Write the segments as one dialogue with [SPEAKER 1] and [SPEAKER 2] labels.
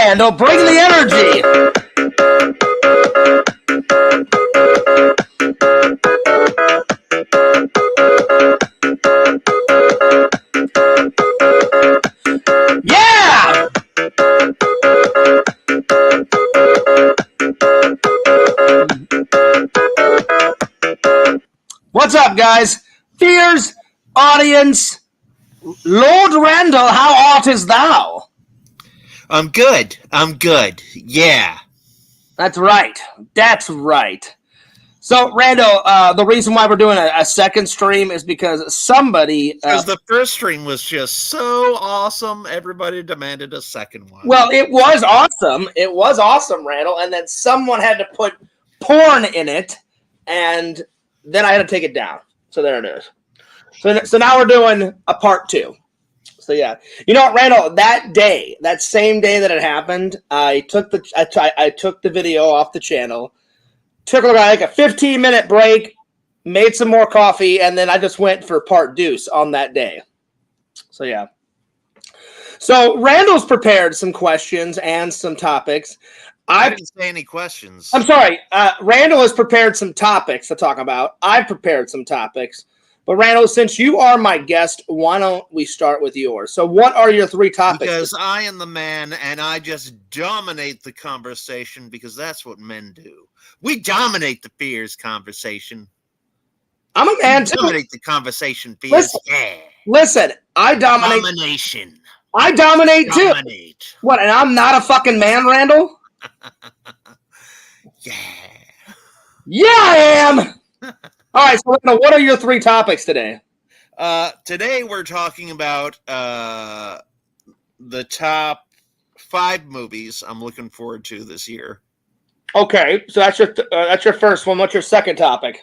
[SPEAKER 1] Randel. Bring the energy. Yeah! What's up, guys? Fears, audience, Lord Randel, how art is thou?
[SPEAKER 2] I'm good. Yeah.
[SPEAKER 1] That's right. So, Randel, the reason why we're doing a second stream is because somebody...
[SPEAKER 2] Because the first stream was just so awesome, everybody demanded a second one.
[SPEAKER 1] Well, it was awesome. It was awesome, Randel, and then someone had to put porn in it, and then I had to take it down. So there it is. So now we're doing a part 2. So yeah, you know what, Randel? That same day that it happened, I took the video off the channel, took like a 15-minute break, made some more coffee, and then I just went for part deuce on that day. So yeah. So Randel's prepared some questions and some topics.
[SPEAKER 2] I didn't say any questions.
[SPEAKER 1] I'm sorry. Randel has prepared some topics to talk about. I've prepared some topics. But Randel, since you are my guest, why don't we start with yours? So what are your 3 topics?
[SPEAKER 2] Because I am the man, and I just dominate the conversation because that's what men do. We dominate the fears conversation.
[SPEAKER 1] I'm a man too.
[SPEAKER 2] Dominate the conversation, fears.
[SPEAKER 1] Listen, I dominate.
[SPEAKER 2] Domination.
[SPEAKER 1] I dominate too.
[SPEAKER 2] Dominate.
[SPEAKER 1] What, and I'm not a fucking man, Randel?
[SPEAKER 2] Yeah.
[SPEAKER 1] Yeah, I am. All right, so what are your 3 topics today?
[SPEAKER 2] Today we're talking about the top 5 movies I'm looking forward to this year.
[SPEAKER 1] Okay, so that's your first one. What's your second topic?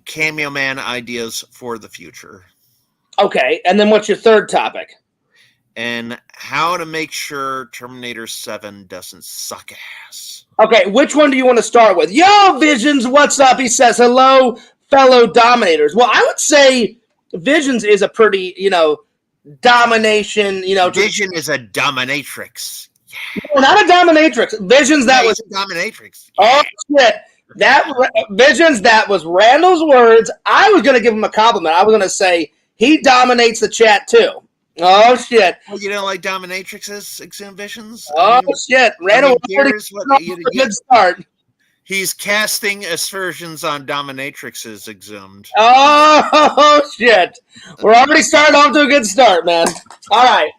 [SPEAKER 2] Cameo Man ideas for the future.
[SPEAKER 1] Okay, and then what's your third topic?
[SPEAKER 2] And how to make sure Terminator 7 doesn't suck ass.
[SPEAKER 1] Okay, which one do you want to start with? Yo, Visions, what's up? He says, hello, fellow dominators. Well, I would say Visions is a pretty, domination,
[SPEAKER 2] Vision is a dominatrix.
[SPEAKER 1] Yeah. No, not a dominatrix. Visions, that was
[SPEAKER 2] a dominatrix.
[SPEAKER 1] Oh, shit. Visions, that was Randall's words. I was going to give him a compliment. I was going to say, he dominates the chat, too. Oh, shit.
[SPEAKER 2] Well, you don't like dominatrixes, exhibitions?
[SPEAKER 1] Oh, shit. Randall, a good start.
[SPEAKER 2] He's casting aspersions on dominatrixes, exhumed.
[SPEAKER 1] Oh, shit. We're already starting off to a good start, man. All right.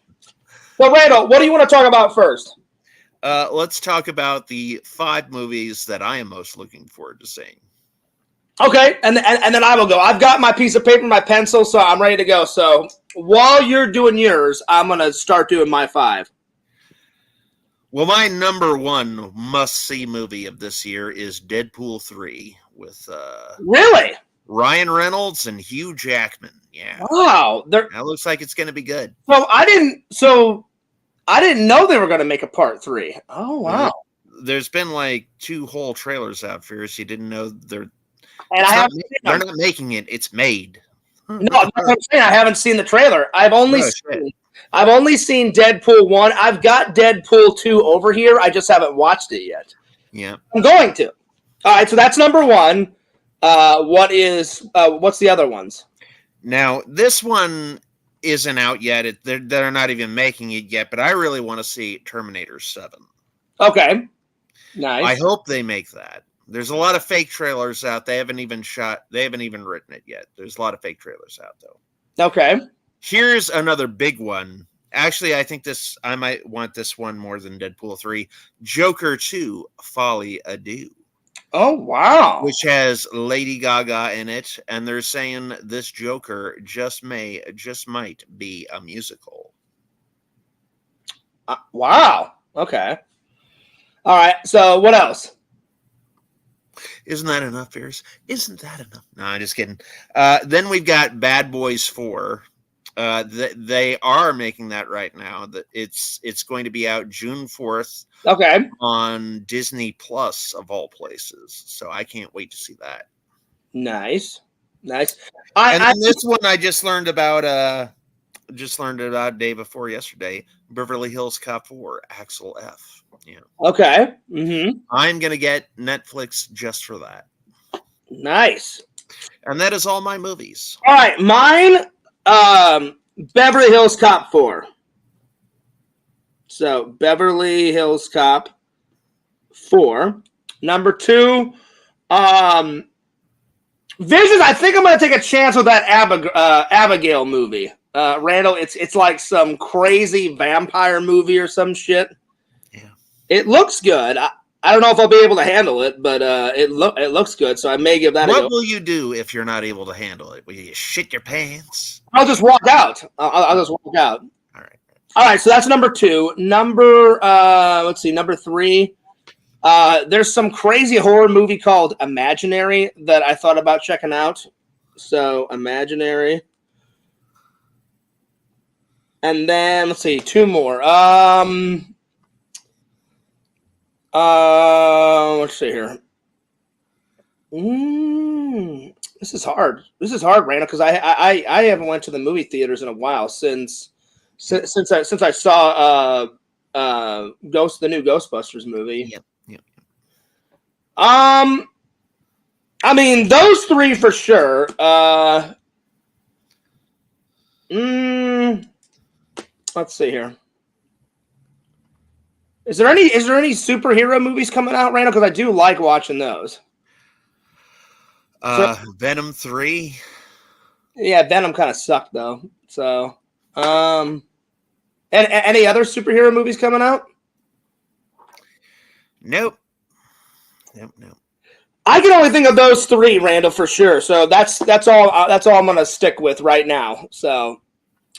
[SPEAKER 1] So, Randall, what do you want to talk about first?
[SPEAKER 2] Let's talk about the 5 movies that I am most looking forward to seeing.
[SPEAKER 1] Okay, and then I will go. I've got my piece of paper, my pencil, so I'm ready to go. So while you're doing yours, I'm going to start doing my 5.
[SPEAKER 2] Well, my number 1 must-see movie of this year is Deadpool 3 with
[SPEAKER 1] really?
[SPEAKER 2] Ryan Reynolds and Hugh Jackman. Yeah.
[SPEAKER 1] Wow.
[SPEAKER 2] That looks like it's going to be good.
[SPEAKER 1] Well, I didn't know they were going to make a part 3. Oh, wow.
[SPEAKER 2] There's been like 2 whole trailers out for us. You didn't know they're not making it. It's made.
[SPEAKER 1] No, that's what I'm saying. I haven't seen the trailer. I've only seen Deadpool 1. I've got Deadpool 2 over here. I just haven't watched it yet.
[SPEAKER 2] Yeah.
[SPEAKER 1] I'm going to. All right, so that's number 1. What's the other ones?
[SPEAKER 2] Now, this one isn't out yet. They're not even making it yet, but I really want to see Terminator 7.
[SPEAKER 1] Okay. Nice.
[SPEAKER 2] I hope they make that. There's a lot of fake trailers out. They haven't even written it yet. There's a lot of fake trailers out, though.
[SPEAKER 1] Okay.
[SPEAKER 2] Here's another big one. Actually, I think I might want this one more than Deadpool 3. Joker 2, Folly Adieu.
[SPEAKER 1] Oh, wow.
[SPEAKER 2] Which has Lady Gaga in it, and they're saying this Joker just might be a musical.
[SPEAKER 1] Wow. Okay. All right, so what else?
[SPEAKER 2] Isn't that enough, Fierce? Isn't that enough? No, I'm just kidding. Then we've got Bad Boys 4. They are making that right now. It's going to be out June 4th.
[SPEAKER 1] Okay.
[SPEAKER 2] On Disney Plus, of all places. So I can't wait to see that.
[SPEAKER 1] Nice.
[SPEAKER 2] And then this one I just learned about just learned about day before yesterday. Beverly Hills Cop 4, Axel F. Yeah.
[SPEAKER 1] Okay. Mm-hmm.
[SPEAKER 2] I'm gonna get Netflix just for that.
[SPEAKER 1] Nice.
[SPEAKER 2] And that is all my movies.
[SPEAKER 1] All right, mine. Beverly Hills Cop 4. So Beverly Hills Cop 4. Number 2, Visions. I think I'm going to take a chance with that Abigail movie. Randall, it's like some crazy vampire movie or some shit.
[SPEAKER 2] Yeah.
[SPEAKER 1] It looks good. I don't know if I'll be able to handle it, but it looks good, so I may give that a go.
[SPEAKER 2] What will you do if you're not able to handle it? Will you shit your pants?
[SPEAKER 1] I'll just walk out. I'll just walk out. All right, so that's number 2. Let's see, number 3. There's some crazy horror movie called Imaginary that I thought about checking out. So Imaginary. And then let's see, 2 more. Let's see here. This is hard. This is hard, Randall, because I haven't went to the movie theaters in a while since I saw the new Ghostbusters movie.
[SPEAKER 2] Yep.
[SPEAKER 1] I mean, those 3 for sure. Let's see here. Is there any superhero movies coming out, Randall? Because I do like watching those.
[SPEAKER 2] Venom 3.
[SPEAKER 1] Yeah, Venom kind of sucked though. So, and any other superhero movies coming out?
[SPEAKER 2] Nope.
[SPEAKER 1] I can only think of those 3, Randall, for sure. So that's all I'm gonna stick with right now. So,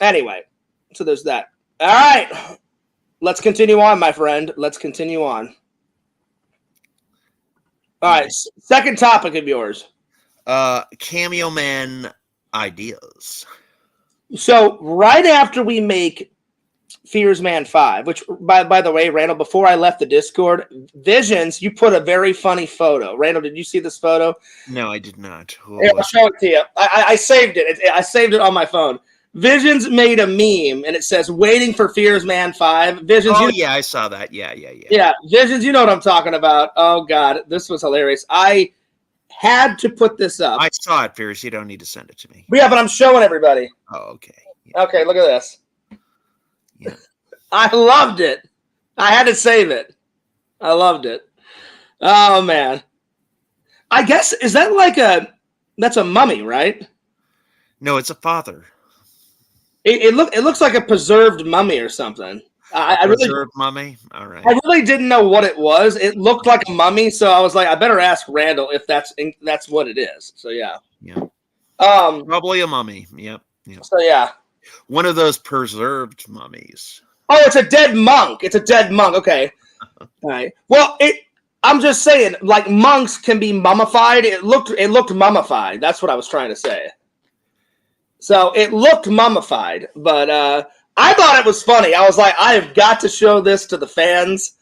[SPEAKER 1] anyway, so there's that. All right, let's continue on, my friend. Let's continue on. All right, second topic of yours.
[SPEAKER 2] Cameo Man ideas.
[SPEAKER 1] So right after we make Fears Man 5, which by the way, Randall, before I left the Discord, Visions, you put a very funny photo. Randall, did you see this photo?
[SPEAKER 2] No, I did not.
[SPEAKER 1] Yeah, I'll show it to you. I saved it. I saved it on my phone. Visions made a meme, and it says, waiting for Fears Man 5. Visions.
[SPEAKER 2] Oh, yeah, I saw that. Yeah.
[SPEAKER 1] Yeah, Visions, you know what I'm talking about. Oh, God, this was hilarious. I had to put this up.
[SPEAKER 2] I saw it, Fears. You don't need to send it to me.
[SPEAKER 1] Yeah, but I'm showing everybody.
[SPEAKER 2] Oh, okay. Yeah.
[SPEAKER 1] Okay, look at this.
[SPEAKER 2] Yeah.
[SPEAKER 1] I loved it. I had to save it. I loved it. Oh, man. I guess, is that that's a mummy, right?
[SPEAKER 2] No, it's a father.
[SPEAKER 1] It looks like a preserved mummy or something.
[SPEAKER 2] Preserved mummy? All right.
[SPEAKER 1] I really didn't know what it was. It looked like a mummy, so I was like, I better ask Randall if that's what it is. So, yeah.
[SPEAKER 2] Yeah. Probably a mummy. Yep.
[SPEAKER 1] So, yeah.
[SPEAKER 2] One of those preserved mummies.
[SPEAKER 1] Oh, it's a dead monk. It's a dead monk. Okay. All right. Well, I'm just saying, like, monks can be mummified. It looked mummified. That's what I was trying to say. So it looked mummified, but I thought it was funny. I was like, I have got to show this to the fans.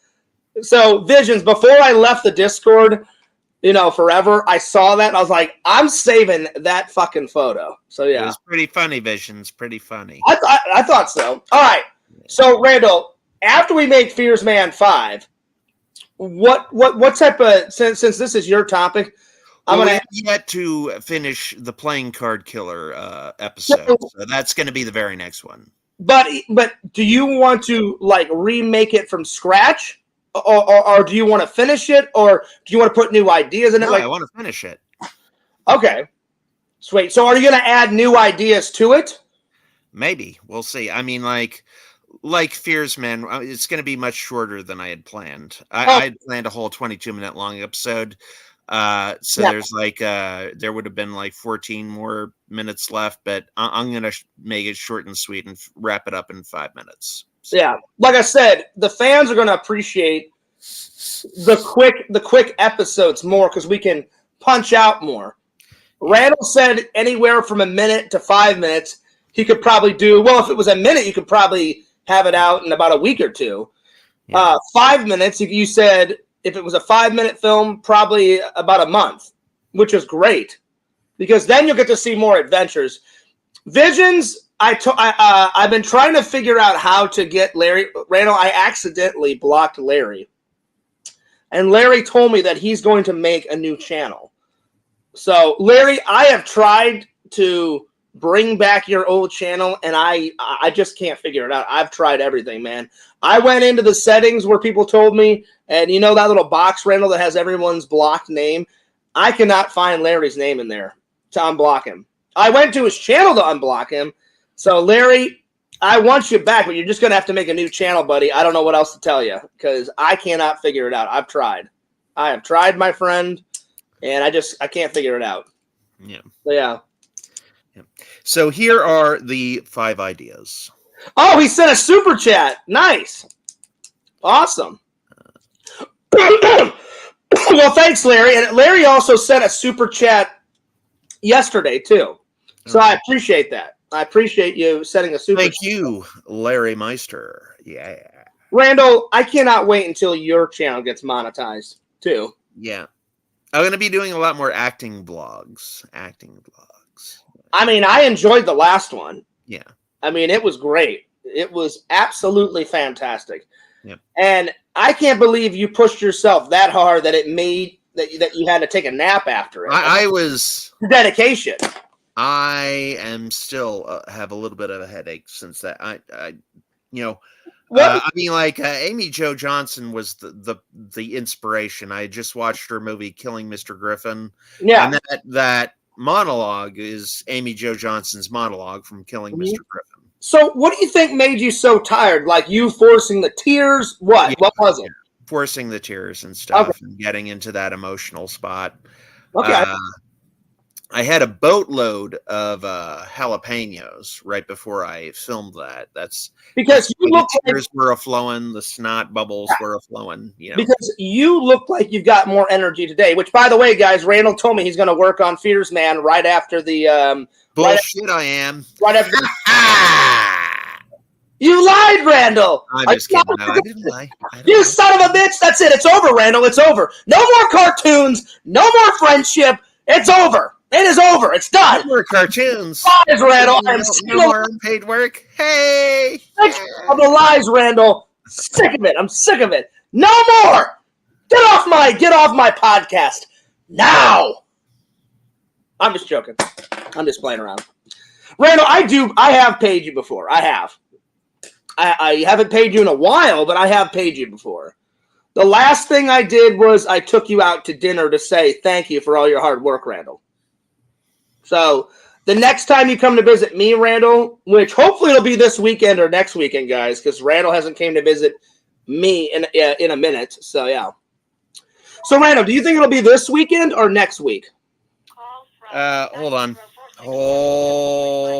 [SPEAKER 1] So Visions, before I left the Discord, forever, I saw that and I was like, I'm saving that fucking photo. So yeah,
[SPEAKER 2] it was pretty funny. Visions, pretty funny.
[SPEAKER 1] I thought so. All right. So Randall, after we make Fears Man 5, what type of since this is your topic?
[SPEAKER 2] We have yet to finish the playing card killer episode, so that's going to be the very next one.
[SPEAKER 1] But do you want to remake it from scratch, or do you want to finish it, or do you want to put new ideas in it?
[SPEAKER 2] No, I want to finish it.
[SPEAKER 1] Okay, sweet. So are you going to add new ideas to it?
[SPEAKER 2] Maybe, we'll see. I mean, like Fears Man, it's going to be much shorter than I had planned. I had planned a whole 22-minute long episode. There's there would have been 14 more minutes left, but I'm going to make it short and sweet and wrap it up in 5 minutes. So.
[SPEAKER 1] Yeah. Like I said, the fans are going to appreciate the quick episodes more because we can punch out more. Randall said anywhere from a minute to 5 minutes, he could probably do, well, if it was a minute, you could probably have it out in about a week or two. Yeah. 5 minutes, if you said, if it was a 5-minute film, probably about a month, which is great because then you'll get to see more adventures. Visions, I've been trying to figure out how to get Larry Randall. I accidentally blocked Larry, and Larry told me that he's going to make a new channel. So Larry, I have tried to bring back your old channel, and I just can't figure it out. I've tried everything, man. I went into the settings where people told me, and you know that little box, Randall, that has everyone's blocked name. I cannot find Larry's name in there to unblock him. I went to his channel to unblock him. So, Larry, I want you back, but you're just going to have to make a new channel, buddy. I don't know what else to tell you because I cannot figure it out. I've tried. I have tried, my friend, and I can't figure it out.
[SPEAKER 2] Yeah.
[SPEAKER 1] So, yeah.
[SPEAKER 2] So here are the 5 ideas.
[SPEAKER 1] Oh, he sent a super chat. Nice. Awesome. Well, thanks, Larry. And Larry also sent a super chat yesterday, too. So I appreciate that. I appreciate you sending a super chat.
[SPEAKER 2] Thank you, Larry Meister. Yeah.
[SPEAKER 1] Randall, I cannot wait until your channel gets monetized, too.
[SPEAKER 2] Yeah. I'm going to be doing a lot more acting vlogs.
[SPEAKER 1] I mean, I enjoyed the last one.
[SPEAKER 2] Yeah.
[SPEAKER 1] I mean, it was great. It was absolutely fantastic.
[SPEAKER 2] Yep.
[SPEAKER 1] And I can't believe you pushed yourself that hard that it made that you had to take a nap after it.
[SPEAKER 2] I was
[SPEAKER 1] dedication.
[SPEAKER 2] I am still have a little bit of a headache since that. I mean, like Amy Jo Johnson was the inspiration. I just watched her movie Killing Mr. Griffin.
[SPEAKER 1] Yeah,
[SPEAKER 2] and that monologue is Amy Jo Johnson's monologue from Killing Mr. Griffin.
[SPEAKER 1] So what do you think made you so tired? Like you forcing the tears? What?
[SPEAKER 2] Yeah,
[SPEAKER 1] what was it?
[SPEAKER 2] Forcing the tears and stuff,
[SPEAKER 1] okay.
[SPEAKER 2] And getting into that emotional spot.
[SPEAKER 1] Okay.
[SPEAKER 2] I had a boatload of jalapenos right before I filmed that. That's
[SPEAKER 1] because you look
[SPEAKER 2] the tears were flowing, the snot bubbles were flowing. You know,
[SPEAKER 1] because you look like you've got more energy today. Which, by the way, guys, Randall told me he's going to work on Fears Man right after the
[SPEAKER 2] bullshit. I am
[SPEAKER 1] right after. You lied, Randall.
[SPEAKER 2] I'm just kidding. No, I didn't lie.
[SPEAKER 1] You son of a bitch. That's it. It's over, Randall. It's over. No more cartoons. No more friendship. It's over. It is over. It's done.
[SPEAKER 2] No more cartoons.
[SPEAKER 1] Lies, Randall. I'm
[SPEAKER 2] no more unpaid work. Hey.
[SPEAKER 1] Sick of the lies, Randall. Sick of it. I'm sick of it. No more. Get off my podcast now. I'm just joking. I'm just playing around. Randall, I have paid you before. I have. I haven't paid you in a while, but I have paid you before. The last thing I did was I took you out to dinner to say thank you for all your hard work, Randall. So the next time you come to visit me, Randall, which hopefully it'll be this weekend or next weekend, guys, because Randall hasn't came to visit me in a minute. So, yeah. So, Randall, do you think it'll be this weekend or next week?
[SPEAKER 2] Hold on. Hold.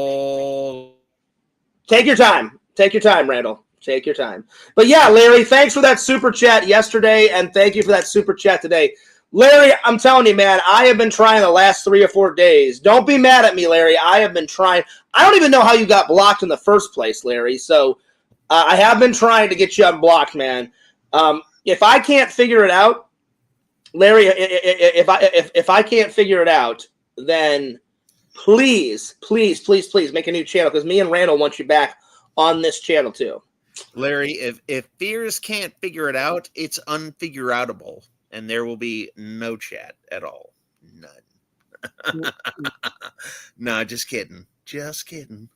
[SPEAKER 1] Take your time. Take your time, Randall. Take your time. But, yeah, Larry, thanks for that super chat yesterday, and thank you for that super chat today. Larry, I'm telling you, man, I have been trying the last 3 or 4 days. Don't be mad at me, Larry. I have been trying. I don't even know how you got blocked in the first place, Larry. So I have been trying to get you unblocked, man. If I can't figure it out, Larry, if I can't figure it out, then please make a new channel because me and Randall want you back on this channel too.
[SPEAKER 2] Larry, if Fears can't figure it out, it's unfigureoutable. And there will be no chat at all. None. No, just kidding. Just kidding.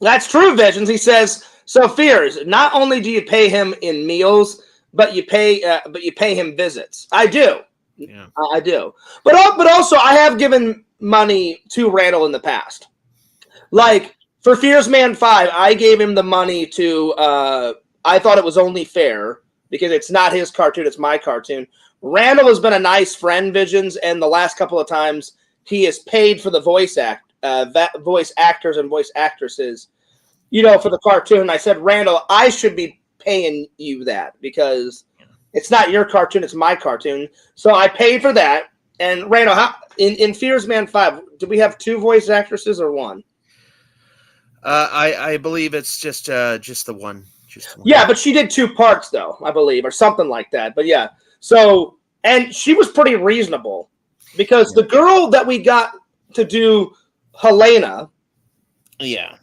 [SPEAKER 1] That's true, Visions. He says, so Fears, not only do you pay him in meals, but you pay him visits. I do.
[SPEAKER 2] Yeah.
[SPEAKER 1] I do. But also I have given money to Randall in the past. Like for Fears Man 5, I gave him the money to I thought it was only fair. Because it's not his cartoon, it's my cartoon. Randall has been a nice friend, Visions, and the last couple of times he has paid for the voice actors and voice actresses, for the cartoon. I said, Randall, I should be paying you that because it's not your cartoon, it's my cartoon. So I paid for that. And Randall, in Fears Man 5, do we have 2 voice actresses or 1?
[SPEAKER 2] I believe it's just the one.
[SPEAKER 1] Yeah, but she did 2 parts, though, I believe, or something like that. But, yeah. So, and she was pretty reasonable because the girl that we got to do Helena,
[SPEAKER 2] Yeah.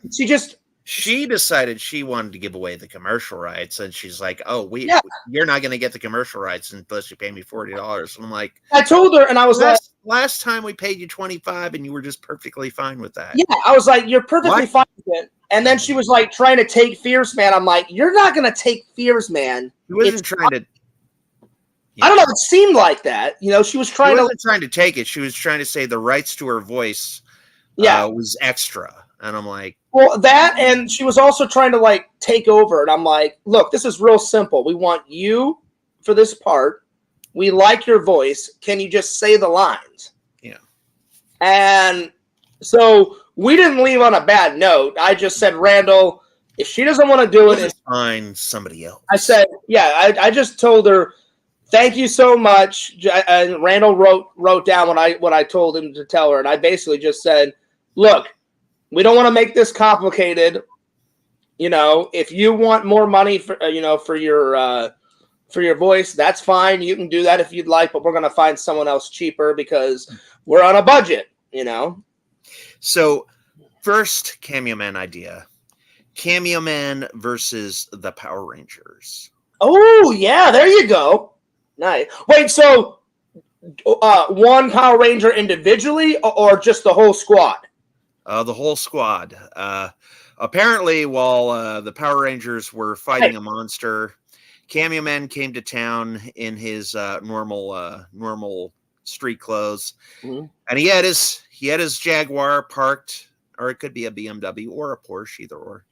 [SPEAKER 1] She
[SPEAKER 2] decided she wanted to give away the commercial rights, and she's like, "Oh, you're not going to get the commercial rights unless you pay me $40." And I'm like,
[SPEAKER 1] I told her, and I was like,
[SPEAKER 2] last time we paid you $25, and you were just perfectly fine with that.
[SPEAKER 1] Yeah, I was like, you're perfectly fine with it. And then she was like trying to take Fierce Man. I'm like, you're not going to take Fierce Man.
[SPEAKER 2] She wasn't trying to.
[SPEAKER 1] I don't know. It seemed like that. You know, she was trying
[SPEAKER 2] trying to take it. She was trying to say the rights to her voice was extra. And I'm like,
[SPEAKER 1] well, that, and she was also trying to like take over. And I'm like, look, this is real simple. We want you for this part. We like your voice. Can you just say the lines?
[SPEAKER 2] Yeah.
[SPEAKER 1] And so we didn't leave on a bad note. I just said, Randel, if she doesn't want to do it,
[SPEAKER 2] find somebody else.
[SPEAKER 1] I said, I just told her, thank you so much. And Randel wrote down what I told him to tell her. And I basically just said, look, we don't want to make this complicated. You know, if you want more money for your voice, that's fine. You can do that if you'd like, but we're going to find someone else cheaper because we're on a budget, you know?
[SPEAKER 2] So first Cameo Man idea, Cameo Man versus the Power Rangers.
[SPEAKER 1] Oh yeah. There you go. Nice. Wait, so one Power Ranger individually or just the whole squad?
[SPEAKER 2] The whole squad. Apparently, while the Power Rangers were fighting a monster, Cameo Man came to town in his normal street clothes, and he had his Jaguar parked, or it could be a BMW or a Porsche, either or.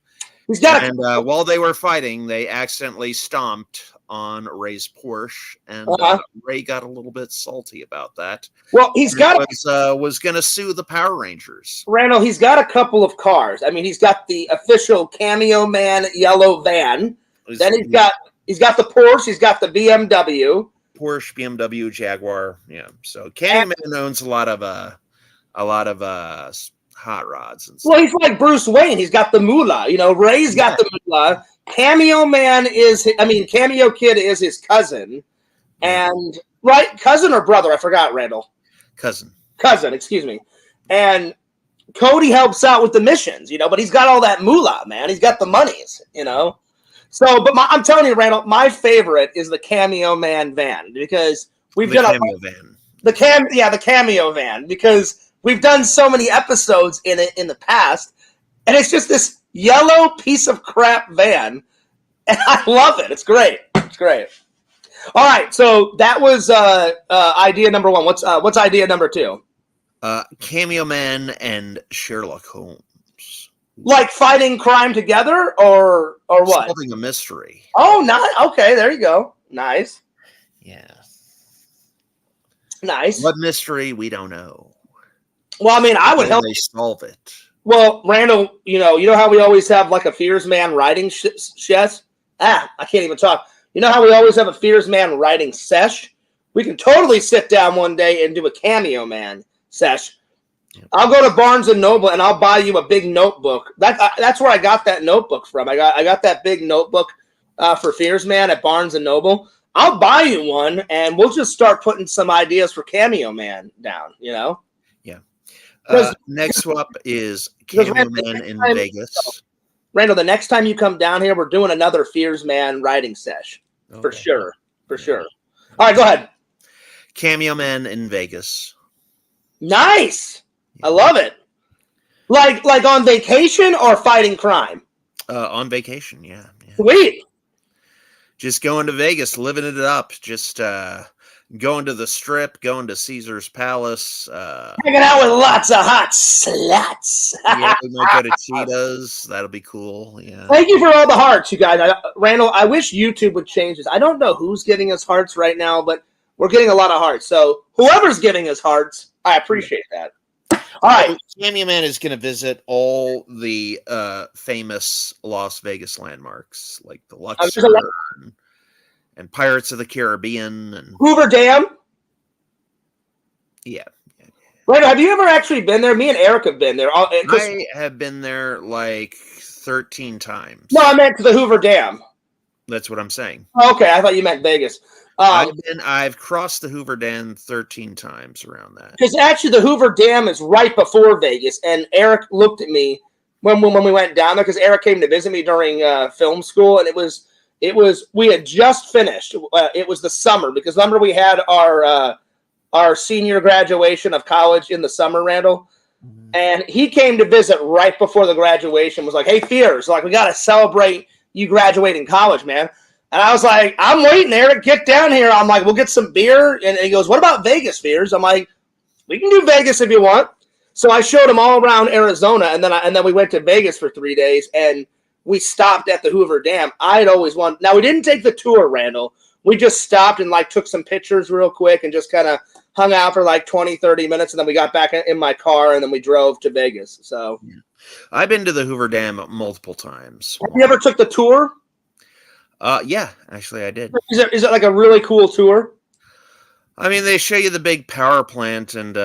[SPEAKER 2] While they were fighting, they accidentally stomped on Ray's Porsche, and Ray got a little bit salty about that.
[SPEAKER 1] Well,
[SPEAKER 2] was going to sue the Power Rangers.
[SPEAKER 1] Randel, he's got a couple of cars. I mean, he's got the official Cameo Man yellow van. Then he's got the Porsche. He's got the BMW.
[SPEAKER 2] Porsche, BMW, Jaguar. Yeah. So Cameo Man owns a lot of hot rods and stuff.
[SPEAKER 1] Well, he's like Bruce Wayne. He's got the moolah. You know, Ray's got the moolah. Cameo Kid is his cousin. And, cousin or brother? I forgot, Randel.
[SPEAKER 2] Cousin,
[SPEAKER 1] excuse me. And Cody helps out with the missions, you know, but he's got all that moolah, man. He's got the monies, you know. So, but I'm telling you, Randel, my favorite is the Cameo Man van because the Cameo van because we've done so many episodes in it in the past, and it's just this yellow piece of crap van, and I love it. It's great. It's great. All right, so that was idea number one. What's idea number two?
[SPEAKER 2] Cameo Man and Sherlock Holmes.
[SPEAKER 1] Like fighting crime together, or what?
[SPEAKER 2] Solving a mystery.
[SPEAKER 1] Oh, nice. Okay, there you go. Nice.
[SPEAKER 2] Yeah.
[SPEAKER 1] Nice.
[SPEAKER 2] What mystery? We don't know.
[SPEAKER 1] Well, I mean, I would help.
[SPEAKER 2] They solve it.
[SPEAKER 1] Well, Randel, you know how we always have like a Fears Man writing chess? I can't even talk. You know how we always have a Fears Man writing sesh? We can totally sit down one day and do a Cameo Man sesh. Yep. I'll go to Barnes & Noble and I'll buy you a big notebook. That's where I got that notebook from. I got that big notebook for Fears Man at Barnes & Noble. I'll buy you one and we'll just start putting some ideas for Cameo Man down, you know?
[SPEAKER 2] Yeah. Next up is Cameo Man in Vegas.
[SPEAKER 1] Randel, the next time you come down here, we're doing another Fears Man writing sesh. Okay. For sure. For sure. All right, go ahead.
[SPEAKER 2] Cameo Man in Vegas.
[SPEAKER 1] Nice. I love it. Like on vacation or fighting crime?
[SPEAKER 2] On vacation, yeah.
[SPEAKER 1] Sweet.
[SPEAKER 2] Just going to Vegas, living it up. Just going to the Strip, going to Caesar's Palace.
[SPEAKER 1] Hanging out with lots of hot sluts.
[SPEAKER 2] Yeah, we might go to Cheetah's. That'll be cool. Yeah.
[SPEAKER 1] Thank you for all the hearts, you guys. Randel, I wish YouTube would change this. I don't know who's giving us hearts right now, but we're getting a lot of hearts. So whoever's giving us hearts, I appreciate that. All right.
[SPEAKER 2] Cameo Man is going to visit all the famous Las Vegas landmarks, like the Luxor and Pirates of the Caribbean and
[SPEAKER 1] Hoover Dam.
[SPEAKER 2] Yeah.
[SPEAKER 1] Right. Have you ever actually been there? Me and Eric have been there.
[SPEAKER 2] I have been there like 13 times.
[SPEAKER 1] No, I meant to the Hoover Dam.
[SPEAKER 2] That's what I'm saying.
[SPEAKER 1] Okay, I thought you meant Vegas.
[SPEAKER 2] I've crossed the Hoover Dam 13 times around that.
[SPEAKER 1] Because actually the Hoover Dam is right before Vegas, and Eric looked at me when we went down there, because Eric came to visit me during film school, and it was we had just finished. It was the summer, because remember we had our senior graduation of college in the summer, Randall. And he came to visit right before the graduation, was like, hey, Fears, like, we got to celebrate you graduating college, man. And I was like, I'm waiting, Eric, get down here. I'm like, we'll get some beer. And he goes, what about Vegas, Fears? I'm like, we can do Vegas if you want. So I showed him all around Arizona, and then we went to Vegas for 3 days, and we stopped at the Hoover Dam. I'd always wanted. Now, we didn't take the tour, Randall. We just stopped and, like, took some pictures real quick and just kind of hung out for like 20, 30 minutes, and then we got back in my car, and then we drove to Vegas. So
[SPEAKER 2] yeah. I've been to the Hoover Dam multiple times.
[SPEAKER 1] Have you ever took the tour?
[SPEAKER 2] Yeah, actually I did.
[SPEAKER 1] Is it like a really cool tour?
[SPEAKER 2] I mean, they show you the big power plant, and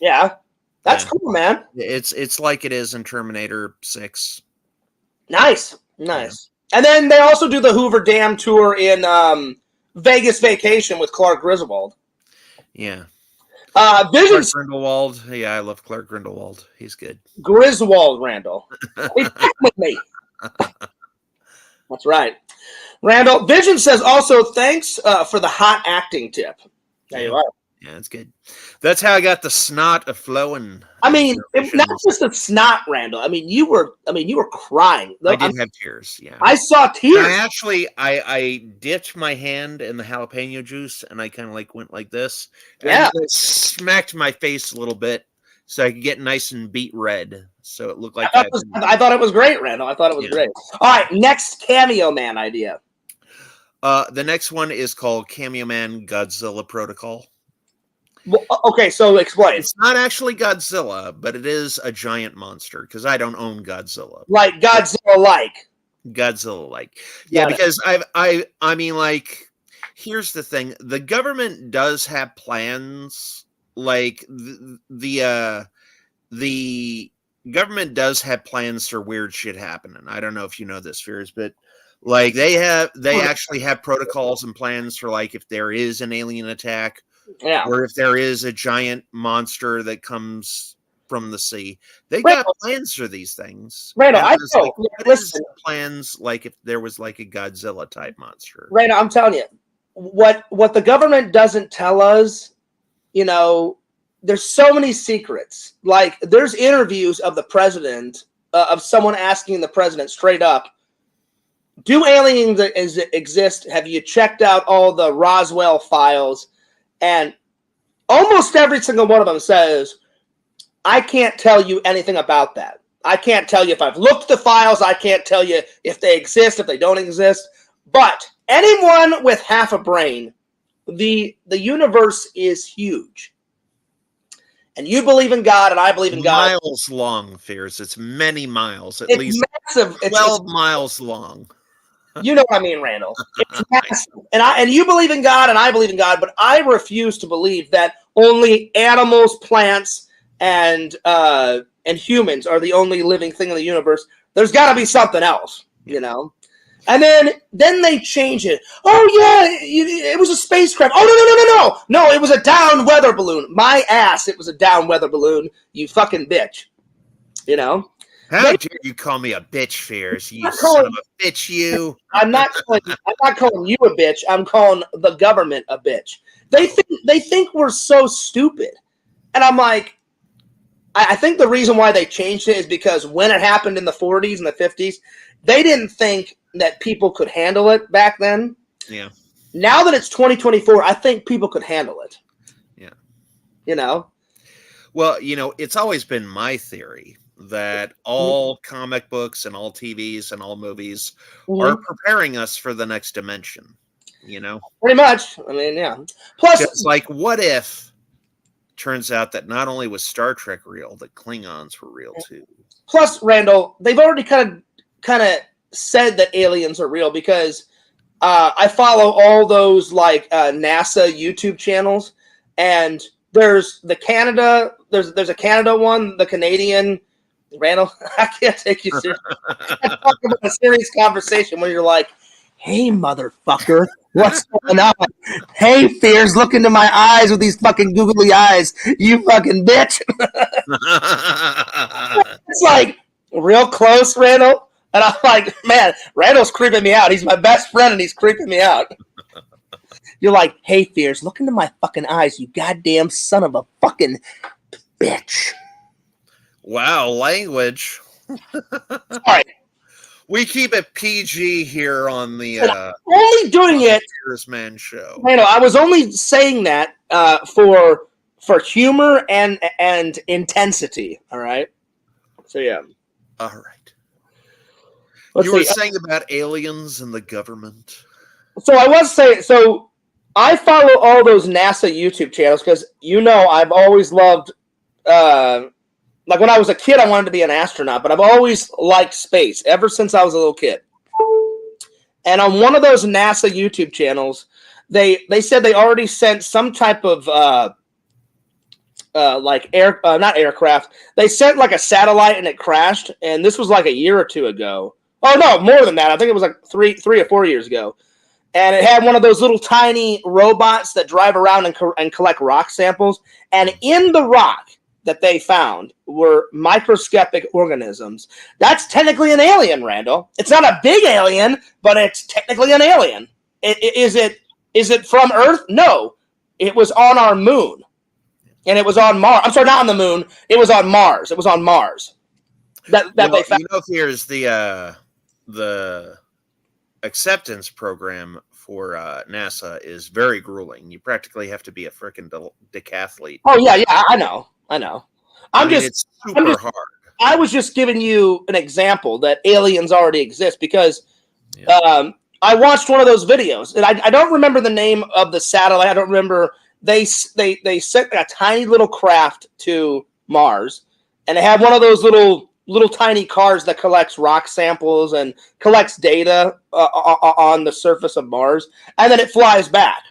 [SPEAKER 1] yeah, that's cool, man.
[SPEAKER 2] It's like it is in Terminator 6.
[SPEAKER 1] Nice. Yeah. And then they also do the Hoover Dam tour in Vegas Vacation with Clark Griswold.
[SPEAKER 2] Yeah.
[SPEAKER 1] Vision
[SPEAKER 2] Clark Grindelwald. Yeah, I love Clark Grindelwald. He's good.
[SPEAKER 1] Griswold, Randall. He's with me. That's right. Randall, Vision says also thanks for the hot acting tip. There you are.
[SPEAKER 2] Yeah, it's good. That's how I got the snot of flowing.
[SPEAKER 1] I mean, not just the snot, Randall. I mean, you were crying.
[SPEAKER 2] I did have tears. Yeah,
[SPEAKER 1] I saw tears.
[SPEAKER 2] I dipped my hand in the jalapeno juice, and I kind of like went like this.
[SPEAKER 1] Yeah,
[SPEAKER 2] and smacked my face a little bit so I could get nice and beet red. So it looked like
[SPEAKER 1] I thought it was great, Randall. I thought it was great. All right, next Cameo Man idea.
[SPEAKER 2] The next one is called Cameo Man Godzilla Protocol.
[SPEAKER 1] Well, okay, so explain.
[SPEAKER 2] It's not actually Godzilla, but it is a giant monster, because I don't own Godzilla.
[SPEAKER 1] Like Godzilla-like.
[SPEAKER 2] Godzilla-like. Yeah, because I mean, like, here's the thing. The government does have plans. Like, the government does have plans for weird shit happening. I don't know if you know this, Fears, but like they actually have protocols and plans for, like, if there is an alien attack.
[SPEAKER 1] Yeah.
[SPEAKER 2] Or if there is a giant monster that comes from the sea, they got plans for these things.
[SPEAKER 1] Randall, I know.
[SPEAKER 2] Like, listen, plans like if there was like a Godzilla type monster.
[SPEAKER 1] Randall, I'm telling you, what the government doesn't tell us, you know, there's so many secrets. Like, there's interviews of the president, of someone asking the president straight up, do aliens exist? Have you checked out all the Roswell files? And almost every single one of them says, I can't tell you anything about that. I can't tell you if I've looked at the files. I can't tell you if they exist, if they don't exist. But anyone with half a brain, the universe is huge. And you believe in God, and I believe in God.
[SPEAKER 2] Miles long, Fears. It's many miles, at
[SPEAKER 1] it's
[SPEAKER 2] least
[SPEAKER 1] massive.
[SPEAKER 2] 12 miles long.
[SPEAKER 1] You know what I mean, Randall. It's massive. And you believe in God, and I believe in God, but I refuse to believe that only animals, plants, and humans are the only living thing in the universe. There's got to be something else, you know. And then they change it. Oh yeah, it was a spacecraft. Oh no! It was a down weather balloon. My ass! It was a down weather balloon. You fucking bitch. You know.
[SPEAKER 2] How dare you call me a bitch, Fears? You son of a bitch, you.
[SPEAKER 1] I'm not calling you a bitch. I'm calling the government a bitch. They think we're so stupid. And I'm like, I think the reason why they changed it is because when it happened in the 40s and the 50s, they didn't think that people could handle it back then.
[SPEAKER 2] Yeah.
[SPEAKER 1] Now that it's 2024, I think people could handle it.
[SPEAKER 2] Yeah.
[SPEAKER 1] You know?
[SPEAKER 2] Well, you know, it's always been my theory that all comic books and all TVs and all movies are preparing us for the next dimension, you know?
[SPEAKER 1] Pretty much. I mean, yeah. Plus,
[SPEAKER 2] it's like, what if turns out that not only was Star Trek real, the Klingons were real too? Plus,
[SPEAKER 1] Randall, they've already kind of said that aliens are real, because I follow all those like NASA YouTube channels, and there's the Canada, there's a Canada one, the Canadian. Randall, I can't take you seriously. I'm talking about a serious conversation where you're like, hey, motherfucker, what's going on? Hey, Fears, look into my eyes with these fucking googly eyes, you fucking bitch. It's like, real close, Randall. And I'm like, man, Randall's creeping me out. He's my best friend, and he's creeping me out. You're like, hey, Fierce, look into my fucking eyes, you goddamn son of a fucking bitch.
[SPEAKER 2] Wow, language.
[SPEAKER 1] All right.
[SPEAKER 2] We keep it PG here on the
[SPEAKER 1] only doing it,
[SPEAKER 2] Fierce Man Show.
[SPEAKER 1] Randall, I was only saying that for humor and intensity. All right. So yeah.
[SPEAKER 2] All right.
[SPEAKER 1] Let's
[SPEAKER 2] you were
[SPEAKER 1] see.
[SPEAKER 2] saying about aliens and the government.
[SPEAKER 1] So I was saying, so I follow all those NASA YouTube channels because, I've always loved, like when I was a kid, I wanted to be an astronaut, but I've always liked space ever since I was a little kid. And on one of those NASA YouTube channels, they said they already sent some type of, not aircraft. They sent like a satellite and it crashed. And this was like a year or two ago. Oh, no, more than that. I think it was like three or 4 years ago. And it had one of those little tiny robots that drive around and collect rock samples. And in the rock that they found were microscopic organisms. That's technically an alien, Randall. It's not a big alien, but it's technically an alien. Is it from Earth? No. It was on our moon. And it was on Mars. I'm sorry, not on the moon. It was on Mars. It was on Mars. That they found.
[SPEAKER 2] Here's the acceptance program for NASA is very grueling. You practically have to be a freaking decathlete.
[SPEAKER 1] Oh yeah, I know.
[SPEAKER 2] It's super hard.
[SPEAKER 1] I was just giving you an example that aliens already exist because I watched one of those videos and I don't remember the name of the satellite. I don't remember. They sent a tiny little craft to Mars, and it had one of those little tiny cars that collects rock samples and collects data on the surface of Mars, and then it flies back.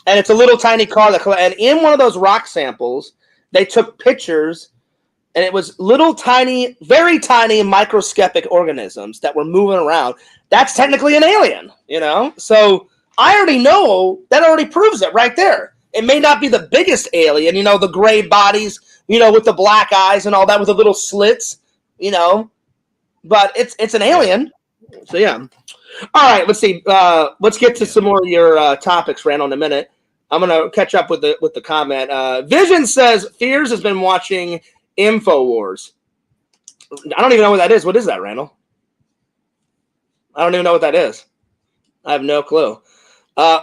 [SPEAKER 1] And it's a little tiny car and in one of those rock samples, they took pictures, and it was little tiny, very tiny microscopic organisms that were moving around. That's technically an alien, So I already know that already proves it right there. It may not be the biggest alien, the gray bodies, with the black eyes and all that, with the little slits, but it's an alien. So yeah. All right, let's see. Let's get to some more of your topics, Randall, in a minute. I'm gonna catch up with the comment. Vision says Fears has been watching InfoWars. I don't even know what that is. What is that, Randall? I don't even know what that is. I have no clue.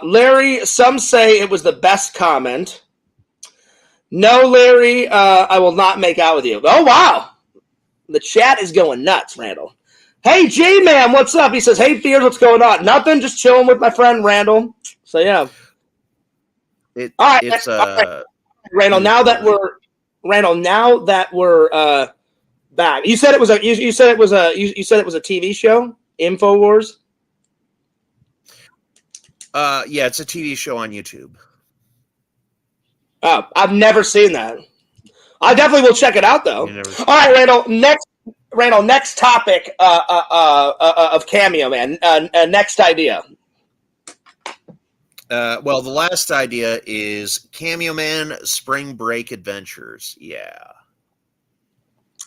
[SPEAKER 1] Larry, some say it was the best comment. No, Larry, I will not make out with you. Oh, wow. The chat is going nuts, Randall. Hey, J-Man, what's up? He says, hey, Fears, what's going on? Nothing, just chilling with my friend Randall. So, yeah. All right. Randall, now that we're back. You said it was a TV show, InfoWars?
[SPEAKER 2] Yeah, it's a TV show on YouTube.
[SPEAKER 1] Oh, I've never seen that. I definitely will check it out, though. All right, Randall. Next topic of Cameo Man. Next idea.
[SPEAKER 2] Well, the last idea is Cameo Man Spring Break Adventures. Yeah,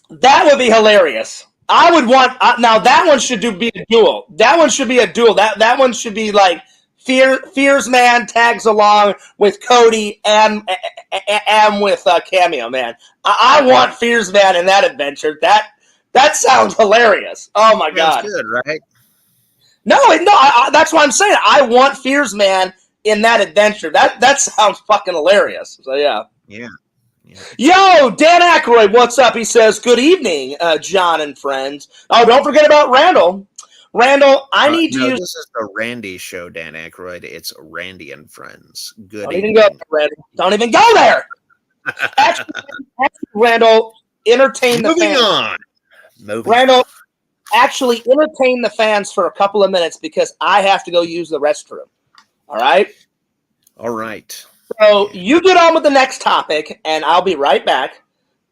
[SPEAKER 1] that would be hilarious. I would want now. That one should be a duel. That one should be a duel. That one should be like Fears Man tags along with Cody and with Cameo Man. I want Fears Man in that adventure. That sounds hilarious. Oh my god,
[SPEAKER 2] good, right?
[SPEAKER 1] No, that's what I'm saying. I want Fears Man in that adventure. That sounds fucking hilarious. So yeah. Yo, Dan Aykroyd, what's up? He says, good evening, John and friends. Oh, don't forget about Randall. Randall, I need to use...
[SPEAKER 2] This is the Randy show, Dan Aykroyd. It's Randy and Friends. Good
[SPEAKER 1] Don't
[SPEAKER 2] evening.
[SPEAKER 1] Even go there, Randall. Don't even go there. Actually, Randall, entertain the fans. Randall, actually entertain the fans for a couple of minutes because I have to go use the restroom. All right?
[SPEAKER 2] All right.
[SPEAKER 1] So you get on with the next topic, and I'll be right back.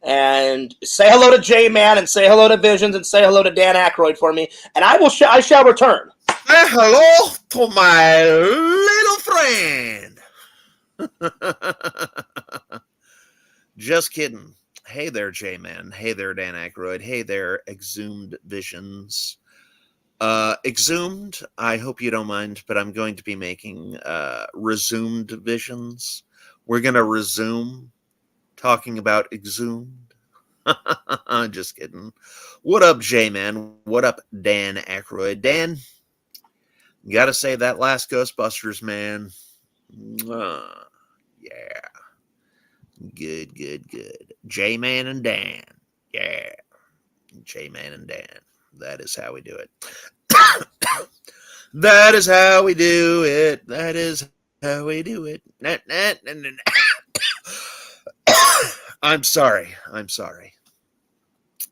[SPEAKER 1] And say hello to J-Man, and say hello to Visions, and say hello to Dan Aykroyd for me, and I shall return.
[SPEAKER 2] Say hello to my little friend. Just kidding. Hey there, J-Man. Hey there, Dan Aykroyd. Hey there, Exhumed Visions. Exhumed, I hope you don't mind, but I'm going to be making Resumed Visions. We're going to resume talking about Exhumed. Just kidding. What up, J-Man? What up, Dan Aykroyd? Dan, gotta say that last Ghostbusters, man. Yeah. Good. J-Man and Dan. Yeah. J-Man and Dan. That is how we do it. That is how we do it. That is how we do it. I'm sorry.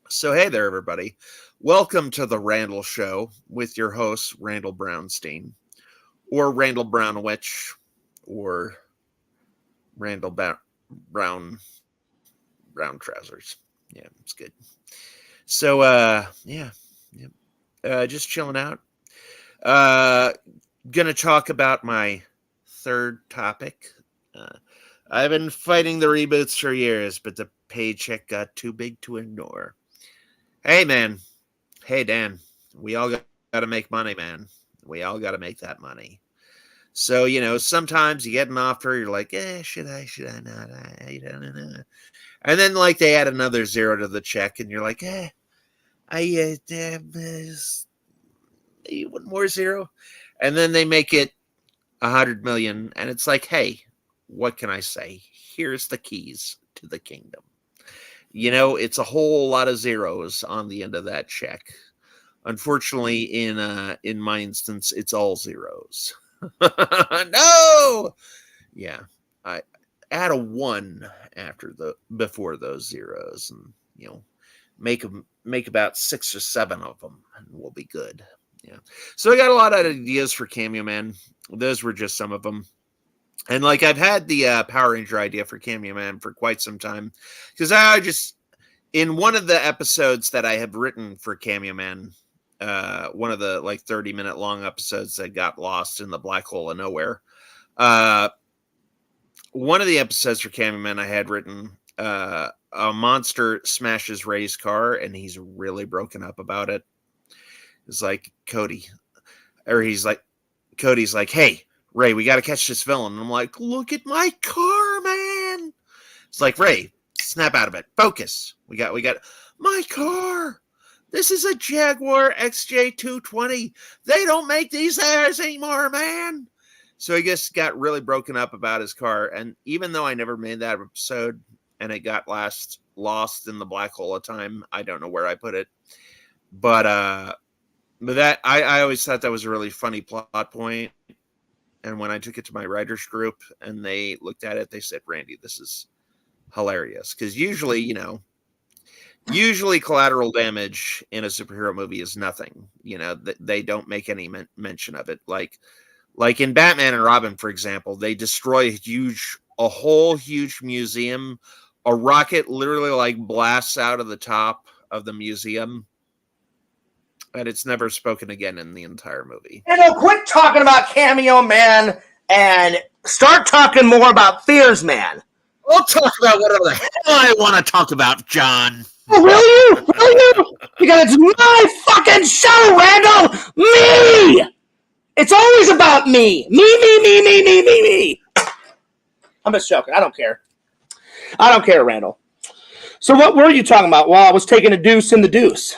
[SPEAKER 2] So, hey there, everybody. Welcome to the Randel Show with your host, Randel Brownstein, or Randel Brownwich, or Randel Brown trousers. Yeah, it's good. So, just chilling out. Gonna talk about my third topic. I've been fighting the reboots for years, but the paycheck got too big to ignore. Hey, man. Hey, Dan. We all got to make money, man. We all got to make that money. So, sometimes you get an offer, you're like, should I not? I don't know. And then, they add another zero to the check, and you're like, one more zero. And then they make it 100 million, and it's like, hey, what can I say? Here's the keys to the kingdom. It's a whole lot of zeros on the end of that check. Unfortunately, in my instance, it's all zeros. No! Yeah. I add a 1 before those zeros, and make about 6 or 7 of them, and we'll be good. Yeah. So I got a lot of ideas for Cameo Man. Those were just some of them. And I've had the Power Ranger idea for Cameo Man for quite some time, because I just, in one of the episodes that I have written for Cameo Man, one of the 30-minute long episodes that got lost in the black hole of nowhere, one of the episodes for Cameo Man I had written, a monster smashes Ray's car, and he's really broken up about it. It's like, Cody's like, hey, Ray, we got to catch this villain. And I'm like, look at my car, man. It's like, Ray, snap out of it. Focus. We got my car. This is a Jaguar XJ220. They don't make these cars anymore, man. So I guess got really broken up about his car. And even though I never made that episode and it got lost in the black hole of time, I don't know where I put it. But that I always thought that was a really funny plot point. And when I took it to my writers group and they looked at it, they said, Randy, this is hilarious. Because usually collateral damage in a superhero movie is nothing. They don't make any mention of it. Like in Batman and Robin, for example, they destroy a whole huge museum. A rocket literally blasts out of the top of the museum. And it's never spoken again in the entire movie.
[SPEAKER 1] Quit talking about Cameo Man and start talking more about Fears Man.
[SPEAKER 2] We'll talk about whatever the hell I want to talk about, John.
[SPEAKER 1] Oh, will you? Because it's my fucking show, Randel! Me! It's always about me. Me. I'm just joking. I don't care, Randel. So what were you talking about while I was taking a deuce in the deuce?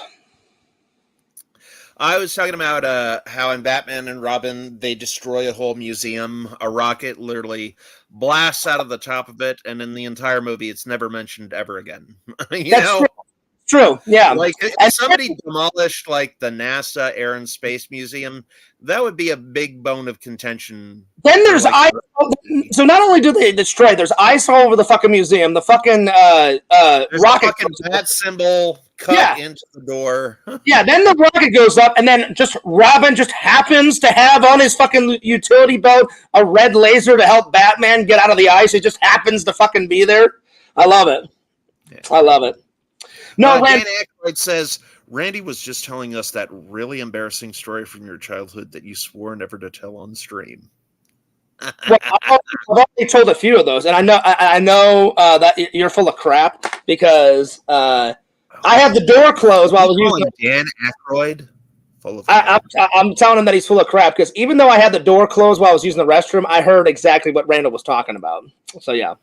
[SPEAKER 2] I was talking about how in Batman and Robin, they destroy a whole museum. A rocket literally blasts out of the top of it, and in the entire movie, it's never mentioned ever again.
[SPEAKER 1] That's true. Yeah.
[SPEAKER 2] If somebody demolished the NASA Air and Space Museum, that would be a big bone of contention.
[SPEAKER 1] Then there's ice. So not only do they destroy, there's ice all over the fucking museum. The fucking rocket
[SPEAKER 2] fucking bat symbol cut into the door.
[SPEAKER 1] Yeah, then the rocket goes up, and then Robin just happens to have on his fucking utility belt a red laser to help Batman get out of the ice. It just happens to fucking be there. I love it. Yeah. I love it. No,
[SPEAKER 2] Dan Aykroyd says, Randy was just telling us that really embarrassing story from your childhood that you swore never to tell on stream.
[SPEAKER 1] Well, I've already told a few of those, and I know that you're full of crap. because I have the door closed while I was using
[SPEAKER 2] Dan Aykroyd full of.
[SPEAKER 1] I'm telling him that he's full of crap because even though I had the door closed while I was using the restroom, I heard exactly what Randall was talking about. So yeah.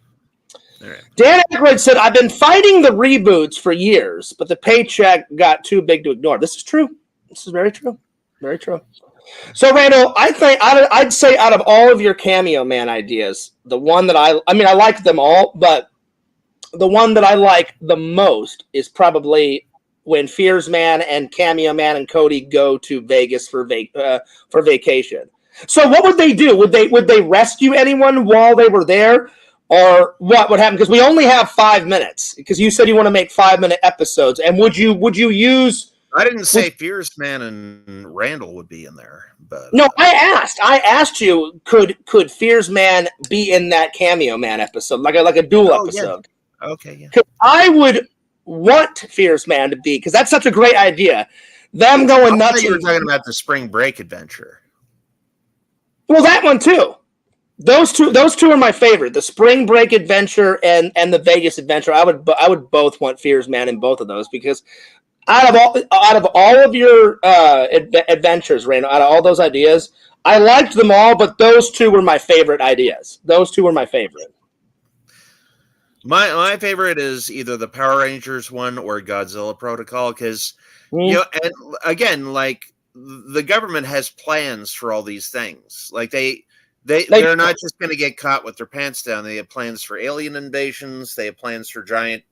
[SPEAKER 1] Right. Dan Aykroyd said, "I've been fighting the reboots for years, but the paycheck got too big to ignore." This is true. This is very true. Very true. So, Randall, I think I'd say out of all of your Cameo Man ideas, the one that I like them all, but the one that I like the most is probably when Fears Man and Cameo Man and Cody go to Vegas for vacation. So, what would they do? Would they rescue anyone while they were there? Or what would happen? Because we only have 5 minutes. Because you said you want to make 5-minute episodes, and would you use?
[SPEAKER 2] I didn't say Fierce Man and Randall would be in there, but
[SPEAKER 1] no, I asked you, could Fierce Man be in that Cameo Man episode, like a dual episode?
[SPEAKER 2] Yeah. Okay, yeah.
[SPEAKER 1] I would want Fierce Man to be, because that's such a great idea. Them going nuts.
[SPEAKER 2] You were talking about the spring break adventure.
[SPEAKER 1] Well, that one too. Those two are my favorite. The spring break adventure and the Vegas adventure. I would both want Fears Man in both of those, because out of all of your adventures, Randall, out of all those ideas, I liked them all, but those two were my favorite ideas. Those two were my favorite.
[SPEAKER 2] My favorite is either the Power Rangers one or Godzilla Protocol, because you know, and again, like the government has plans for all these things. Like they're not just going to get caught with their pants down. They have plans for alien invasions. They have plans for giant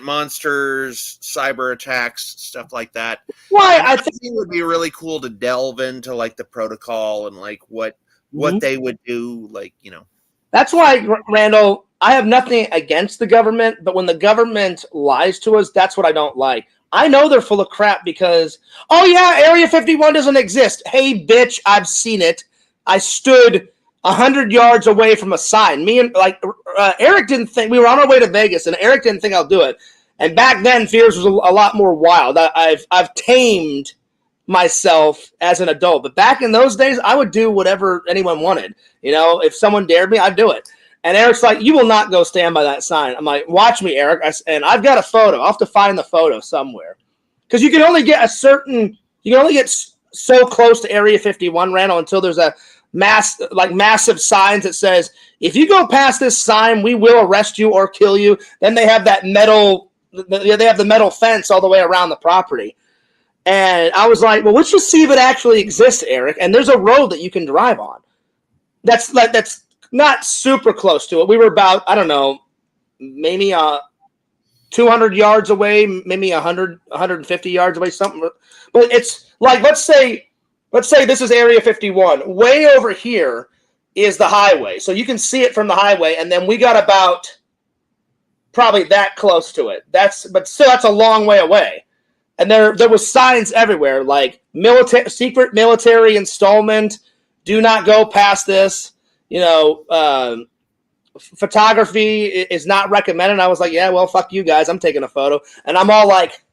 [SPEAKER 2] monsters, cyber attacks, stuff like that.
[SPEAKER 1] Why?
[SPEAKER 2] I think it would be really cool to delve into like the protocol and like what they would do. Like, you know,
[SPEAKER 1] that's why, Randall, I have nothing against the government, but when the government lies to us, that's what I don't like. I know they're full of crap because, oh yeah, Area 51 doesn't exist. Hey, bitch, I've seen it. I stood 100 yards away from a sign. Me and Eric didn't think, we were on our way to Vegas, and Eric didn't think I'll do it. And back then, Fears was a lot more wild. I've tamed myself as an adult, but back in those days, I would do whatever anyone wanted. You know, if someone dared me, I'd do it. And Eric's like, "You will not go stand by that sign." I'm like, "Watch me, Eric." And I've got a photo. I'll have to find the photo somewhere, because you can only get so close to Area 51, Randall, until there's a massive signs that says, "If you go past this sign, we will arrest you or kill you." Then they have that they have the metal fence all the way around the property. And I was like, well, let's just see if it actually exists, Eric. And there's a road that you can drive on. That's not super close to it. We were about, I don't know, maybe 200 yards away, maybe 150 yards away, something. But it's like, let's say this is Area 51. Way over here is the highway. So you can see it from the highway, and then we got about probably that close to it. But still, that's a long way away. And there was signs everywhere, like secret military installment, do not go past this. You know, photography is not recommended. I was like, yeah, well, fuck you guys. I'm taking a photo. And I'm all like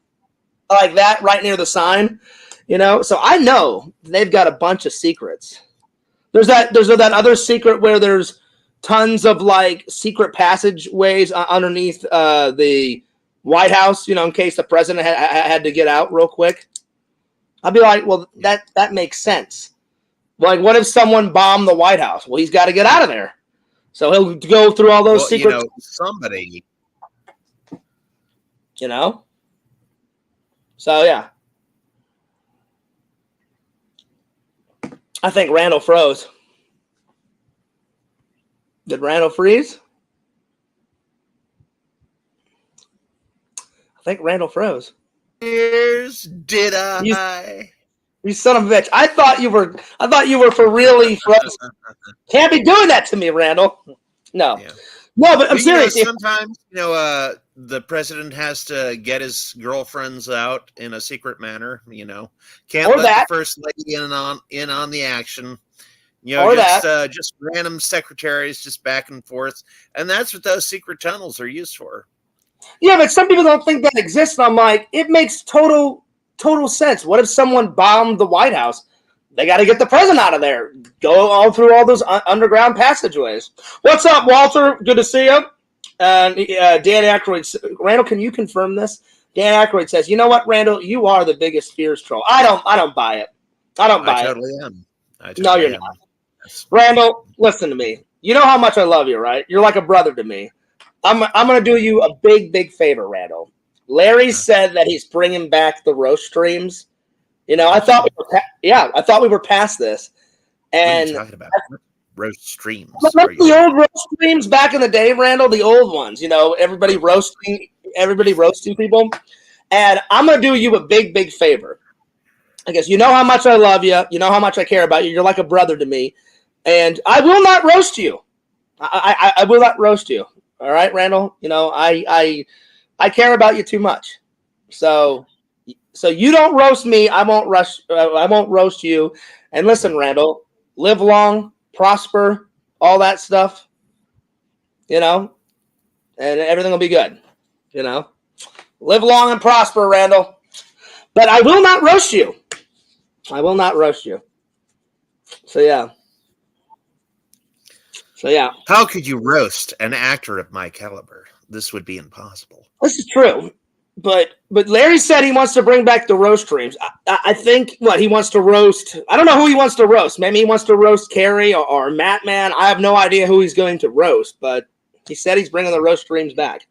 [SPEAKER 1] that right near the sign, you know? So I know they've got a bunch of secrets. There's that other secret where there's tons of like secret passageways underneath the White House, you know, in case the president had to get out real quick. I'd be like, well, that makes sense. Like, what if someone bombed the White House? Well, he's got to get out of there. So he'll go through all those secrets.
[SPEAKER 2] You know, somebody.
[SPEAKER 1] You know? So, yeah. I think Randall froze. Did Randall freeze? I think Randall froze.
[SPEAKER 2] Did I?
[SPEAKER 1] You son of a bitch! I thought you were for really frozen. Can't be doing that to me, Randall. No, yeah. No, but I'm serious.
[SPEAKER 2] Sometimes, you know, the president has to get his girlfriends out in a secret manner. You know, can't let the first lady in on the action. You know, just random secretaries, just back and forth, and that's what those secret tunnels are used for.
[SPEAKER 1] Yeah, but some people don't think that exists. And I'm like, it makes total sense. What if someone bombed the White House? They got to get the president out of there. Go all through all those underground passageways. What's up, Walter? Good to see you. Dan Aykroyd, Randall, can you confirm this? Dan Aykroyd says, "You know what, Randall? You are the biggest Fears troll." I don't buy it. I don't buy
[SPEAKER 2] I totally am.
[SPEAKER 1] No, you're not. Randall, listen to me. You know how much I love you, right? You're like a brother to me. I'm going to do you a big favor, Randall. Larry said that he's bringing back the roast streams. You know, I thought we were past this. And
[SPEAKER 2] what are you talking about? Roast streams.
[SPEAKER 1] Like the old roast streams back in the day, Randall, the old ones, you know, everybody roasting people. And I'm going to do you a big favor. I guess you know how much I love you. You know how much I care about you. You're like a brother to me. And I will not roast you. I will not roast you. All right, Randall? You know, I care about you too much. So you don't roast me. I won't roast you. And listen, Randall, live long, prosper, all that stuff, you know, and everything will be good, you know. Live long and prosper, Randall. But I will not roast you. I will not roast you. So, yeah.
[SPEAKER 2] How could you roast an actor of my caliber? This would be impossible.
[SPEAKER 1] This is true. But Larry said he wants to bring back the roast streams. I think he wants to roast. I don't know who he wants to roast. Maybe he wants to roast Carrie or Matt Man. I have no idea who he's going to roast, but he said he's bringing the roast streams back.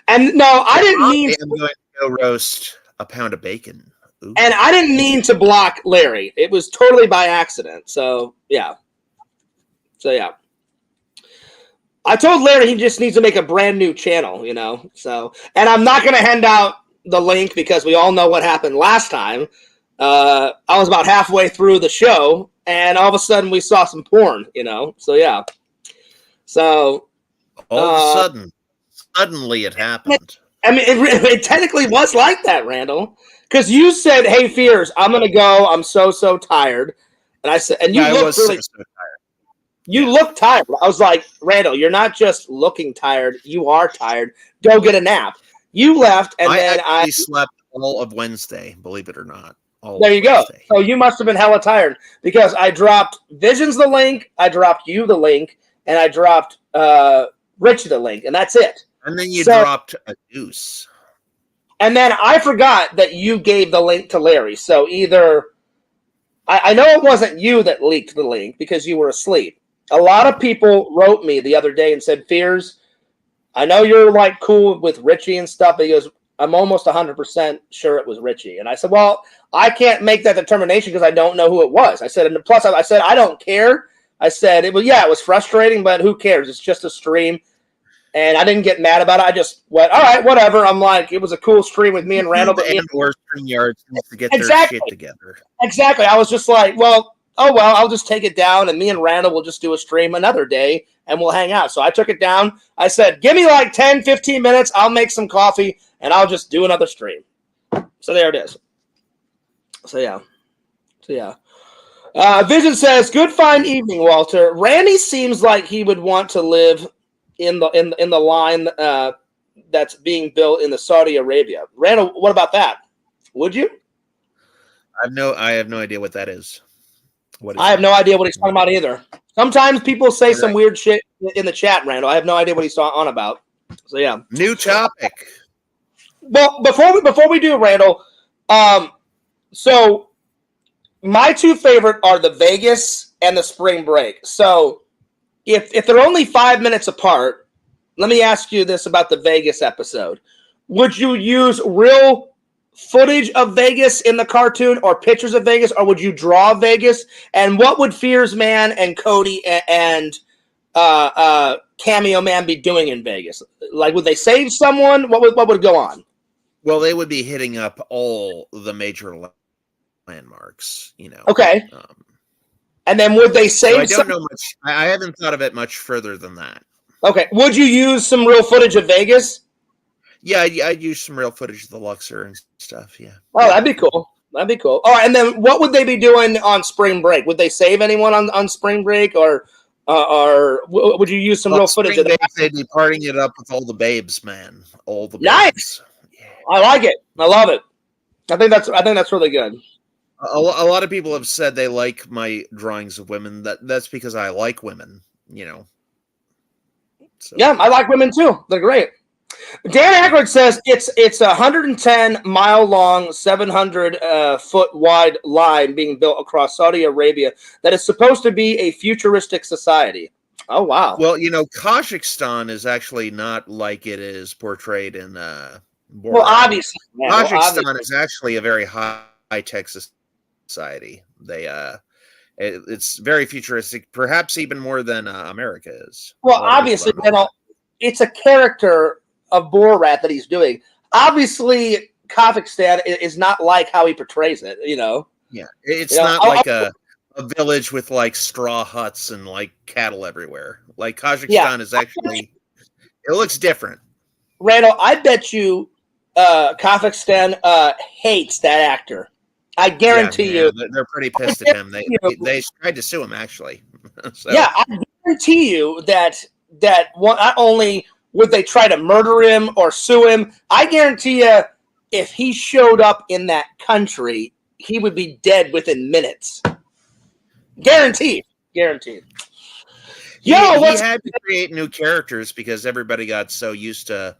[SPEAKER 1] And no, I didn't mean.
[SPEAKER 2] I'm going to go roast a pound of bacon. Ooh.
[SPEAKER 1] And I didn't mean to block Larry. It was totally by accident. So yeah. I told Larry he just needs to make a brand new channel, you know. So, and I'm not going to hand out the link because we all know what happened last time. I was about halfway through the show, and all of a sudden we saw some porn, you know. So yeah. So
[SPEAKER 2] all of a sudden, suddenly it happened.
[SPEAKER 1] I mean, it technically was like that, Randall, because you said, "Hey, Fears, I'm going to go. I'm so tired," and I said, and you looked really. So tired. You look tired. I was like, Randall, you're not just looking tired. You are tired. Go get a nap. You left, and then I
[SPEAKER 2] slept all of Wednesday, believe it or not.
[SPEAKER 1] There you go. So you must have been hella tired because I dropped Visions the link, I dropped you the link, and I dropped Rich the link, and that's it.
[SPEAKER 2] And then you dropped a deuce.
[SPEAKER 1] And then I forgot that you gave the link to Larry. So either I know it wasn't you that leaked the link because you were asleep. A lot of people wrote me the other day and said, Fears, I know you're like cool with Richie and stuff. But he goes, I'm almost 100% sure it was Richie. And I said, well, I can't make that determination because I don't know who it was. I said, and plus I said, I don't care. I said, it was frustrating, but who cares? It's just a stream. And I didn't get mad about it. I just went, all right, whatever. I'm like, it was a cool stream with me and Randall.
[SPEAKER 2] And or StreamYard needs to get their shit together.
[SPEAKER 1] Exactly. I was just like, well, I'll just take it down, and me and Randall will just do a stream another day, and we'll hang out. So I took it down. I said, give me like 10, 15 minutes. I'll make some coffee, and I'll just do another stream. So there it is. So yeah. Vision says, good fine evening, Walter. Randy seems like he would want to live in the line that's being built in the Saudi Arabia. Randall, what about that? Would you?
[SPEAKER 2] I have no idea what that is.
[SPEAKER 1] I have no idea what he's talking about either. Sometimes people say some weird shit in the chat, Randall. I have no idea what he's on about. So yeah.
[SPEAKER 2] New topic.
[SPEAKER 1] Well, before we do, Randall, so my two favorite are the Vegas and the spring break. So if they're only 5 minutes apart, let me ask you this about the Vegas episode. Would you use real footage of Vegas in the cartoon or pictures of Vegas, or would you draw Vegas? And what would Fears Man and Cody and Cameo Man be doing in Vegas? Like, would they save someone? What would go on?
[SPEAKER 2] Well, they would be hitting up all the major landmarks, you know.
[SPEAKER 1] Okay. And then would they save?
[SPEAKER 2] So I don't know much. I haven't thought of it much further than that.
[SPEAKER 1] Okay. Would you use some real footage of Vegas?
[SPEAKER 2] Yeah, I'd use some real footage of the Luxor and stuff, yeah.
[SPEAKER 1] Oh, that'd be cool. All right, and then what would they be doing on spring break? Would they save anyone on spring break, or would you use some real footage of that?
[SPEAKER 2] They'd be partying it up with all the babes, man. All the babes.
[SPEAKER 1] Nice. Yeah. I like it. I love it. I think that's really good.
[SPEAKER 2] A lot of people have said they like my drawings of women. That's because I like women, you know. So
[SPEAKER 1] Yeah, I like women too. They're great. Dan Aykroyd says it's a 110-mile long, 700 foot wide line being built across Saudi Arabia that is supposed to be a futuristic society. Oh wow!
[SPEAKER 2] well, Kazakhstan is actually not like it is portrayed in
[SPEAKER 1] Well,
[SPEAKER 2] Borat.
[SPEAKER 1] obviously, man. Well, obviously.
[SPEAKER 2] Kazakhstan is actually a very high tech society. It's very futuristic, perhaps even more than America is.
[SPEAKER 1] Well, obviously, it's a character of Borat that he's doing. Obviously, Kazakhstan is not like how he portrays it.
[SPEAKER 2] Yeah, it's not like a village with like straw huts and like cattle everywhere. Like Kazakhstan is actually, it looks different.
[SPEAKER 1] Randall, I bet you Kazakhstan hates that actor. I guarantee you.
[SPEAKER 2] They're pretty pissed at him. They tried to sue him actually. So.
[SPEAKER 1] Yeah, I guarantee you that not only would they try to murder him or sue him, I guarantee you if he showed up in that country, he would be dead within minutes. Guaranteed.
[SPEAKER 2] He had to create new characters because everybody got so used to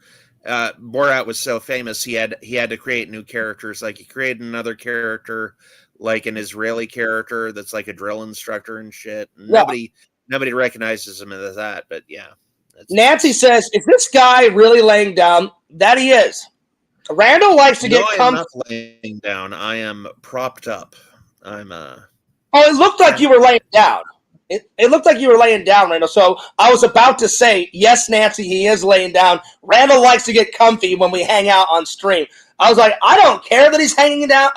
[SPEAKER 2] Borat was so famous. He had to create new characters. Like he created another character, like an Israeli character that's like a drill instructor and shit. Nobody recognizes him as that. But yeah,
[SPEAKER 1] Nancy says, "Is this guy really laying down?" That he is. Randall likes to get
[SPEAKER 2] comfy. I'm not laying down. I am propped up. I'm
[SPEAKER 1] Oh, it looked like you were laying down. It looked like you were laying down, Randall. So I was about to say, yes, Nancy, he is laying down. Randall likes to get comfy when we hang out on stream. I was like, I don't care that he's hanging down,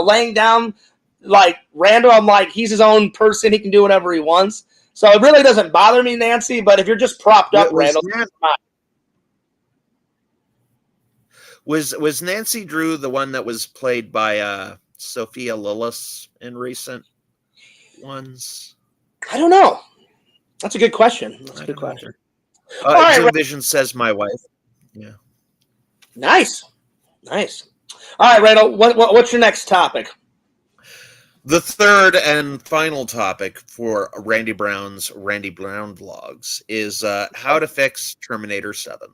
[SPEAKER 1] laying down. Like Randall, I'm like, he's his own person. He can do whatever he wants. So it really doesn't bother me, Nancy. But if you're just propped up, Randall,
[SPEAKER 2] was Nancy Drew the one that was played by Sophia Lillis in recent ones?
[SPEAKER 1] I don't know. That's a good question. That's a good question.
[SPEAKER 2] All right, Vision says my wife. Yeah.
[SPEAKER 1] Nice. All right, Randall, what's your next topic?
[SPEAKER 2] The third and final topic for Randy Brown's Randy Brown vlogs is how to fix Terminator 7.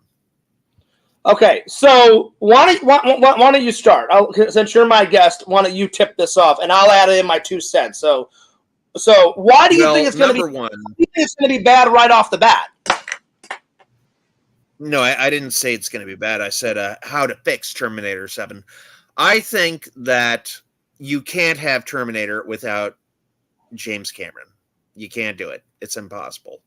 [SPEAKER 2] Okay,
[SPEAKER 1] so why don't you start? Since you're my guest, why don't you tip this off, and I'll add in my 2 cents. So why do you think it's going to be? Why do you think it's going to be bad right off the bat?
[SPEAKER 2] No, I didn't say it's going to be bad. I said how to fix Terminator 7. I think that you can't have Terminator without James Cameron. You can't do it. It's impossible.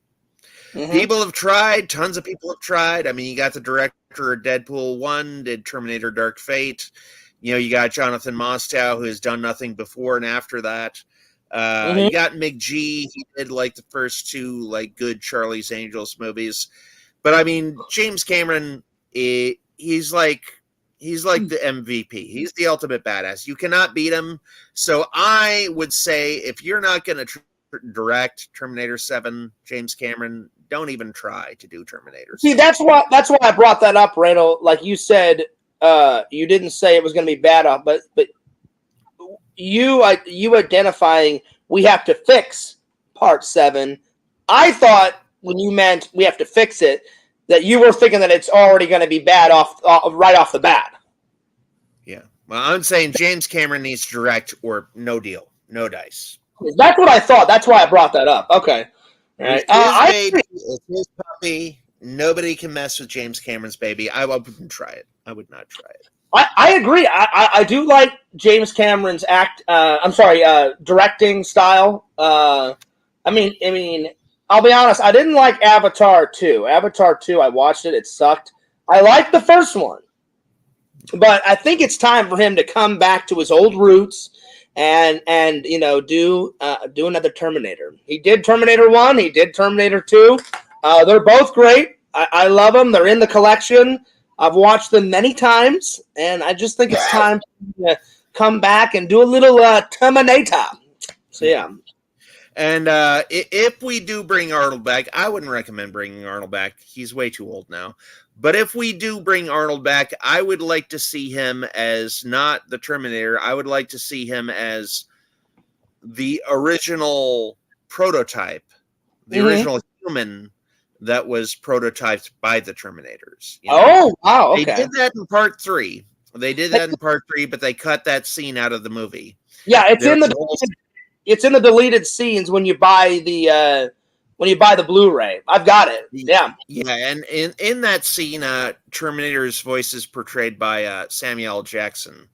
[SPEAKER 2] Mm-hmm. People have tried. Tons of people have tried. I mean, you got the director of Deadpool 1, did Terminator Dark Fate. You got Jonathan Mostow, who has done nothing before and after that. You got McG. He did like the first 2 like good Charlie's Angels movies. But I mean, James Cameron, he's like the MVP. He's the ultimate badass. You cannot beat him. So I would say if you're not going to direct Terminator 7, James Cameron, don't even try to do Terminator 7.
[SPEAKER 1] See, that's why I brought that up, Randall. Like you said, you didn't say it was going to be bad, but you identifying we have to fix part 7. I thought when you meant we have to fix it, that you were thinking that it's already going to be bad right off the bat.
[SPEAKER 2] Yeah. Well, I'm saying James Cameron needs to direct or no deal, no dice.
[SPEAKER 1] That's what I thought. That's why I brought that up. Okay. All right.
[SPEAKER 2] It's his puppy. Nobody can mess with James Cameron's baby. I wouldn't try it. I would not try it.
[SPEAKER 1] I agree. I do like James Cameron's directing style. I mean, I'll be honest. I didn't like Avatar 2. Avatar 2, I watched it. It sucked. I liked the first one, but I think it's time for him to come back to his old roots and do another Terminator. He did Terminator 1. He did Terminator 2. They're both great. I love them. They're in the collection. I've watched them many times, and I just think it's time to come back and do a little Terminator. So, yeah.
[SPEAKER 2] And if we do bring Arnold back, I wouldn't recommend bringing Arnold back. He's way too old now. But if we do bring Arnold back, I would like to see him as not the Terminator. I would like to see him as the original prototype, the original human that was prototyped by the Terminators.
[SPEAKER 1] Oh, wow.
[SPEAKER 2] They
[SPEAKER 1] Okay.
[SPEAKER 2] did that in part 3. They did that in part 3, but they cut that scene out of the movie.
[SPEAKER 1] Yeah, it's
[SPEAKER 2] There's
[SPEAKER 1] in the it's in the deleted scenes when you buy the Blu-ray. I've got it. Yeah.
[SPEAKER 2] Yeah, and in that scene, Terminator's voice is portrayed by Samuel L. Jackson.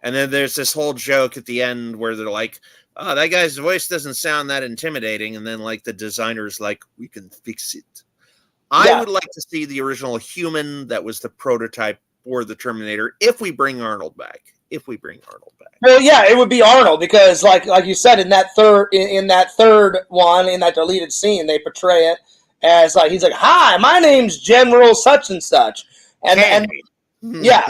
[SPEAKER 2] And then there's this whole joke at the end where they're like, "Oh, that guy's voice doesn't sound that intimidating." And then like the designer's like, "We can fix it." I would like to see the original human that was the prototype for the Terminator if we bring Arnold back.
[SPEAKER 1] Well, yeah, it would be Arnold because, like you said, in that third one, in that deleted scene, they portray it as like he's like, "Hi, my name's General such and such," and yeah,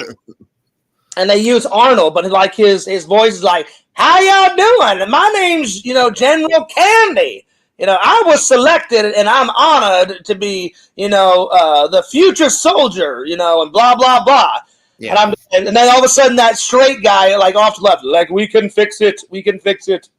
[SPEAKER 1] and they use Arnold, but like his voice is like, "How y'all doing? My name's General Candy. I was selected and I'm honored to be the future soldier. And blah blah blah." Yeah. And then all of a sudden that straight guy like off to the left, like, "We can fix it. We can fix it."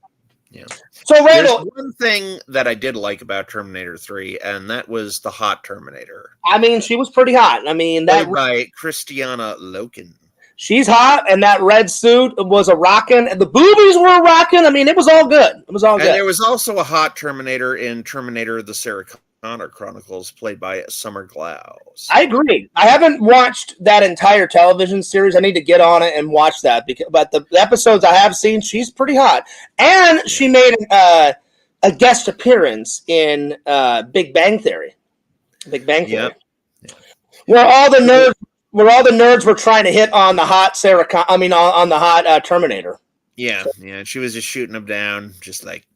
[SPEAKER 2] Yeah.
[SPEAKER 1] So Randel,
[SPEAKER 2] there's one thing that I did like about Terminator 3, and that was the hot Terminator.
[SPEAKER 1] I mean, she was pretty hot. I mean,
[SPEAKER 2] played by Christiana Loken.
[SPEAKER 1] She's hot, and that red suit was a rockin', and the boobies were rockin'. I mean, it was all good. It was all good.
[SPEAKER 2] And there was also a hot Terminator in Terminator: The Sarah Connor Chronicles, played by Summer Glau.
[SPEAKER 1] I agree. I haven't watched that entire television series. I need to get on it and watch that. But the episodes I have seen, she's pretty hot. And she made a guest appearance in Big Bang Theory. Big Bang Theory. Yep. Where all the nerds were trying to hit on the hot on the hot Terminator.
[SPEAKER 2] Yeah, yeah. She was just shooting them down, just like.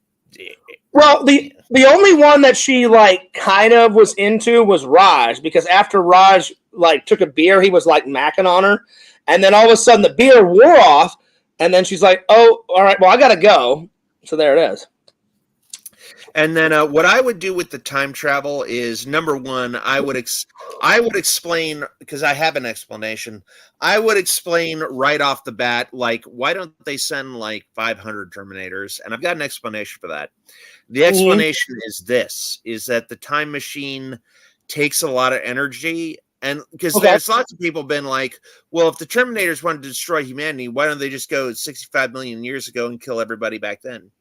[SPEAKER 1] Well, the only one that she like kind of was into was Raj, because after Raj like took a beer, he was like macking on her, and then all of a sudden the beer wore off, and then she's like, "Oh, all right, well I gotta go." So there it is.
[SPEAKER 2] And then what I would do with the time travel is, number one, I would explain, because I have an explanation. I would explain right off the bat, like, why don't they send like 500 Terminators? And I've got an explanation for that. The explanation is this, is that the time machine takes a lot of energy. And because there's lots of people been like, well, if the Terminators wanted to destroy humanity, why don't they just go 65 million years ago and kill everybody back then?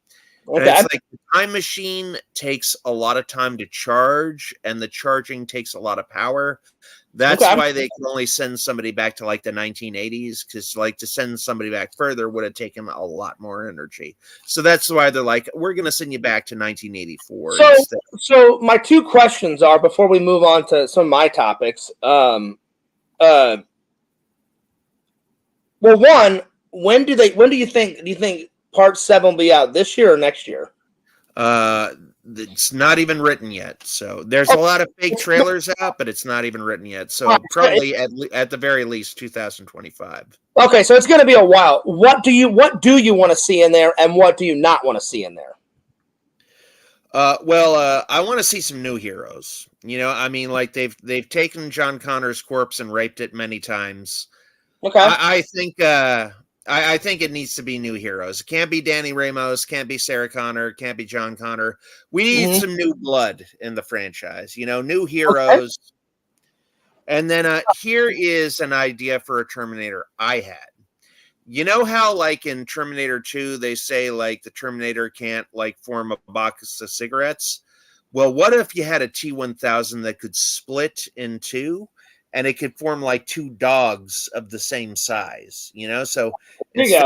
[SPEAKER 2] And it's like the time machine takes a lot of time to charge, and the charging takes a lot of power. That's why they can only send somebody back to like the 1980s, because like to send somebody back further would have taken a lot more energy. So that's why they're like, we're going to send you back to 1984.
[SPEAKER 1] So my two questions are, before we move on to some of my topics. Well, one, when do you think Part 7 will be out this year or next year?
[SPEAKER 2] It's not even written yet. So there's a lot of fake trailers out, but it's not even written yet. So probably at the very least 2025. Okay,
[SPEAKER 1] so it's going to be a while. What do you want to see in there, and what do you not want to see in there?
[SPEAKER 2] Well, I want to see some new heroes. I mean, like they've taken John Connor's corpse and raped it many times.
[SPEAKER 1] Okay,
[SPEAKER 2] I think it needs to be new heroes. It can't be Danny Ramos, can't be Sarah Connor, can't be John Connor. We need some new blood in the franchise, new heroes. Okay. And then here is an idea for a Terminator I had. You know how, like, in Terminator 2, they say, like, the Terminator can't, like, form a box of cigarettes? Well, what if you had a T-1000 that could split in two? And it could form like two dogs of the same size, So
[SPEAKER 1] there you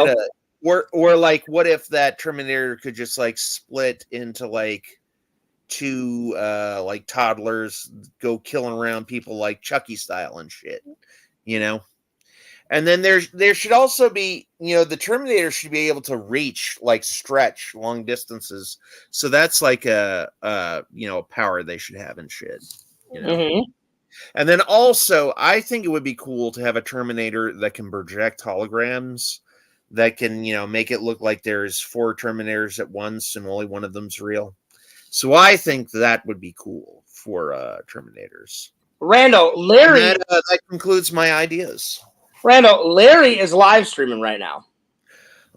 [SPEAKER 1] go.
[SPEAKER 2] Or like, what if that Terminator could just like split into like two like toddlers go killing around people like Chucky style and shit, And then there should also be, the Terminator should be able to stretch long distances. So that's like a power they should have and shit, And then also, I think it would be cool to have a Terminator that can project holograms, that can, make it look like there's 4 Terminators at once and only one of them's real. So I think that would be cool for Terminators.
[SPEAKER 1] Randel, Larry...
[SPEAKER 2] that concludes my ideas.
[SPEAKER 1] Randel, Larry is live streaming right now.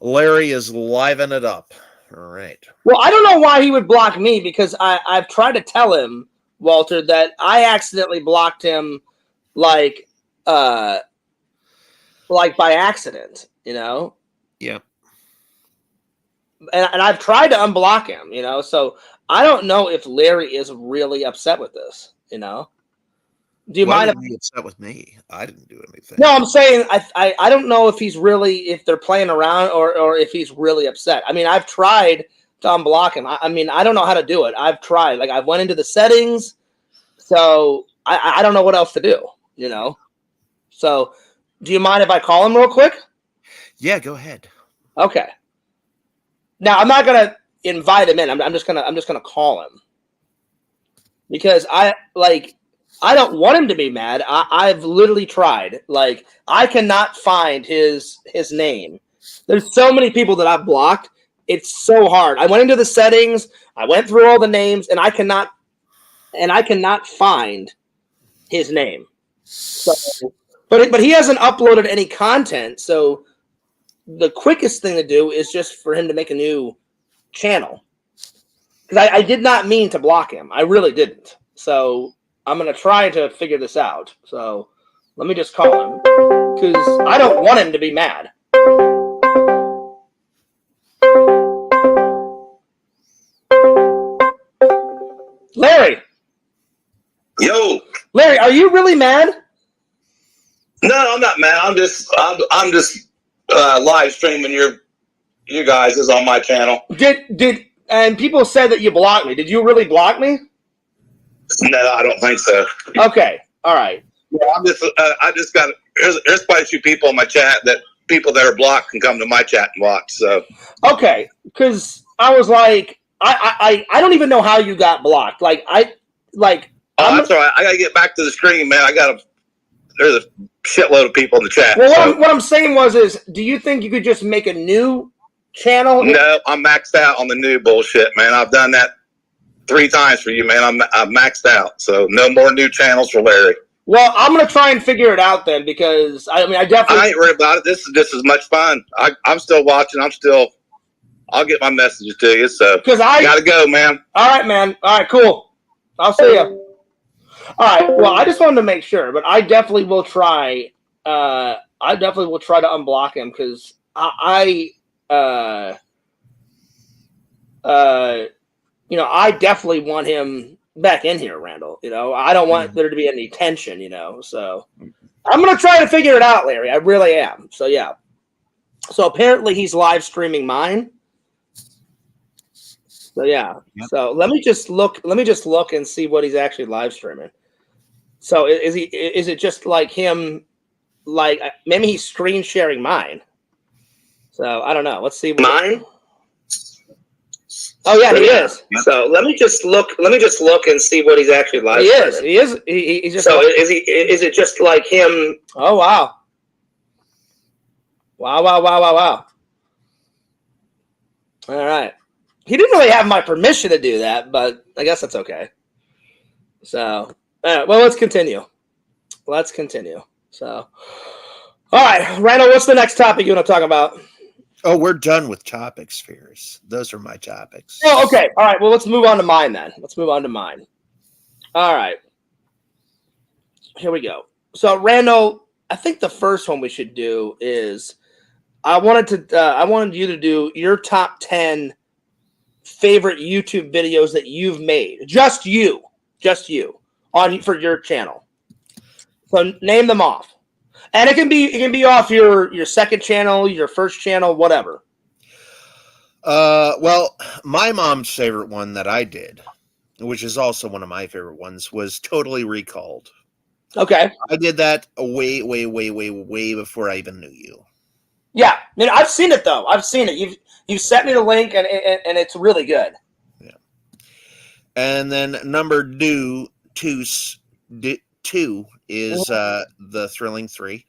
[SPEAKER 2] Larry is living it up. All right.
[SPEAKER 1] Well, I don't know why he would block me, because I've tried to tell him Walter, that I accidentally blocked him, like by accident, you know.
[SPEAKER 2] Yeah.
[SPEAKER 1] And I've tried to unblock him, you know. So I don't know if Larry is really upset with this, you know. Do you mind
[SPEAKER 2] Why
[SPEAKER 1] if
[SPEAKER 2] would he be upset with me? I didn't do anything.
[SPEAKER 1] No, I'm saying I don't know if he's really, if they're playing around or if he's really upset. I mean, I've tried to unblock him. I mean, I don't know how to do it. I've tried. Like, I went into the settings, so I don't know what else to do, you know. So, do you mind if I call him real quick?
[SPEAKER 2] Yeah, go ahead.
[SPEAKER 1] Okay. Now, I'm not gonna invite him in. I'm just gonna call him because I don't want him to be mad. I've literally tried. Like, I cannot find his name. There's so many people that I've blocked. It's so hard. I went into the settings. I went through all the names, and I cannot find his name. So, but he hasn't uploaded any content. So the quickest thing to do is just for him to make a new channel. Because I did not mean to block him. I really didn't. So I'm going to try to figure this out. So let me just call him because I don't want him to be mad. Larry.
[SPEAKER 3] Yo.
[SPEAKER 1] Larry, are you really mad?
[SPEAKER 3] No, I'm not mad. I'm just live streaming you guys is on my channel.
[SPEAKER 1] And people said that you blocked me. Did you really block me?
[SPEAKER 3] No, I don't think so.
[SPEAKER 1] Okay. All right.
[SPEAKER 3] Yeah, I just got there's quite a few people in my chat that people that are blocked can come to my chat and watch. So
[SPEAKER 1] okay, because I was like, I don't even know how you got blocked. Like
[SPEAKER 3] that's all right. I gotta get back to the screen, man. There's a shitload of people in the chat.
[SPEAKER 1] Well, what I'm saying is, do you think you could just make a new channel?
[SPEAKER 3] No, I'm maxed out on the new bullshit, man. I've done that 3 times for you, man. I'm maxed out. So no more new channels for Larry.
[SPEAKER 1] Well, I'm gonna try and figure it out then, because I
[SPEAKER 3] ain't worried about it. This is just as much fun. I'm still watching. I'll get my messages to you. So
[SPEAKER 1] because I
[SPEAKER 3] gotta go, man.
[SPEAKER 1] All right, man. All right, cool. I'll see you. All right. Well, I just wanted to make sure, but I definitely will try. I definitely will try to unblock him because I definitely want him back in here, Randall. You know, I don't want there to be any tension. You know, so I'm gonna try to figure it out, Larry. I really am. So yeah. So apparently he's live streaming mine. So yeah. Yep. So let me just look and see what he's actually live streaming. So is it just like him, like maybe he's screen sharing mine. So I don't know. Let's see
[SPEAKER 3] mine.
[SPEAKER 1] Oh yeah, he is.
[SPEAKER 3] So let me just look and see what he's actually live streaming.
[SPEAKER 1] He is. He's just.
[SPEAKER 3] So is it just like him?
[SPEAKER 1] Oh wow. Wow. All right. He didn't really have my permission to do that, but I guess that's okay. So, well, let's continue. So, all right, Randall, what's the next topic you want to talk about?
[SPEAKER 2] Oh, we're done with topics, Fears. Those are my topics.
[SPEAKER 1] Oh, okay. All right. Well, let's move on to mine then. All right. Here we go. So, Randall, I think the first one we should do is I wanted you to do your top 10 favorite YouTube videos that you've made. Just you for your channel. So name them off. And it can be off your second channel, your first channel, whatever.
[SPEAKER 2] Well, my mom's favorite one that I did, which is also one of my favorite ones, was Totally Recalled.
[SPEAKER 1] Okay.
[SPEAKER 2] I did that way before I even knew you.
[SPEAKER 1] Yeah, I mean, I've seen it though. I've seen it. You've sent me the link, and it's really good.
[SPEAKER 2] Yeah. And then number two is the Thrilling 3.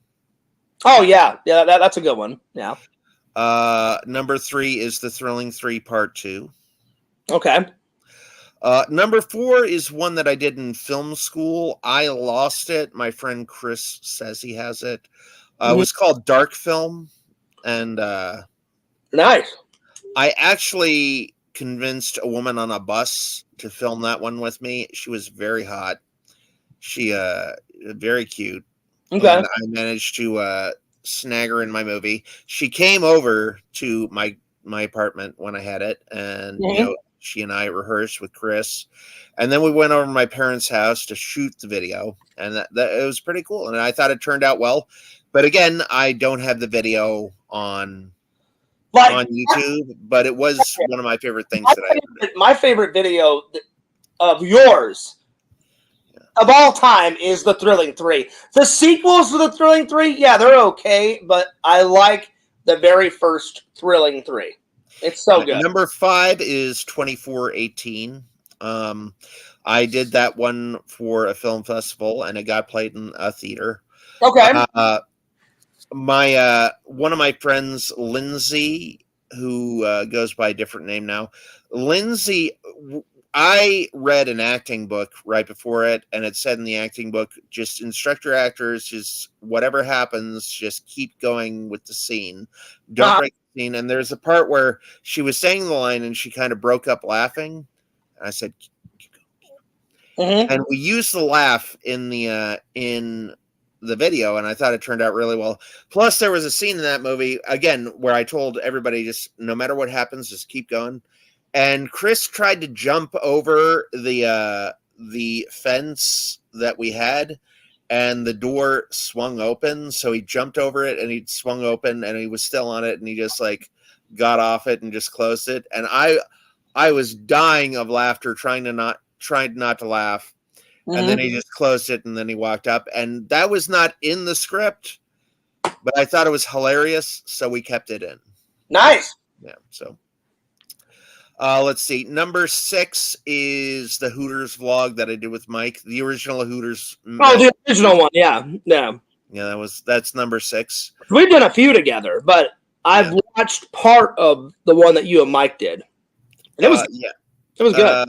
[SPEAKER 1] Oh yeah, that's a good one. Yeah.
[SPEAKER 2] Number 3 is the Thrilling 3 Part 2.
[SPEAKER 1] Okay.
[SPEAKER 2] Number 4 is one that I did in film school. I lost it. My friend Chris says he has it. It was called Dark Film. And
[SPEAKER 1] nice.
[SPEAKER 2] I actually convinced a woman on a bus to film that one with me. She was very hot. She very cute.
[SPEAKER 1] Okay.
[SPEAKER 2] And I managed to snag her in my movie. She came over to my apartment when I had it, and she and I rehearsed with Chris, and then we went over to my parents' house to shoot the video, and that it was pretty cool, and I thought it turned out well. But again, I don't have the video on YouTube, but it was one of my favorite things
[SPEAKER 1] my favorite video of yours of all time is The Thrilling 3. The sequels to The Thrilling 3, yeah, they're okay, but I like the very first Thrilling 3. It's so good.
[SPEAKER 2] Number 5 is 2418. I did that one for a film festival, and it got played in a theater.
[SPEAKER 1] Okay.
[SPEAKER 2] My one of my friends, Lindsay, who goes by a different name now, Lindsay. I read an acting book right before it, and it said in the acting book, just instruct your actors, just whatever happens, just keep going with the scene. Don't break the scene. And there's a part where she was saying the line, and she kind of broke up laughing. And I said, keep going. And we used the laugh in the video, and I thought it turned out really well. Plus, there was a scene in that movie, again, where I told everybody, just no matter what happens, just keep going. And Chris tried to jump over the fence that we had, and the door swung open. So he jumped over it, and he swung open, and he was still on it, and he just like got off it and just closed it. And I was dying of laughter, trying not to laugh. And then he just closed it, and then he walked up, and that was not in the script, but I thought it was hilarious, so we kept it in.
[SPEAKER 1] Nice.
[SPEAKER 2] Yeah. So. Let's see. Number 6 is the Hooters vlog that I did with Mike. The original Hooters.
[SPEAKER 1] Oh, the original one. Yeah. Yeah.
[SPEAKER 2] Yeah, that's number 6.
[SPEAKER 1] We've done a few together, but I've watched part of the one that you and Mike did. And it was it was good.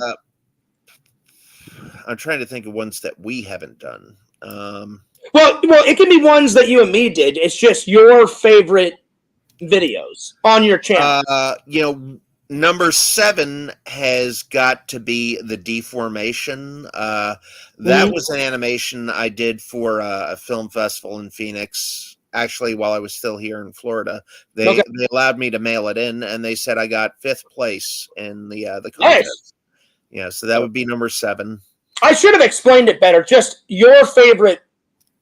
[SPEAKER 2] I'm trying to think of ones that we haven't done.
[SPEAKER 1] Well, it can be ones that you and me did. It's just your favorite videos on your channel.
[SPEAKER 2] Number 7 has got to be the deformation. That was an animation I did for a film festival in Phoenix. Actually, while I was still here in Florida, they allowed me to mail it in, and they said I got 5th place in the contest. Nice. Yeah, so that would be number 7.
[SPEAKER 1] I should have explained it better. Just your favorite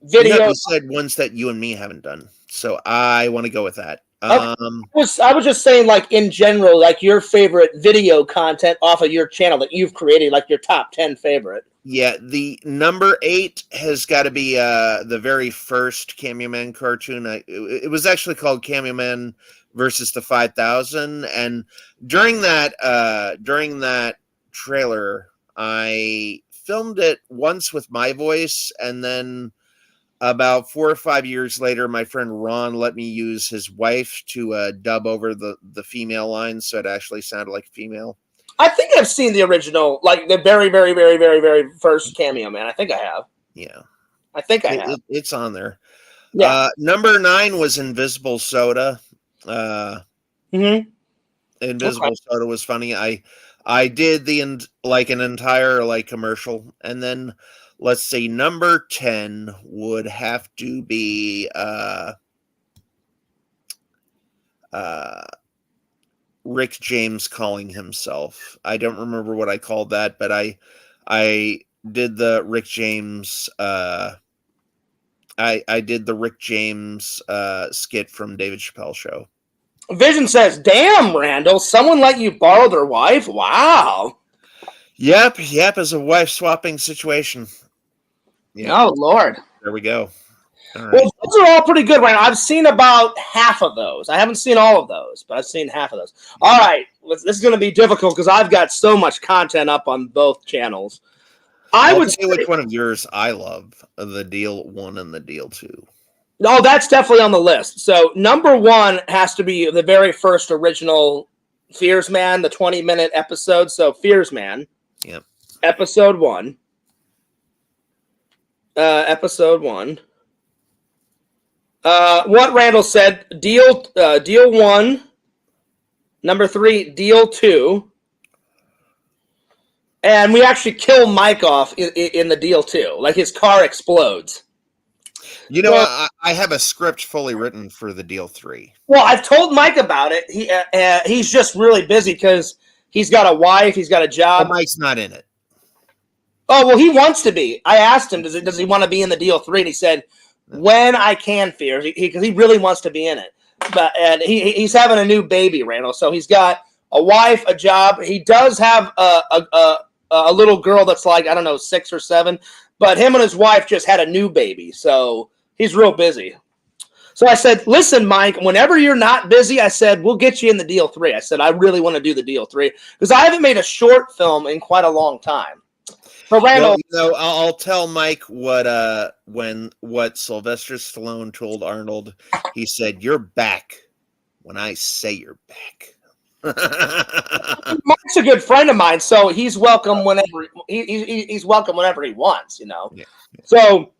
[SPEAKER 1] video.
[SPEAKER 2] You said ones that you and me haven't done, so I want to go with that.
[SPEAKER 1] I was just saying, like, in general, like your favorite video content off of your channel that you've created, like your top 10 favorite.
[SPEAKER 2] Yeah, the number 8 has got to be the very first Cameo Man cartoon. It was actually called Cameo Man versus the 5000, and during that trailer, I filmed it once with my voice, and then about 4 or 5 years later, my friend Ron let me use his wife to dub over the female lines, so it actually sounded like a female.
[SPEAKER 1] I think I've seen the original, like the very, very, very, very, very first Cameo Man. I think I have.
[SPEAKER 2] Yeah.
[SPEAKER 1] I think I have.
[SPEAKER 2] It's on there.
[SPEAKER 1] Yeah.
[SPEAKER 2] Number 9 was Invisible Soda. Invisible Soda was funny. I did an entire commercial, and then let's see, number 10 would have to be Rick James calling himself. I don't remember what I called that, but I did the Rick James I did the Rick James skit from David Chappelle Show.
[SPEAKER 1] Vision says, "Damn, Randel, someone let you borrow their wife? Wow."
[SPEAKER 2] Yep, it's a wife swapping situation.
[SPEAKER 1] Yep. Oh Lord.
[SPEAKER 2] There we go. All right.
[SPEAKER 1] Well, those are all pretty good, right? I've seen about half of those. I haven't seen all of those, but I've seen half of those. All right, this is going to be difficult because I've got so much content up on both channels. I would say
[SPEAKER 2] which one of yours I love, the Deal 1 and the Deal 2.
[SPEAKER 1] No, that's definitely on the list. So number 1 has to be the very first original Fears Man, the 20-minute episode. So Fears Man.
[SPEAKER 2] Yep.
[SPEAKER 1] Episode 1. Episode 1. What Randel said, Deal 1. Number 3, Deal 2. And we actually kill Mike off in the deal too. Like his car explodes.
[SPEAKER 2] You know, I have a script fully written for the deal 3.
[SPEAKER 1] Well, I've told Mike about it. He's just really busy because he's got a wife, he's got a job.
[SPEAKER 2] Oh, Mike's not in it.
[SPEAKER 1] Oh, well, he wants to be. I asked him, does he want to be in the deal 3? And he said, when I can, Fears, because he really wants to be in it. And he's having a new baby, Randall. So he's got a wife, a job. He does have a little girl that's like, I don't know, 6 or 7. But him and his wife just had a new baby. So he's real busy. So I said, listen, Mike, whenever you're not busy, I said, we'll get you in the deal 3. I said, I really want to do the deal 3 because I haven't made a short film in quite a long time. So Randall,
[SPEAKER 2] well, I'll tell Mike what Sylvester Stallone told Arnold. He said, "You're back when I say you're back."
[SPEAKER 1] Mike's a good friend of mine, so he's welcome whenever he's welcome whenever he wants, you know.
[SPEAKER 2] Yeah.
[SPEAKER 1] So,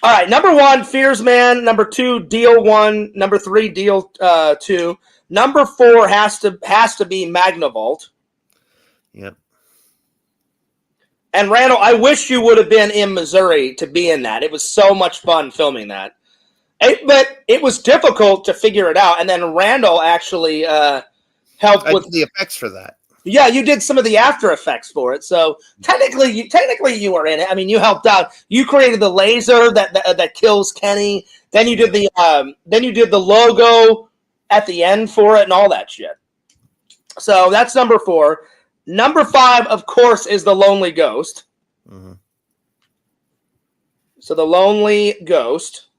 [SPEAKER 1] all right, number 1, Fears Man. Number 2, Deal 1. Number 3, Deal 2. Number 4 has to be Magnavolt.
[SPEAKER 2] Yep.
[SPEAKER 1] And Randall, I wish you would have been in Missouri to be in that. It was so much fun filming that. But it was difficult to figure it out. And then Randall actually helped with
[SPEAKER 2] the effects for that.
[SPEAKER 1] Yeah, you did some of the after effects for it. So technically you were in it. I mean, you helped out. You created the laser that kills Kenny. Then you did the logo at the end for it and all that shit. So that's number 4. Number 5, of course, is The Lonely Ghost.
[SPEAKER 2] Mm-hmm.
[SPEAKER 1] So The Lonely Ghost.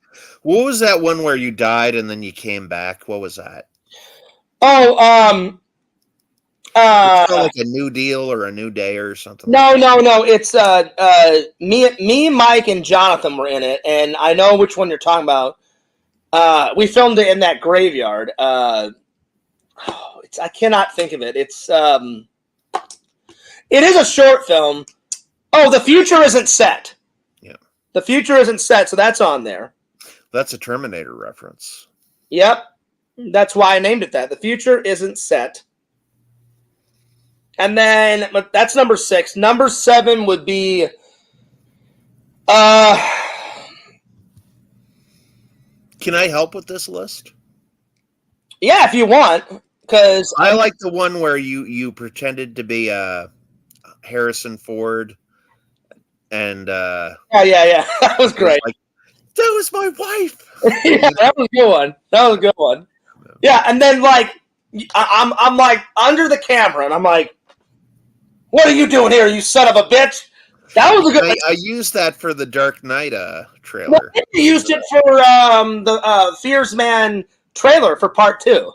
[SPEAKER 2] What was that one where you died and then you came back? What was that?
[SPEAKER 1] Oh,
[SPEAKER 2] like a new deal or a new day or something.
[SPEAKER 1] No. It's me, Mike, and Jonathan were in it, and I know which one you're talking about. We filmed it in that graveyard. I cannot think of it. It is a short film. Oh, The Future Isn't Set.
[SPEAKER 2] Yeah.
[SPEAKER 1] The Future Isn't Set, so that's on there.
[SPEAKER 2] That's a Terminator reference.
[SPEAKER 1] Yep. That's why I named it that. The Future Isn't Set. And then, that's number 6. Number 7 would be... Can
[SPEAKER 2] I help with this list?
[SPEAKER 1] Yeah, if you want. Because
[SPEAKER 2] I like the one where you pretended to be Harrison Ford, and
[SPEAKER 1] oh yeah, that was great.
[SPEAKER 2] That was my wife.
[SPEAKER 1] Yeah, that was a good one. Yeah, and then like I'm like under the camera, and I'm like, "What are you doing here, you son of a bitch?" That was a good.
[SPEAKER 2] I used that for the Dark Knight trailer.
[SPEAKER 1] Well, you used it for the Fears Man trailer for part 2.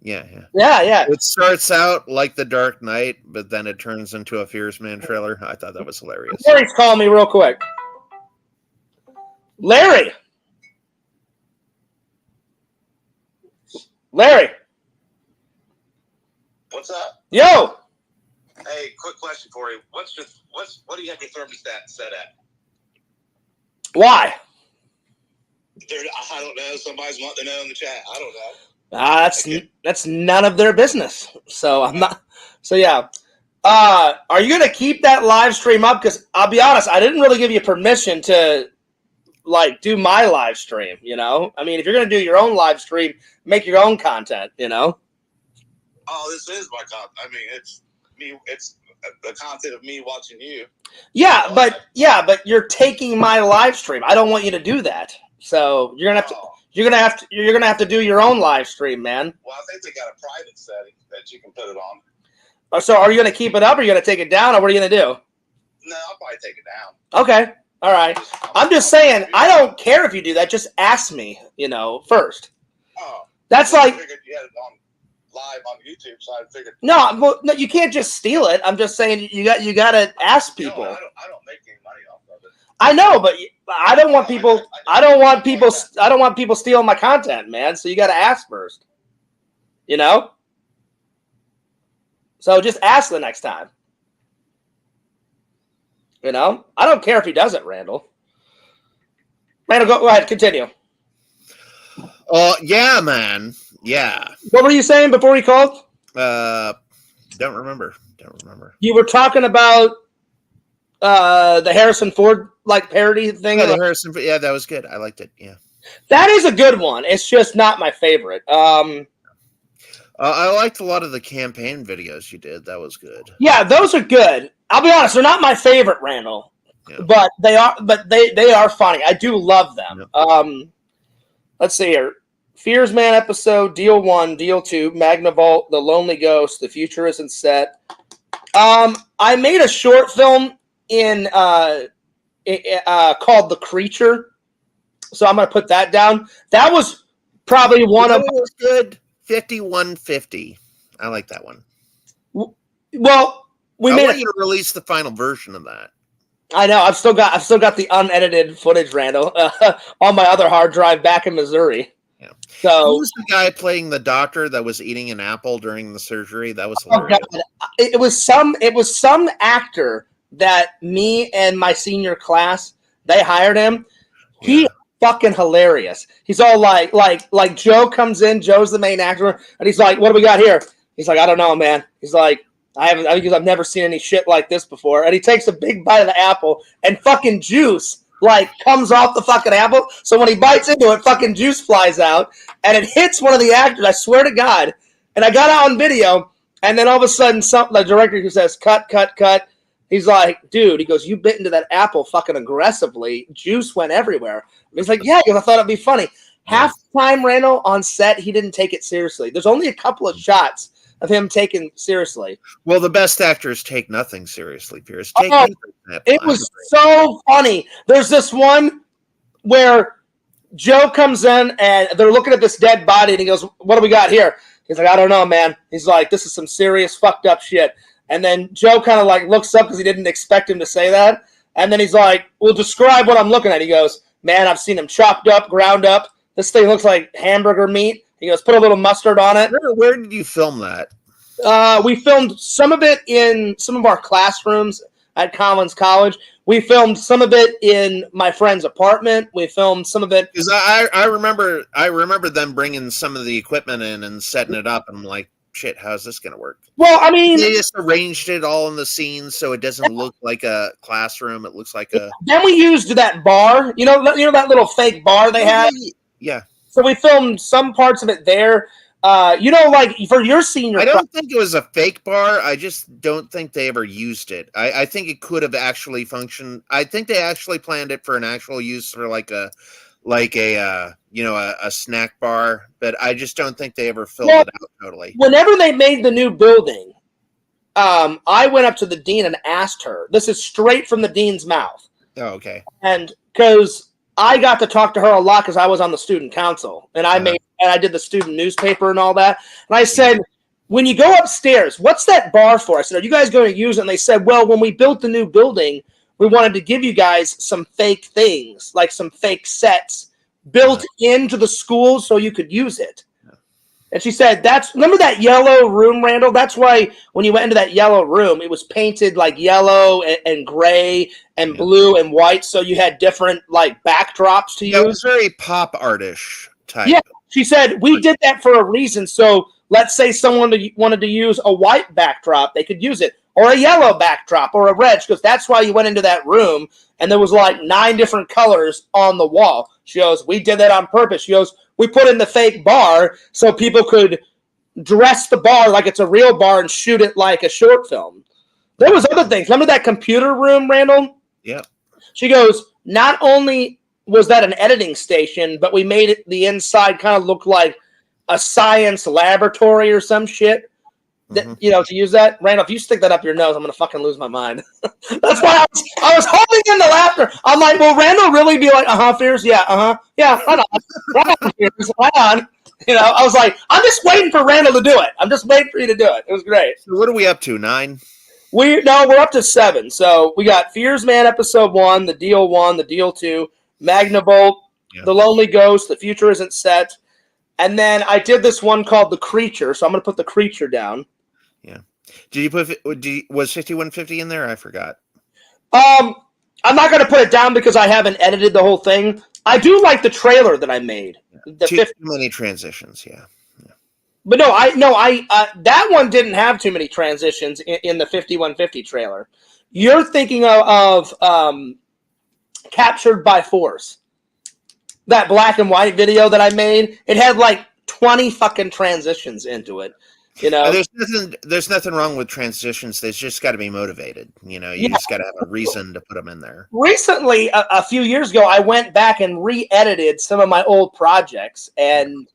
[SPEAKER 2] Yeah.
[SPEAKER 1] It
[SPEAKER 2] starts out like the Dark Knight, but then it turns into a Fears Man trailer. I thought that was hilarious.
[SPEAKER 1] Larry's calling me real quick. Larry.
[SPEAKER 3] What's up?
[SPEAKER 1] Yo.
[SPEAKER 3] Hey, quick question for you. What do you have your thermostat set at?
[SPEAKER 1] Why?
[SPEAKER 3] I don't know. Somebody's wanting to know in the chat. I don't know.
[SPEAKER 1] That's none of their business. So I'm not. So yeah. Are you gonna keep that live stream up? Because I'll be honest, I didn't really give you permission to like do my live stream. You know, I mean, if you're gonna do your own live stream, make your own content. You know.
[SPEAKER 3] Oh, this is my content. I mean, it's me. It's the content of me watching you.
[SPEAKER 1] Yeah, but you're taking my live stream. I don't want you to do that. So you're gonna have to. You're gonna have to do your own live stream, man.
[SPEAKER 3] Well, I think they got a private setting that you can put it on.
[SPEAKER 1] So are you gonna keep it up, or are you gonna take it down, or what are you gonna do?
[SPEAKER 3] No, I'll probably take it down.
[SPEAKER 1] Okay, all right. I'm just saying, I don't care if you do that. Just ask me, first.
[SPEAKER 3] Oh,
[SPEAKER 1] that's
[SPEAKER 3] I
[SPEAKER 1] like.
[SPEAKER 3] figured you had it on live on YouTube, so I figured.
[SPEAKER 1] No, you can't just steal it. I'm just saying you got to ask people.
[SPEAKER 3] No, I don't make any money off of it.
[SPEAKER 1] I know, but I don't want people. I don't want people stealing my content, man. So you got to ask first. So just ask the next time. I don't care if he does it, Randall. Randall, go ahead, continue.
[SPEAKER 2] Yeah, man. Yeah.
[SPEAKER 1] What were you saying before he called?
[SPEAKER 2] Don't remember.
[SPEAKER 1] You were talking about the Harrison Ford like parody thing.
[SPEAKER 2] Yeah, the Harrison. Yeah, that was good. I liked it. Yeah,
[SPEAKER 1] that is a good one. It's just not my favorite.
[SPEAKER 2] I liked a lot of the campaign videos you did. That was good.
[SPEAKER 1] Yeah, those are good. I'll be honest, they're not my favorite, Randall,
[SPEAKER 2] Yeah.
[SPEAKER 1] but they are. But they are funny. I do love them.
[SPEAKER 2] Yeah.
[SPEAKER 1] Let's see here. Fears Man episode, Deal 1, Deal 2, Magnavolt, The Lonely Ghost, The Future Isn't Set. I made a short film in called The Creature, so I'm going to put that down. That was probably one of...
[SPEAKER 2] was good. 5150. I like that one.
[SPEAKER 1] Well,
[SPEAKER 2] I want you to release the final version of that.
[SPEAKER 1] I know. I've still got the unedited footage, Randall, on my other hard drive back in Missouri.
[SPEAKER 2] Yeah.
[SPEAKER 1] So
[SPEAKER 2] who was the guy playing the doctor that was eating an apple during the surgery? That was hilarious.
[SPEAKER 1] God. It was some actor that me and my senior class, they hired him.
[SPEAKER 2] Yeah.
[SPEAKER 1] He fucking hilarious. He's all like Joe comes in, Joe's the main actor, and he's like, "What do we got here?" He's like, "I don't know, man." He's like, I've never seen any shit like this before. And he takes a big bite of the apple and fucking juice comes off the fucking apple. So when he bites into it, fucking juice flies out and it hits one of the actors. I swear to God. And I got it on video. And then all of a sudden, the director who says, "Cut, cut, cut." He's like, "Dude," he goes, "you bit into that apple fucking aggressively. Juice went everywhere." And he's like, "Yeah," because I thought it'd be funny. Half the time, Randall, on set, he didn't take it seriously. There's only a couple of shots of him taken seriously.
[SPEAKER 2] Well, the best actors take nothing seriously, Pierce.
[SPEAKER 1] It was so funny. There's this one where Joe comes in and they're looking at this dead body and he goes, "What do we got here?" He's like, "I don't know, man." He's like, "This is some serious fucked up shit." And then Joe kind of looks up because he didn't expect him to say that. And then he's like, "Well, describe what I'm looking at." He goes, "Man, I've seen him chopped up, ground up. This thing looks like hamburger meat." He goes, "Put a little mustard on it."
[SPEAKER 2] Where did you film that?
[SPEAKER 1] We filmed some of it in some of our classrooms at Collins College. We filmed some of it in my friend's apartment. We filmed some of it.
[SPEAKER 2] Because I remember them bringing some of the equipment in and setting it up. And I'm like, shit, how's this going to work?
[SPEAKER 1] Well, I mean,
[SPEAKER 2] they just arranged it all in the scenes so it doesn't look like a classroom. It looks like a.
[SPEAKER 1] Then we used that bar. You know that little fake bar they had.
[SPEAKER 2] Yeah.
[SPEAKER 1] So we filmed some parts of it there. For your senior.
[SPEAKER 2] I don't think it was a fake bar. I just don't think they ever used it. I think it could have actually functioned. I think they actually planned it for an actual use for a snack bar, but I just don't think they ever filled it out totally.
[SPEAKER 1] Whenever they made the new building, I went up to the dean and asked her. This is straight from the dean's mouth.
[SPEAKER 2] Oh, okay.
[SPEAKER 1] And because I got to talk to her a lot because I was on the student council and I did the student newspaper and all that. And I said, "When you go upstairs, what's that bar for?" I said, "Are you guys going to use it?" And they said, "Well, when we built the new building, we wanted to give you guys some fake things, like some fake sets built into the school so you could use it." And she said, remember that yellow room, Randall? That's why when you went into that yellow room, it was painted like yellow and gray and blue and white. So you had different backdrops to use.
[SPEAKER 2] It was very pop artish type.
[SPEAKER 1] Yeah. She said, "We did that for a reason. So let's say someone wanted to use a white backdrop, they could use it, or a yellow backdrop or a red." She goes, "That's why you went into that room and there was 9 different colors on the wall." She goes, "We did that on purpose." She goes, "We put in the fake bar so people could dress the bar like it's a real bar and shoot it like a short film." There was other things. Remember that computer room, Randall?
[SPEAKER 2] Yeah.
[SPEAKER 1] She goes, "Not only was that an editing station, but we made it the inside kind of look like a science laboratory or some shit." To use that. Randall, if you stick that up your nose, I'm going to fucking lose my mind. That's why I was holding in the laughter. I'm like, will Randall really be like, Fears? Yeah, yeah, right on. Right on, Fears. Right on. I was like, I'm just waiting for Randall to do it. I'm just waiting for you to do it. It was great.
[SPEAKER 2] So what are we up to, 9?
[SPEAKER 1] We're up to 7. So we got Fears Man episode 1, the Deal 1, the Deal 2, Magnavolt, The Lonely Ghost, The Future Isn't Set. And then I did this one called The Creature. So I'm going to put The Creature down.
[SPEAKER 2] Yeah. Did you was 5150 in there? I forgot.
[SPEAKER 1] I'm not going to put it down because I haven't edited the whole thing. I do like the trailer that I made.
[SPEAKER 2] Too many transitions, yeah.
[SPEAKER 1] But I that one didn't have too many transitions in the 5150 trailer You're thinking of Captured by Force. That black and white video that I made, it had like 20 fucking transitions into it. You know,
[SPEAKER 2] there's nothing wrong with transitions. They just got to be motivated. You know, you just got to have a reason to put them in there.
[SPEAKER 1] Recently, a few years ago, I went back and re-edited some of my old projects, and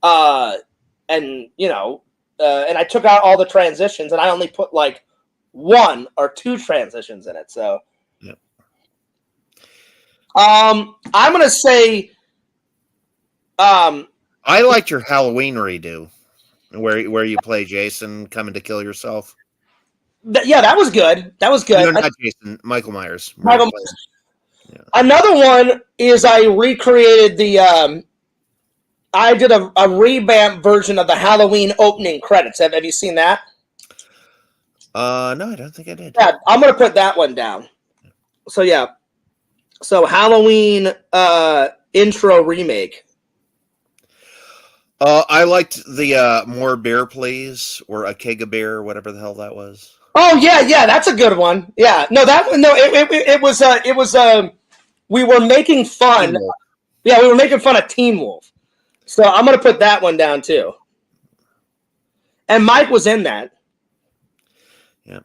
[SPEAKER 1] you know, and I took out all the transitions, and I only put like 1 or 2 transitions in it. So,
[SPEAKER 2] yep.
[SPEAKER 1] I'm gonna say,
[SPEAKER 2] I liked your Halloween redo, where you play Jason coming to kill yourself.
[SPEAKER 1] Yeah, that was good. That was good.
[SPEAKER 2] No, not Jason. Michael Myers.
[SPEAKER 1] Michael Myers. Yeah. Another one is I recreated the. I did a revamp version of the Halloween opening credits. Have you seen that?
[SPEAKER 2] No, I don't think I did.
[SPEAKER 1] Yeah, I'm gonna put that one down. So yeah, so Halloween intro remake.
[SPEAKER 2] I liked the More Beer Please, or a keg of beer, whatever the hell that was.
[SPEAKER 1] Oh yeah, that's a good one. Yeah, no, that one, no, it was we were making fun. Yeah, we were making fun of Teen Wolf. So I'm gonna put that one down too. And Mike was in that.
[SPEAKER 2] Yeah.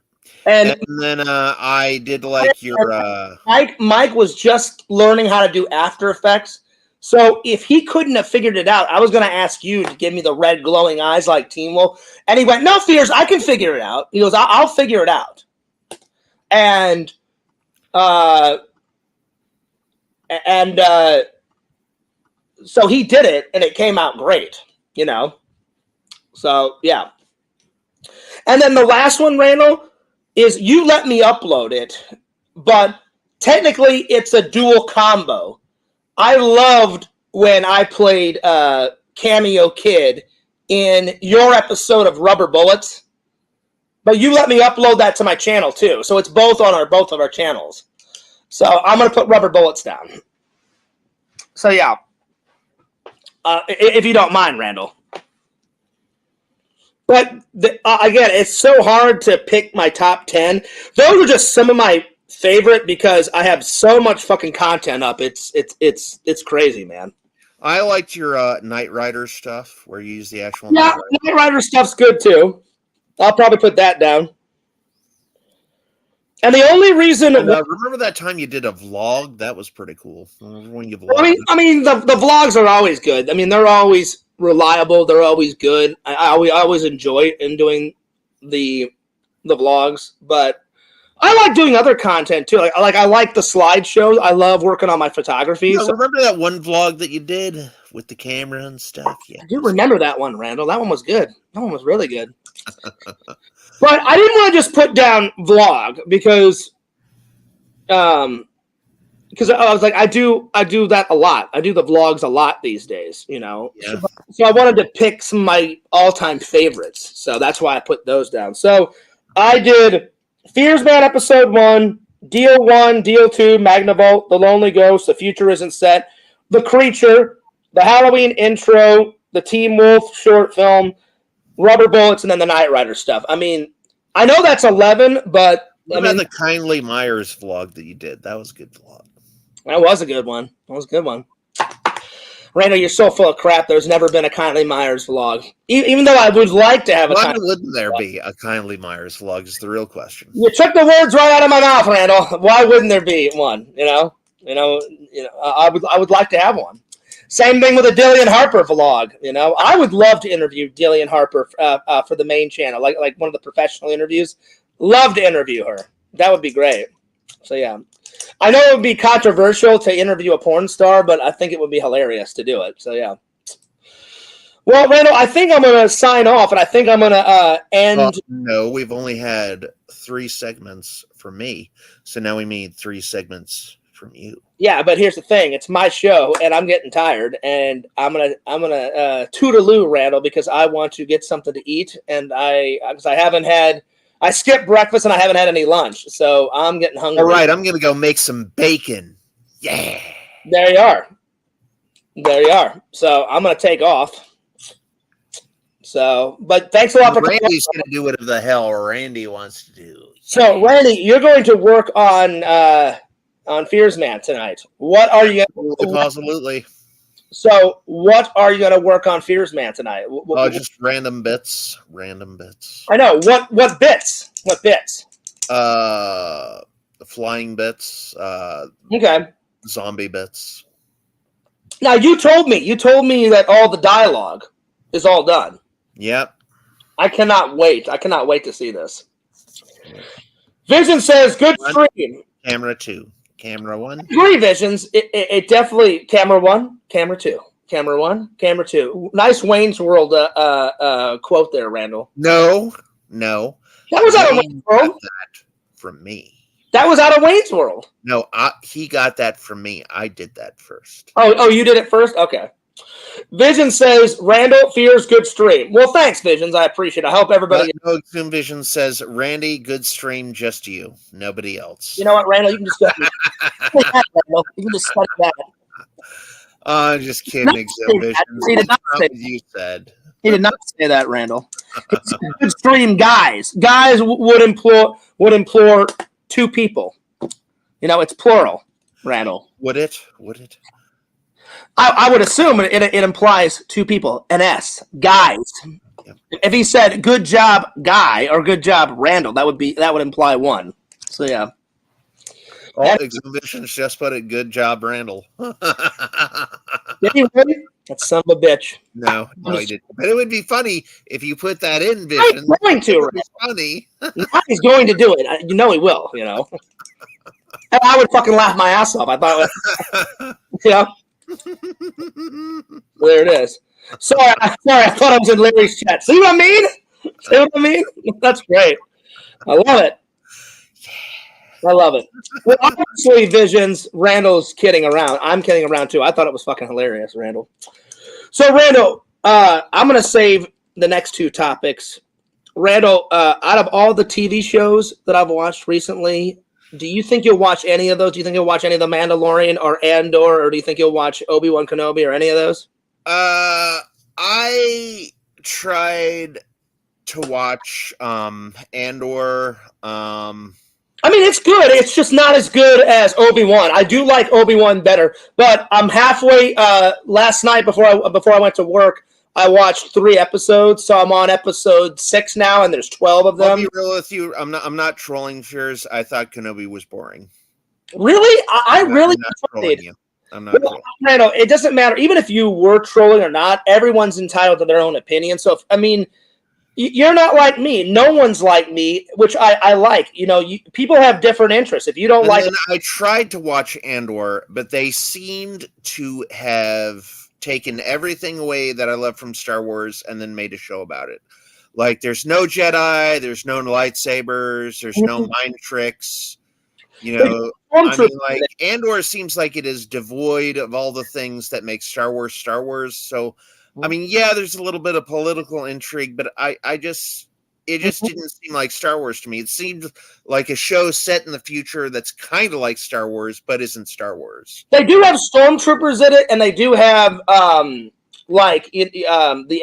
[SPEAKER 1] And
[SPEAKER 2] then I did like your
[SPEAKER 1] Mike was just learning how to do After Effects. So if he couldn't have figured it out, I was going to ask you to give me the red glowing eyes like Teen Wolf. And he went, "No fears, I can figure it out." He goes, I'll figure it out. And so he did it, and it came out great, you know. So, yeah. And then the last one, Randall, is you let me upload it, but technically it's a dual combo. I loved when I played Cameo Kid in your episode of Rubber Bullets, but you let me upload that to my channel too. So it's both on both of our channels. So I'm going to put Rubber Bullets down. So yeah, if you don't mind, Randall. But again, it's so hard to pick my top 10. Those are just some of my favorite because I have so much fucking content up. It's crazy, man.
[SPEAKER 2] I liked your Knight Rider stuff where you use the actual.
[SPEAKER 1] Yeah, Knight Rider stuff's good too. I'll probably put that down. And the only reason
[SPEAKER 2] remember that time you did a vlog? That was pretty cool. When you vlogged.
[SPEAKER 1] I mean the vlogs are always good. I mean, they're always reliable. They're always good. I always enjoy doing the vlogs, but I like doing other content too. I like the slideshows. I love working on my photography.
[SPEAKER 2] Yeah, so remember that one vlog that you did with the camera and stuff? Yeah,
[SPEAKER 1] I do remember that one, Randall. That one was good. That one was really good. But I didn't want to just put down vlog because I was like, I do that a lot. I do the vlogs a lot these days, you know. Yeah. So I wanted to pick some of my all-time favorites. So that's why I put those down. So I did Fears Man Episode 1, Deal 1, Deal 2, Magnavolt, The Lonely Ghost, The Future Isn't Set, The Creature, the Halloween intro, the Teen Wolf short film, Rubber Bullets, and then the Knight Rider stuff. I mean, I know that's 11, but
[SPEAKER 2] what about the Kindly Myers vlog that you did? That was a good vlog.
[SPEAKER 1] That was a good one. That was a good one. Randall, you're so full of crap. There's never been a Kindly Myers vlog. Even though I would like to have
[SPEAKER 2] Why wouldn't there be a Kindly Myers vlog is the real question.
[SPEAKER 1] You took the words right out of my mouth, Randall. Why wouldn't there be one? You know, I would like to have one. Same thing with a Dillian Harper vlog. You know, I would love to interview Dillian Harper for the main channel, like one of the professional interviews. Love to interview her. That would be great. So yeah, I know it would be controversial to interview a porn star, but I think it would be hilarious to do it. So yeah. Well, Randall, I think I'm going to sign off, and I think I'm going to end.
[SPEAKER 2] No, we've only had 3 segments for me, so now we need 3 segments from you.
[SPEAKER 1] Yeah, but here's the thing: it's my show, and I'm getting tired, and I'm gonna toodaloo, Randall, because I want to get something to eat, and I skipped breakfast and I haven't had any lunch, so I'm getting hungry.
[SPEAKER 2] All right, I'm gonna go make some bacon. Yeah.
[SPEAKER 1] There you are. So I'm gonna take off. So, but thanks a lot for coming.
[SPEAKER 2] Randy's going to do whatever the hell Randy wants to do.
[SPEAKER 1] So, Randy, you're going to work on Fears Man tonight. What are you?
[SPEAKER 2] Absolutely.
[SPEAKER 1] So, what are you going to work on Fears Man tonight?
[SPEAKER 2] Just random bits. Random bits.
[SPEAKER 1] I know. What bits? What bits?
[SPEAKER 2] The flying bits.
[SPEAKER 1] Okay.
[SPEAKER 2] Zombie bits.
[SPEAKER 1] Now you told me that all the dialogue is all done.
[SPEAKER 2] Yep.
[SPEAKER 1] I cannot wait. I cannot wait to see this. Vision says, "Good stream."
[SPEAKER 2] Camera 2. Camera 1.
[SPEAKER 1] Agree, Visions. It definitely camera 1, camera 2, camera 1, camera 2. Nice Wayne's World quote there, Randall.
[SPEAKER 2] No.
[SPEAKER 1] That was out of Wayne's World.
[SPEAKER 2] That from me.
[SPEAKER 1] That was out of Wayne's World.
[SPEAKER 2] No, he got that from me. I did that first.
[SPEAKER 1] Oh, you did it first? Okay. Vision says, Randall fears good stream. Well, thanks, Visions. I appreciate it. I hope everybody...
[SPEAKER 2] No, Zoom Vision says, Randy, good stream, just you. Nobody else.
[SPEAKER 1] You know what, Randall? You can just go... You can just study that.
[SPEAKER 2] I'm just kidding, Zoom Vision.
[SPEAKER 1] He did not say
[SPEAKER 2] what you said.
[SPEAKER 1] He did not say that, Randall. It's good stream, guys. Guys would implore 2 people. You know, it's plural, Randall.
[SPEAKER 2] Would it?
[SPEAKER 1] I would assume it implies 2 people. An S. Guys.
[SPEAKER 2] Yep.
[SPEAKER 1] If he said good job, Guy, or good job, Randall, that would imply 1. So yeah.
[SPEAKER 2] Oh, Exhibitions just put it. Good job, Randall.
[SPEAKER 1] Did he really? That son of a bitch.
[SPEAKER 2] No, he didn't. But it would be funny if you put that in Vision.
[SPEAKER 1] He's going to.
[SPEAKER 2] It's funny.
[SPEAKER 1] He's going to do it. You know he will. You know. And I would fucking laugh my ass off. I thought, you know. There it is. Sorry, I thought I was in Larry's chat. See what I mean? See what I mean? That's great. I love it. I love it. Well, obviously, Visions, Randall's kidding around. I'm kidding around, too. I thought it was fucking hilarious, Randall. So, Randall, I'm going to save the next 2 topics. Randall, out of all the TV shows that I've watched recently, do you think you'll watch any of those? Do you think you'll watch any of The Mandalorian or Andor, or do you think you'll watch Obi-Wan Kenobi or any of those?
[SPEAKER 2] I tried to watch Andor.
[SPEAKER 1] I mean, it's good. It's just not as good as Obi-Wan. I do like Obi-Wan better, but I'm halfway. Last night before I went to work, I watched 3 episodes, so I'm on episode 6 now, and there's 12 of them.
[SPEAKER 2] I'll be real with you. I'm not trolling Fears. I thought Kenobi was boring.
[SPEAKER 1] Really? I really
[SPEAKER 2] I'm not trolling you. I'm not trolling.
[SPEAKER 1] Randall, it doesn't matter. Even if you were trolling or not, everyone's entitled to their own opinion. So, you're not like me. No one's like me, which I like. You know, people have different interests. If you don't like it,
[SPEAKER 2] I tried to watch Andor, but they seemed to have taken everything away that I love from Star Wars and then made a show about it. Like, there's no Jedi, there's no lightsabers, there's no mind tricks. You know, I mean, like, Andor seems like it is devoid of all the things that make Star Wars Star Wars. So, I mean, yeah, there's a little bit of political intrigue, but it just didn't seem like Star Wars to me. It seemed like a show set in the future that's kind of like Star Wars, but isn't Star Wars.
[SPEAKER 1] They do have stormtroopers in it, and they do have the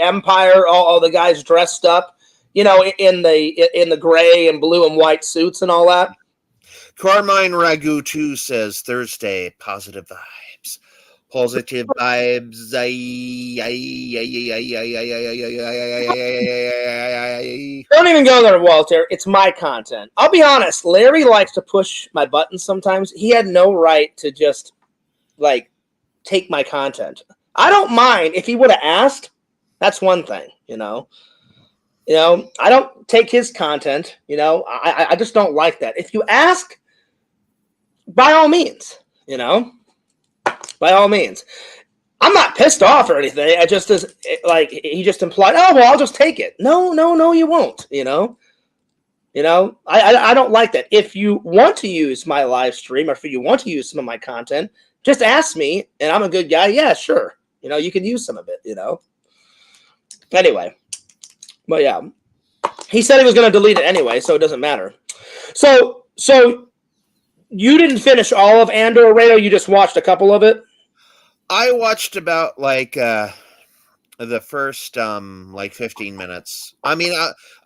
[SPEAKER 1] Empire, all the guys dressed up, you know, in the gray and blue and white suits and all that.
[SPEAKER 2] Carmine Ragu 2 says Thursday, positive vibes. Positive vibes.
[SPEAKER 1] Don't even go there, Walter. It's my content. I'll be honest. Larry likes to push my buttons sometimes. He had no right to just, take my content. I don't mind. If he would have asked, that's one thing, you know. You know, I don't take his content, you know. I just don't like that. If you ask, by all means, you know. By all means. I'm not pissed off or anything. I just he just implied, oh well, I'll just take it. No, you won't. You know. I don't like that. If you want to use my live stream or if you want to use some of my content, just ask me, and I'm a good guy. Yeah, sure. You know, you can use some of it. You know. Anyway, but yeah, he said he was going to delete it anyway, so it doesn't matter. So you didn't finish all of Andor, Rado? You just watched a couple of it?
[SPEAKER 2] I watched about the first like 15 minutes. I mean,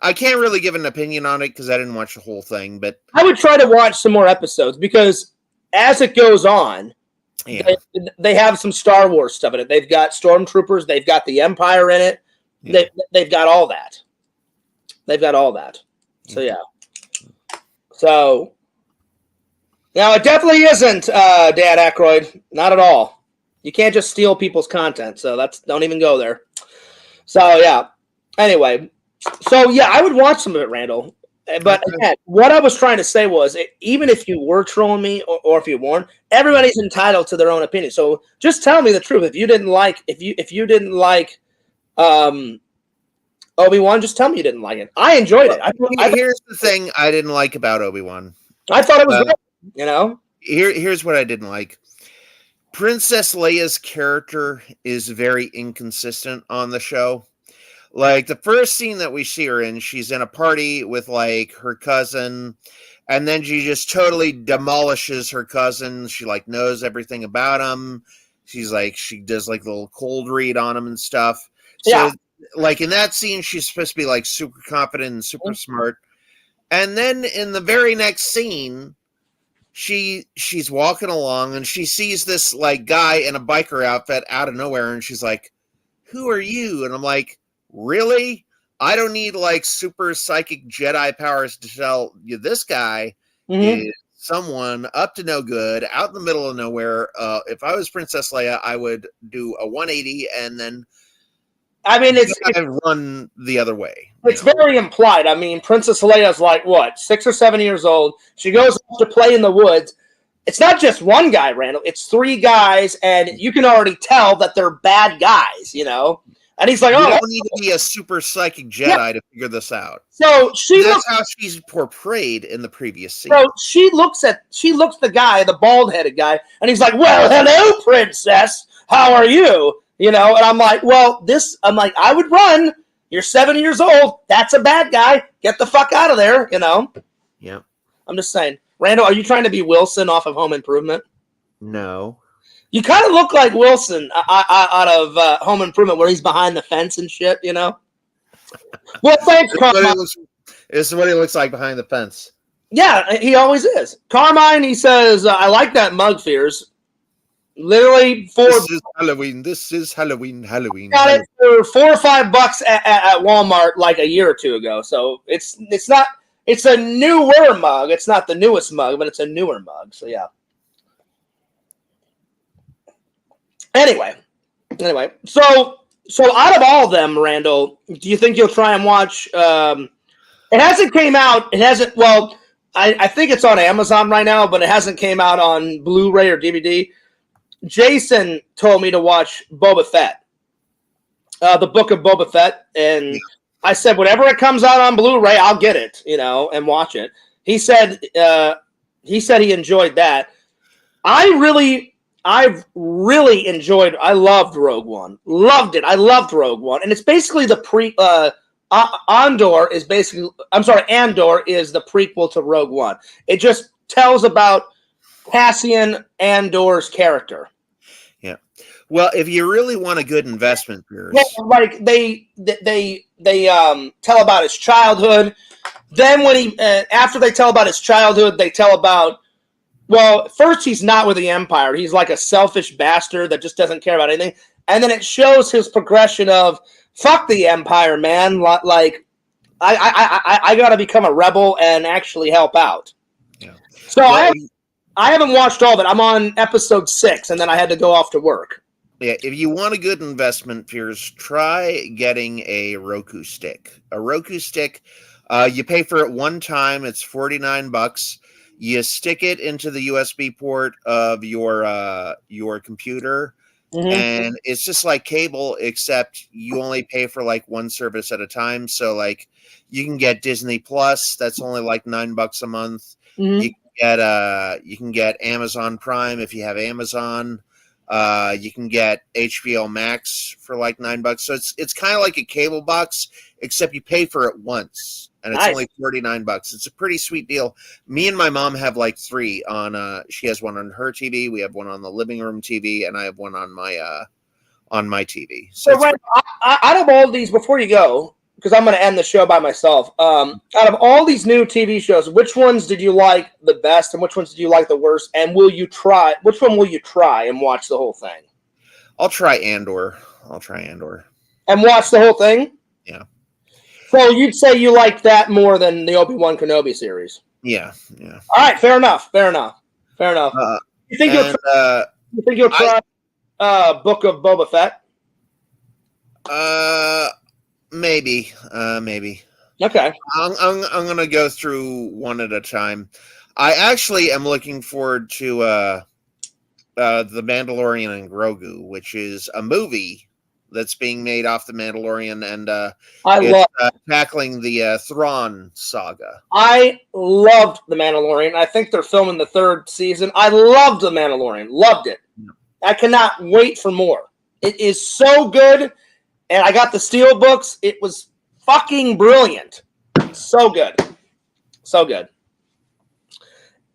[SPEAKER 2] I can't really give an opinion on it because I didn't watch the whole thing, but
[SPEAKER 1] I would try to watch some more episodes because as it goes on,
[SPEAKER 2] yeah,
[SPEAKER 1] they have some Star Wars stuff in it. They've got stormtroopers. They've got the Empire in it.
[SPEAKER 2] yeah.
[SPEAKER 1] They've got all that. They've got all that. So yeah. So now it definitely isn't Dan Aykroyd. Not at all. You can't just steal people's content. So don't even go there. So yeah. Anyway. So yeah, I would watch some of it, Randall. But again, what I was trying to say was, even if you were trolling me or if you weren't, everybody's entitled to their own opinion. So just tell me the truth. If you didn't like, Obi-Wan, just tell me you didn't like it. I enjoyed it.
[SPEAKER 2] Here's the thing I didn't like about Obi-Wan.
[SPEAKER 1] I thought it was great,
[SPEAKER 2] Here's what I didn't like. Princess Leia's character is very inconsistent on the show. Like the first scene that we see her in, she's in a party with like her cousin, and then she just totally demolishes her cousin. She like knows everything about him. She does like a little cold read on him and stuff. So like in that scene, she's supposed to be like super confident and super smart. And then in the very next scene, she's walking along and she sees this like guy in a biker outfit out of nowhere, and she's like, "Who are you?" And I'm like, really? I don't need like super psychic Jedi powers to tell you this guy is someone up to no good, out in the middle of nowhere. If I was Princess Leia, I would do a 180 and then it's run the other way.
[SPEAKER 1] It's very implied. I mean, Princess Leia's like what, 6 or 7 years old. She goes off to play in the woods. It's not just one guy, Randall. It's 3 guys, and you can already tell that they're bad guys. And he's like,
[SPEAKER 2] you don't need to be a super psychic Jedi to figure this out.
[SPEAKER 1] So
[SPEAKER 2] that's how she's portrayed in the previous scene.
[SPEAKER 1] So she looks the guy, the bald-headed guy, and he's like, "Well, hello, princess. How are you?" And I'm like, I would run. You're 7 years old. That's a bad guy. Get the fuck out of there.
[SPEAKER 2] Yeah.
[SPEAKER 1] I'm just saying. Randall, are you trying to be Wilson off of Home Improvement?
[SPEAKER 2] No.
[SPEAKER 1] You kind of look like Wilson out of Home Improvement, where he's behind the fence and shit, Well, thanks, Carmine.
[SPEAKER 2] This is what he looks like behind the fence.
[SPEAKER 1] Yeah, he always is. Carmine, he says, I like that mug, Fears. Literally
[SPEAKER 2] This is Halloween. This is Halloween.
[SPEAKER 1] Got it for $4 or $5 at Walmart like a year or two ago. So it's a newer mug. It's not the newest mug, but it's a newer mug. So yeah. Anyway, so out of all of them, Randall, do you think you'll try and watch? It hasn't came out. It hasn't. Well, I think it's on Amazon right now, but it hasn't came out on Blu-ray or DVD. Jason told me to watch Boba Fett, the Book of Boba Fett, and I said whenever it comes out on Blu-ray, I'll get it, and watch it. He said he enjoyed that. I've really enjoyed. I loved Rogue One. Loved it. I loved Rogue One, and it's basically the Andor is the prequel to Rogue One. It just tells about Cassian Andor's character.
[SPEAKER 2] Yeah. Well, if you really want a good investment,
[SPEAKER 1] like they tell about his childhood. Then when after they tell about his childhood, they tell about. Well, first he's not with the Empire. He's like a selfish bastard that just doesn't care about anything. And then it shows his progression of fuck the Empire, man. Like I got to become a rebel and actually help out.
[SPEAKER 2] Yeah.
[SPEAKER 1] So I haven't watched all of it. I'm on episode 6, and then I had to go off to work.
[SPEAKER 2] Yeah, if you want a good investment, Piers, try getting a Roku stick. A Roku stick, you pay for it one time. It's $49. You stick it into the USB port of your computer, and it's just like cable, except you only pay for like one service at a time. So like you can get Disney Plus, that's only like $9 a month. You can get Amazon Prime if you have Amazon. You can get HBO Max for like $9. So it's kind of like a cable box, except you pay for it once, and it's only $49. It's a pretty sweet deal. Me and my mom have like 3 on. She has one on her TV. We have one on the living room TV, and I have one on on my TV.
[SPEAKER 1] So, Randall, out of all these, before you go, because I'm going to end the show by myself, out of all these new TV shows, which ones did you like the best, and which ones did you like the worst? And will you try? Which one will you try and watch the whole thing?
[SPEAKER 2] I'll try Andor.
[SPEAKER 1] And watch the whole thing?
[SPEAKER 2] Yeah.
[SPEAKER 1] So you'd say you like that more than the Obi-Wan Kenobi series?
[SPEAKER 2] Yeah.
[SPEAKER 1] All right, fair enough. You think you'll try Book of Boba Fett?
[SPEAKER 2] Maybe.
[SPEAKER 1] Okay.
[SPEAKER 2] I'm gonna go through one at a time. I actually am looking forward to The Mandalorian and Grogu, which is a movie that's being made off The Mandalorian, and tackling the Thrawn saga.
[SPEAKER 1] I loved The Mandalorian. I think they're filming the 3rd season. I loved The Mandalorian. Loved it. I cannot wait for more. It is so good, and I got the Steel books. It was fucking brilliant. So good.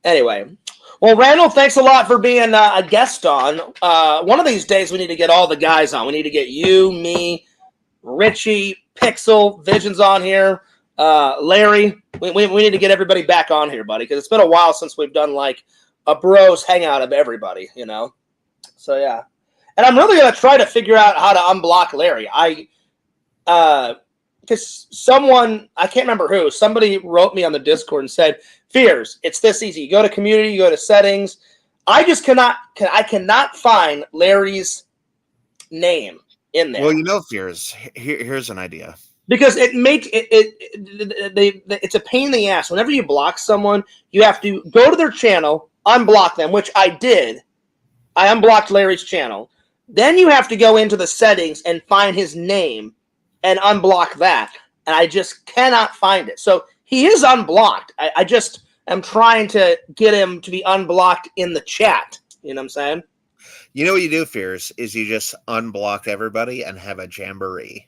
[SPEAKER 1] Anyway. Well, Randall, thanks a lot for being a guest on. One of these days, we need to get all the guys on. We need to get you, me, Richie, Pixel, Visions on here, Larry. We need to get everybody back on here, buddy, because it's been a while since we've done like a bros hangout of everybody, you know? So, yeah. And I'm really going to try to figure out how to unblock Larry. Because someone, I can't remember who, somebody wrote me on the Discord and said, Fears, it's this easy. You go to community, you go to settings. I cannot find Larry's name in there.
[SPEAKER 2] Well, you know, Fears, here's an idea.
[SPEAKER 1] Because it makes it's a pain in the ass. Whenever you block someone, you have to go to their channel, unblock them, which I did. I unblocked Larry's channel. Then you have to go into the settings and find his name and unblock that. And I just cannot find it. So he is unblocked. I just am trying to get him to be unblocked in the chat. You know what I'm saying?
[SPEAKER 2] You know what you do, Fears, is you just unblock everybody and have a jamboree.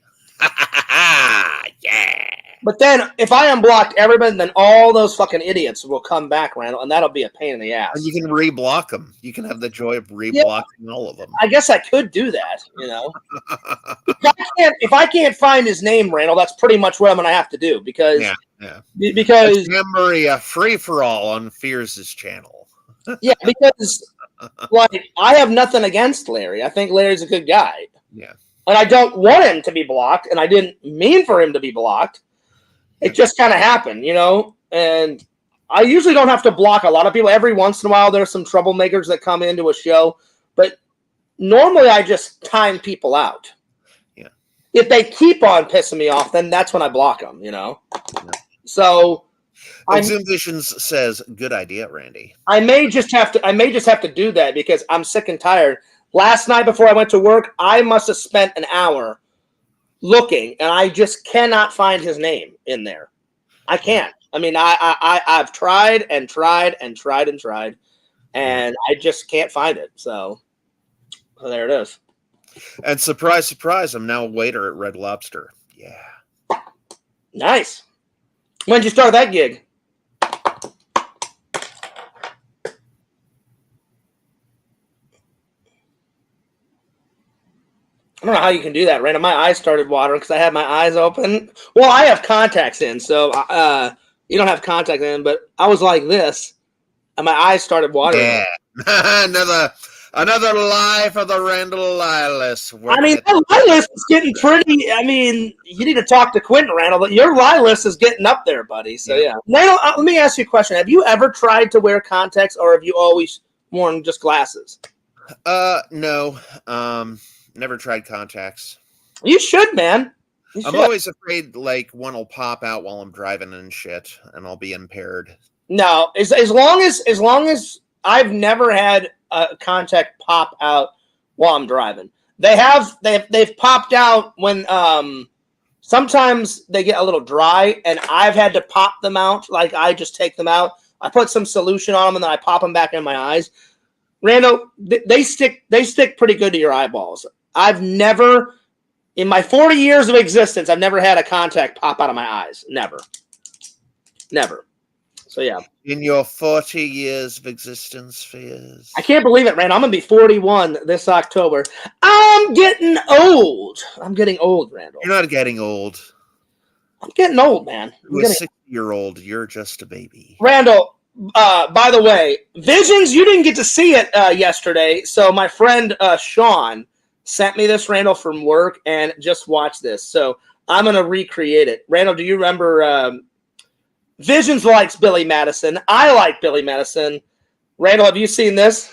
[SPEAKER 2] Yeah.
[SPEAKER 1] But then if I unblocked everybody, then all those fucking idiots will come back, Randall, and that'll be a pain in the ass.
[SPEAKER 2] And you can reblock them. You can have the joy of reblocking all of them.
[SPEAKER 1] I guess I could do that, you know. if I can't find his name, Randall, that's pretty much what I'm going to have to do because
[SPEAKER 2] because Jamboree, a free for all on Fears' channel.
[SPEAKER 1] Yeah, because like I have nothing against Larry. I think Larry's a good guy.
[SPEAKER 2] Yeah.
[SPEAKER 1] And I don't want him to be blocked, and I didn't mean for him to be blocked. It just kind of happened, you know? And I usually don't have to block a lot of people. Every once in a while, there's some troublemakers that come into a show. But normally, I just time people out.
[SPEAKER 2] Yeah.
[SPEAKER 1] If they keep on pissing me off, then that's when I block them, you know? Yeah. So...
[SPEAKER 2] Zoom Visions says, good idea, Randy.
[SPEAKER 1] I may just have to do that because I'm sick and tired. Last night before I went to work, I must have spent an hour looking, and I just cannot find his name in there. I can't. I mean, I've tried and tried and tried and tried, and I just can't find it. So there it is.
[SPEAKER 2] And surprise, surprise, I'm now a waiter at Red Lobster. Yeah.
[SPEAKER 1] Nice. When did you start that gig? I don't know how you can do that, Randall. My eyes started watering because I had my eyes open. Well, I have contacts in, so you don't have contacts in, but I was like this, and my eyes started watering.
[SPEAKER 2] Yeah. Another lie for the Randall lie list.
[SPEAKER 1] I mean, that lie list is getting pretty. I mean, you need to talk to Quentin, Randall, but your lie list is getting up there, buddy. So, yeah. Randall, let me ask you a question. Have you ever tried to wear contacts, or have you always worn just glasses?
[SPEAKER 2] No. Never tried contacts.
[SPEAKER 1] You should, man.
[SPEAKER 2] I'm always afraid like one will pop out while I'm driving and shit, and I'll be impaired.
[SPEAKER 1] No, as long as I've never had a contact pop out while I'm driving. They've popped out when sometimes they get a little dry, and I've had to pop them out. Like I just take them out. I put some solution on them, and then I pop them back in my eyes. Randall, they stick pretty good to your eyeballs. I've never, in my 40 years of existence, I've never had a contact pop out of my eyes. Never. So, yeah.
[SPEAKER 2] In your 40 years of existence, Fears.
[SPEAKER 1] I can't believe it, Randall. I'm going to be 41 this October. I'm getting old. I'm getting old, Randall.
[SPEAKER 2] You're not getting old.
[SPEAKER 1] I'm getting old, man.
[SPEAKER 2] To a 60-year-old, you're just a baby.
[SPEAKER 1] Randall, by the way, Visions, you didn't get to see it yesterday. So my friend Sean sent me this, Randall, from work, and just watch this. So I'm going to recreate it. Randall, do you remember Visions likes Billy Madison. I like Billy Madison. Randall, have you seen this?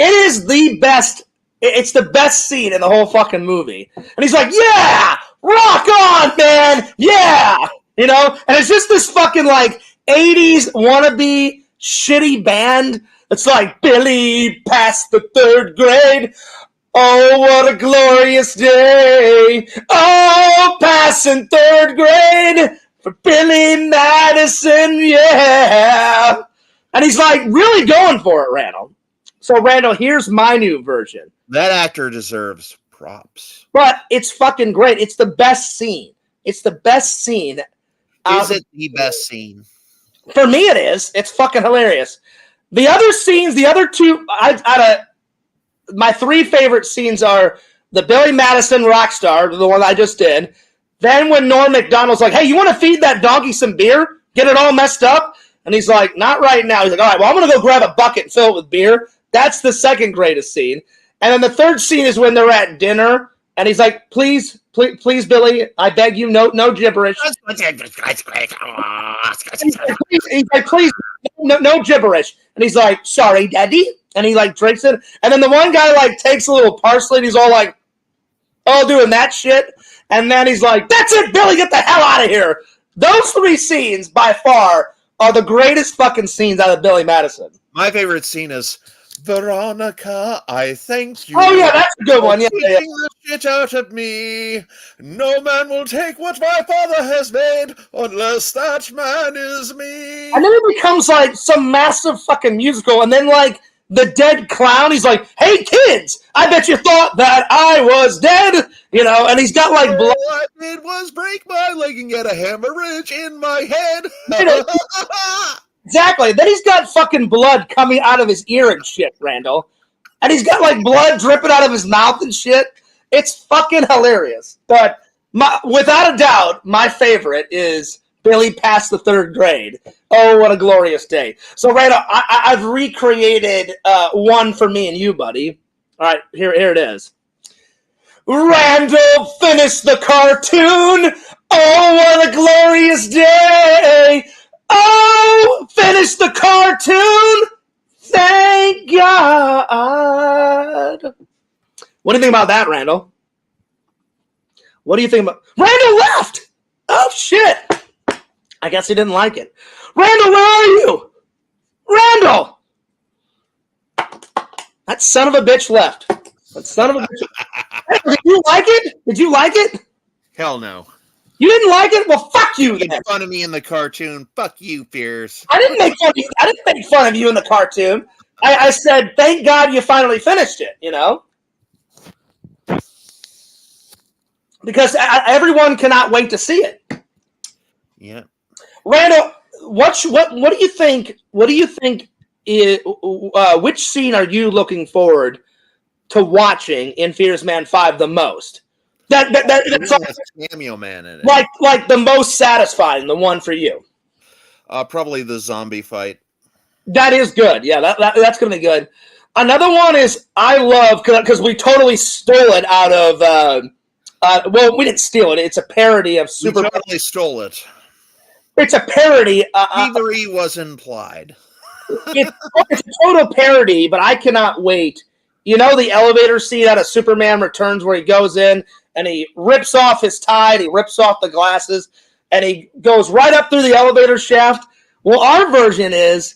[SPEAKER 1] It is the best. It's the best scene in the whole fucking movie. And he's like, yeah, rock on, man. Yeah. You know, and it's just this fucking like 80s wannabe shitty band. It's like Billy passed the 3rd grade. Oh, what a glorious day. Oh, passing 3rd grade for Billy Madison. Yeah. And he's like really going for it, Randall. So, Randall, here's my new version.
[SPEAKER 2] That actor deserves props.
[SPEAKER 1] But it's fucking great. It's the best scene. It's the best scene.
[SPEAKER 2] Is it the best scene?
[SPEAKER 1] For me, it is. It's fucking hilarious. The other scenes, the other two, my 3 favorite scenes are the Billy Madison Rockstar, the one I just did. Then when Norm Macdonald's like, hey, you want to feed that donkey some beer? Get it all messed up? And he's like, not right now. He's like, all right, well, I'm going to go grab a bucket and fill it with beer. That's the second greatest scene. And then the third scene is when they're at dinner, and he's like, please, Billy, I beg you, no gibberish. He's like, please, no gibberish. And he's like, sorry, Daddy. And he like drinks it. And then the one guy like takes a little parsley, and he's all like, oh, doing that shit. And then he's like, that's it, Billy, get the hell out of here. Those 3 scenes, by far, are the greatest fucking scenes out of Billy Madison.
[SPEAKER 2] My favorite scene is, Veronica, I thank you.
[SPEAKER 1] Oh, yeah, that's a good one. Yeah.
[SPEAKER 2] Taking the shit out of me. No man will take what my father has made unless that man is me.
[SPEAKER 1] And then it becomes like some massive fucking musical. And then like the dead clown, he's like, hey, kids, I bet you thought that I was dead. You know, and he's got like blood.
[SPEAKER 2] All I did was break my leg and get a hemorrhage in my head.
[SPEAKER 1] Exactly. Then he's got fucking blood coming out of his ear and shit, Randall. And he's got like blood dripping out of his mouth and shit. It's fucking hilarious. But without a doubt, my favorite is Billy passed the 3rd grade. Oh, what a glorious day. So, Randall, I've recreated one for me and you, buddy. All right, here it is. Randall finished the cartoon. Oh, what a glorious day. Oh, finish the cartoon. Thank God. What do you think about that, Randall? What do you think about... Randall left! Oh, shit. I guess he didn't like it. Randall, where are you? Randall! That son of a bitch left. That son of a bitch. Did you like it? Did you like it?
[SPEAKER 2] Hell no.
[SPEAKER 1] You didn't like it? Well, fuck you then.
[SPEAKER 2] Make fun of me in the cartoon. Fuck you, Fierce.
[SPEAKER 1] I didn't make fun of you. I didn't make fun of you in the cartoon. I said, thank God you finally finished it, you know? Because everyone cannot wait to see it.
[SPEAKER 2] Yeah.
[SPEAKER 1] Randall, what do you think? What do you think? Which scene are you looking forward to watching in Fierce Man 5 the most? That's like,
[SPEAKER 2] cameo man in it.
[SPEAKER 1] Like the most satisfying, the one for you.
[SPEAKER 2] Probably the zombie fight.
[SPEAKER 1] That is good. Yeah, that's gonna be good. Another one is I love because we totally stole it out of. Well, we didn't steal it. It's a parody of Super.
[SPEAKER 2] We totally stole it.
[SPEAKER 1] It's a parody.
[SPEAKER 2] Thievery was implied.
[SPEAKER 1] It's a total parody, but I cannot wait. You know the elevator scene out of Superman Returns where he goes in and he rips off his tie, he rips off the glasses, and he goes right up through the elevator shaft. Well, our version is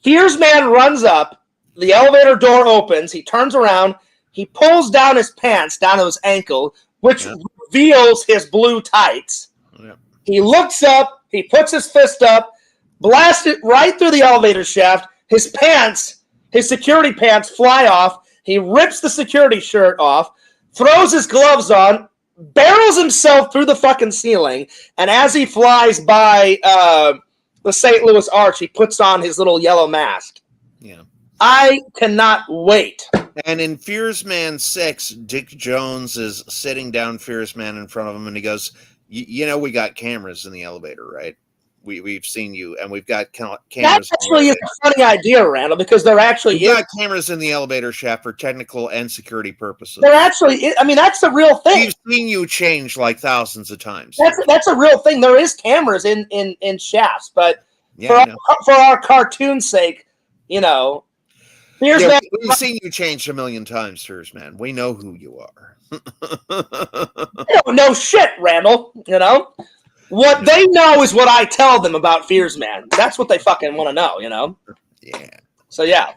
[SPEAKER 1] Fierce Man runs up, the elevator door opens, he turns around, he pulls down his pants down to his ankle, which reveals his blue tights.
[SPEAKER 2] Yeah.
[SPEAKER 1] He looks up, he puts his fist up, blasts it right through the elevator shaft. His pants, his security pants fly off. He rips the security shirt off, throws his gloves on, barrels himself through the fucking ceiling, and as he flies by the St. Louis Arch, he puts on his little yellow mask.
[SPEAKER 2] Yeah.
[SPEAKER 1] I cannot wait.
[SPEAKER 2] And in Fierce Man 6, Dick Jones is sitting down Fierce Man in front of him, and he goes, you know, we got cameras in the elevator, right? We've seen you, and we've got cameras.
[SPEAKER 1] That actually is a funny idea, Randall, because they're actually
[SPEAKER 2] we've got cameras in the elevator shaft for technical and security purposes.
[SPEAKER 1] They're actually, I mean, that's the real thing.
[SPEAKER 2] We've seen you change like thousands of times.
[SPEAKER 1] That's a real thing. There is cameras in shafts, but for our cartoon's sake, you know,
[SPEAKER 2] we've seen you change a million times, Fierce Man. We know who you are.
[SPEAKER 1] No shit, Randall. You know what they know is what I tell them about Fierce Man. That's what they fucking want to know. You know.
[SPEAKER 2] Yeah.
[SPEAKER 1] So yeah.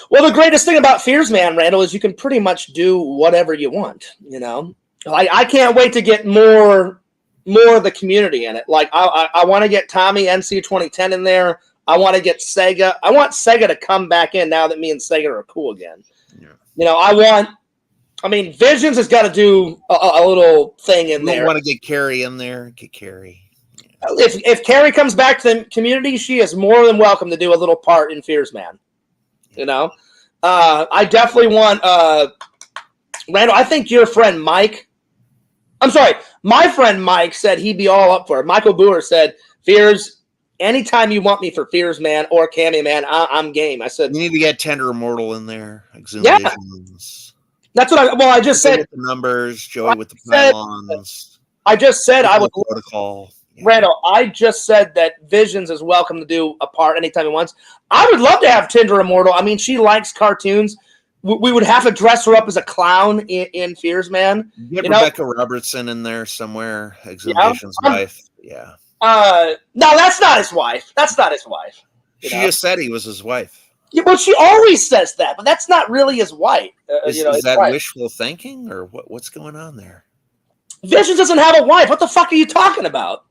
[SPEAKER 1] Well, the greatest thing about Fierce Man, Randall, is you can pretty much do whatever you want. You know, I can't wait to get more of the community in it. Like I want to get Tommy NC 2010 in there. I want to get Sega. I want Sega to come back in now that me and Sega are cool again. Yeah. You know, Visions has got to do a little thing in there.
[SPEAKER 2] I want to get Carrie in there. Get Carrie. Yeah.
[SPEAKER 1] If Carrie comes back to the community, she is more than welcome to do a little part in Fierce Man. You know, I definitely want Randall. I think your friend Mike. I'm sorry, my friend Mike said he'd be all up for it. Michael Boer said, "Fierce, anytime you want me for Fierce Man or Cammy Man, I'm game." I said,
[SPEAKER 2] "You need to get Tender Immortal in there."
[SPEAKER 1] Yeah. That's what I just said.
[SPEAKER 2] With the numbers, Joey with the pylons.
[SPEAKER 1] I just said I would
[SPEAKER 2] protocol. Yeah.
[SPEAKER 1] Randall, I just said that Visions is welcome to do a part anytime he wants. I would love to have Tender Immortal. I mean, she likes cartoons. We would have to dress her up as a clown in Fierce Man.
[SPEAKER 2] Get Rebecca Robertson in there somewhere. Exhibition's wife. Yeah.
[SPEAKER 1] No, that's not his wife. That's not his wife.
[SPEAKER 2] She just said he was his wife.
[SPEAKER 1] Yeah, well, she always says that, but that's not really his wife.
[SPEAKER 2] Is that wishful thinking, or what's going on there?
[SPEAKER 1] Visions doesn't have a wife. What the fuck are you talking about?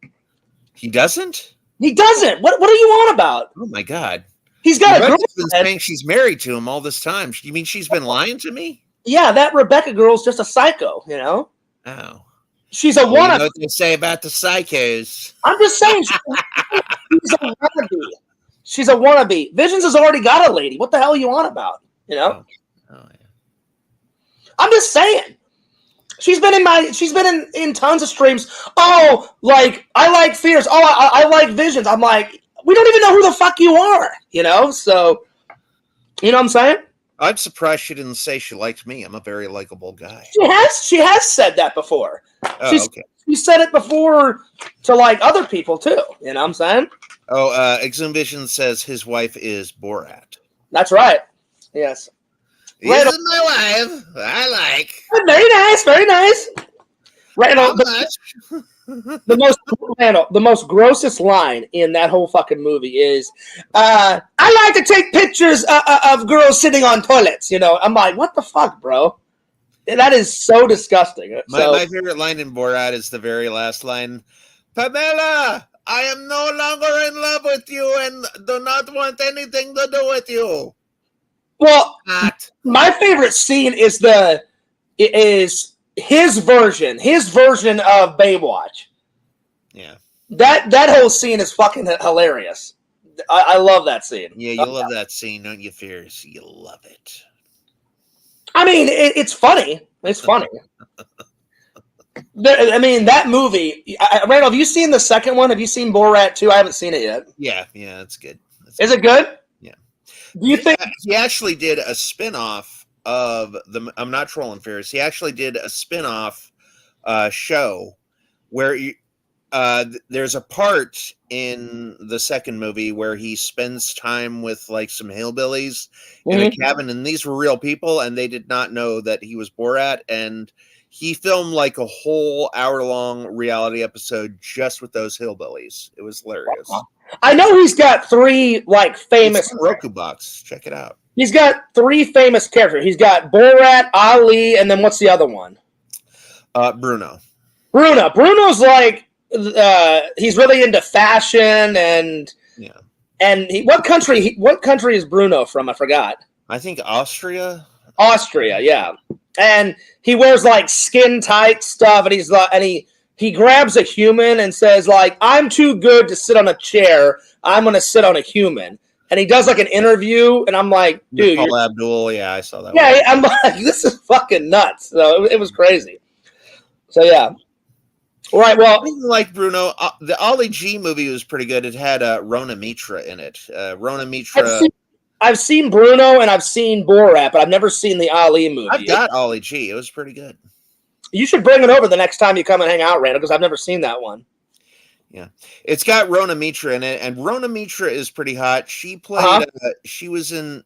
[SPEAKER 2] He doesn't?
[SPEAKER 1] He doesn't. What are you on about?
[SPEAKER 2] Oh, my God.
[SPEAKER 1] He's got
[SPEAKER 2] Rebecca's been saying she's married to him all this time. You mean she's been lying to me?
[SPEAKER 1] Yeah, that Rebecca girl's just a psycho, you know?
[SPEAKER 2] Oh.
[SPEAKER 1] She's a wannabe.
[SPEAKER 2] You know what they say about the psychos.
[SPEAKER 1] I'm just saying she's a wannabe. She's a wannabe. Visions has already got a lady. What the hell are you on about? You know? Oh yeah. I'm just saying. She's been in tons of streams. Oh, like I like Fierce. Oh, I like Visions. I'm like, we don't even know who the fuck you are, you know? So, you know what I'm saying?
[SPEAKER 2] I'm surprised she didn't say she liked me. I'm a very likable guy.
[SPEAKER 1] She has said that before.
[SPEAKER 2] Oh, okay.
[SPEAKER 1] She said it before to like other people too. You know what I'm saying?
[SPEAKER 2] Oh, Exum Vision says his wife is Borat.
[SPEAKER 1] That's right. Yes.
[SPEAKER 2] This is my wife. I like.
[SPEAKER 1] Very nice. Very nice. Randall, the most grossest line in that whole fucking movie is, I like to take pictures of girls sitting on toilets. You know, I'm like, what the fuck, bro? That is so disgusting.
[SPEAKER 2] My favorite line in Borat is the very last line. Pamela, I am no longer in love with you and do not want anything to do with you.
[SPEAKER 1] Well, my favorite scene is his version of Baywatch.
[SPEAKER 2] Yeah.
[SPEAKER 1] That whole scene is fucking hilarious. I love that scene.
[SPEAKER 2] Yeah, you love that scene, don't you, Fierce? You love it.
[SPEAKER 1] I mean, it's funny. It's funny. I mean, that movie. Randall, have you seen the second one? Have you seen Borat 2? I haven't seen it yet.
[SPEAKER 2] Yeah, it's good.
[SPEAKER 1] Is it good?
[SPEAKER 2] Yeah.
[SPEAKER 1] Do you think
[SPEAKER 2] he actually did a spin-off of the? I'm not trolling, Fierce. He actually did a spin-off show where there's a part in the second movie where he spends time with like some hillbillies in a cabin, and these were real people, and they did not know that he was Borat, and he filmed like a whole hour-long reality episode just with those hillbillies. It was hilarious.
[SPEAKER 1] I know he's got 3 like famous
[SPEAKER 2] Roku box. Check it out.
[SPEAKER 1] He's got 3 famous characters. He's got Borat, Ali, and then what's the other one?
[SPEAKER 2] Bruno.
[SPEAKER 1] Bruno's like he's really into fashion and what country is Bruno from? I forgot.
[SPEAKER 2] I think Austria.
[SPEAKER 1] Yeah. and he wears like skin tight stuff, and he's like, and he grabs a human and says like, "I'm too good to sit on a chair. I'm gonna sit on a human." And he does like an interview, and I'm like, dude,
[SPEAKER 2] Paul Abdul, yeah, I saw that.
[SPEAKER 1] Yeah,
[SPEAKER 2] one.
[SPEAKER 1] I'm like, this is fucking nuts. So it was crazy. So yeah. All right. Well,
[SPEAKER 2] I didn't like Bruno. The Ali G movie was pretty good. It had Rona Mitra in it. Rona Mitra.
[SPEAKER 1] I've seen Bruno and I've seen Borat, but I've never seen the Ali movie.
[SPEAKER 2] I've got Ali G. It was pretty good.
[SPEAKER 1] You should bring it over the next time you come and hang out, Randall, because I've never seen that one.
[SPEAKER 2] Yeah, it's got Rona Mitra in it, and Rona Mitra is pretty hot. She played. She was in.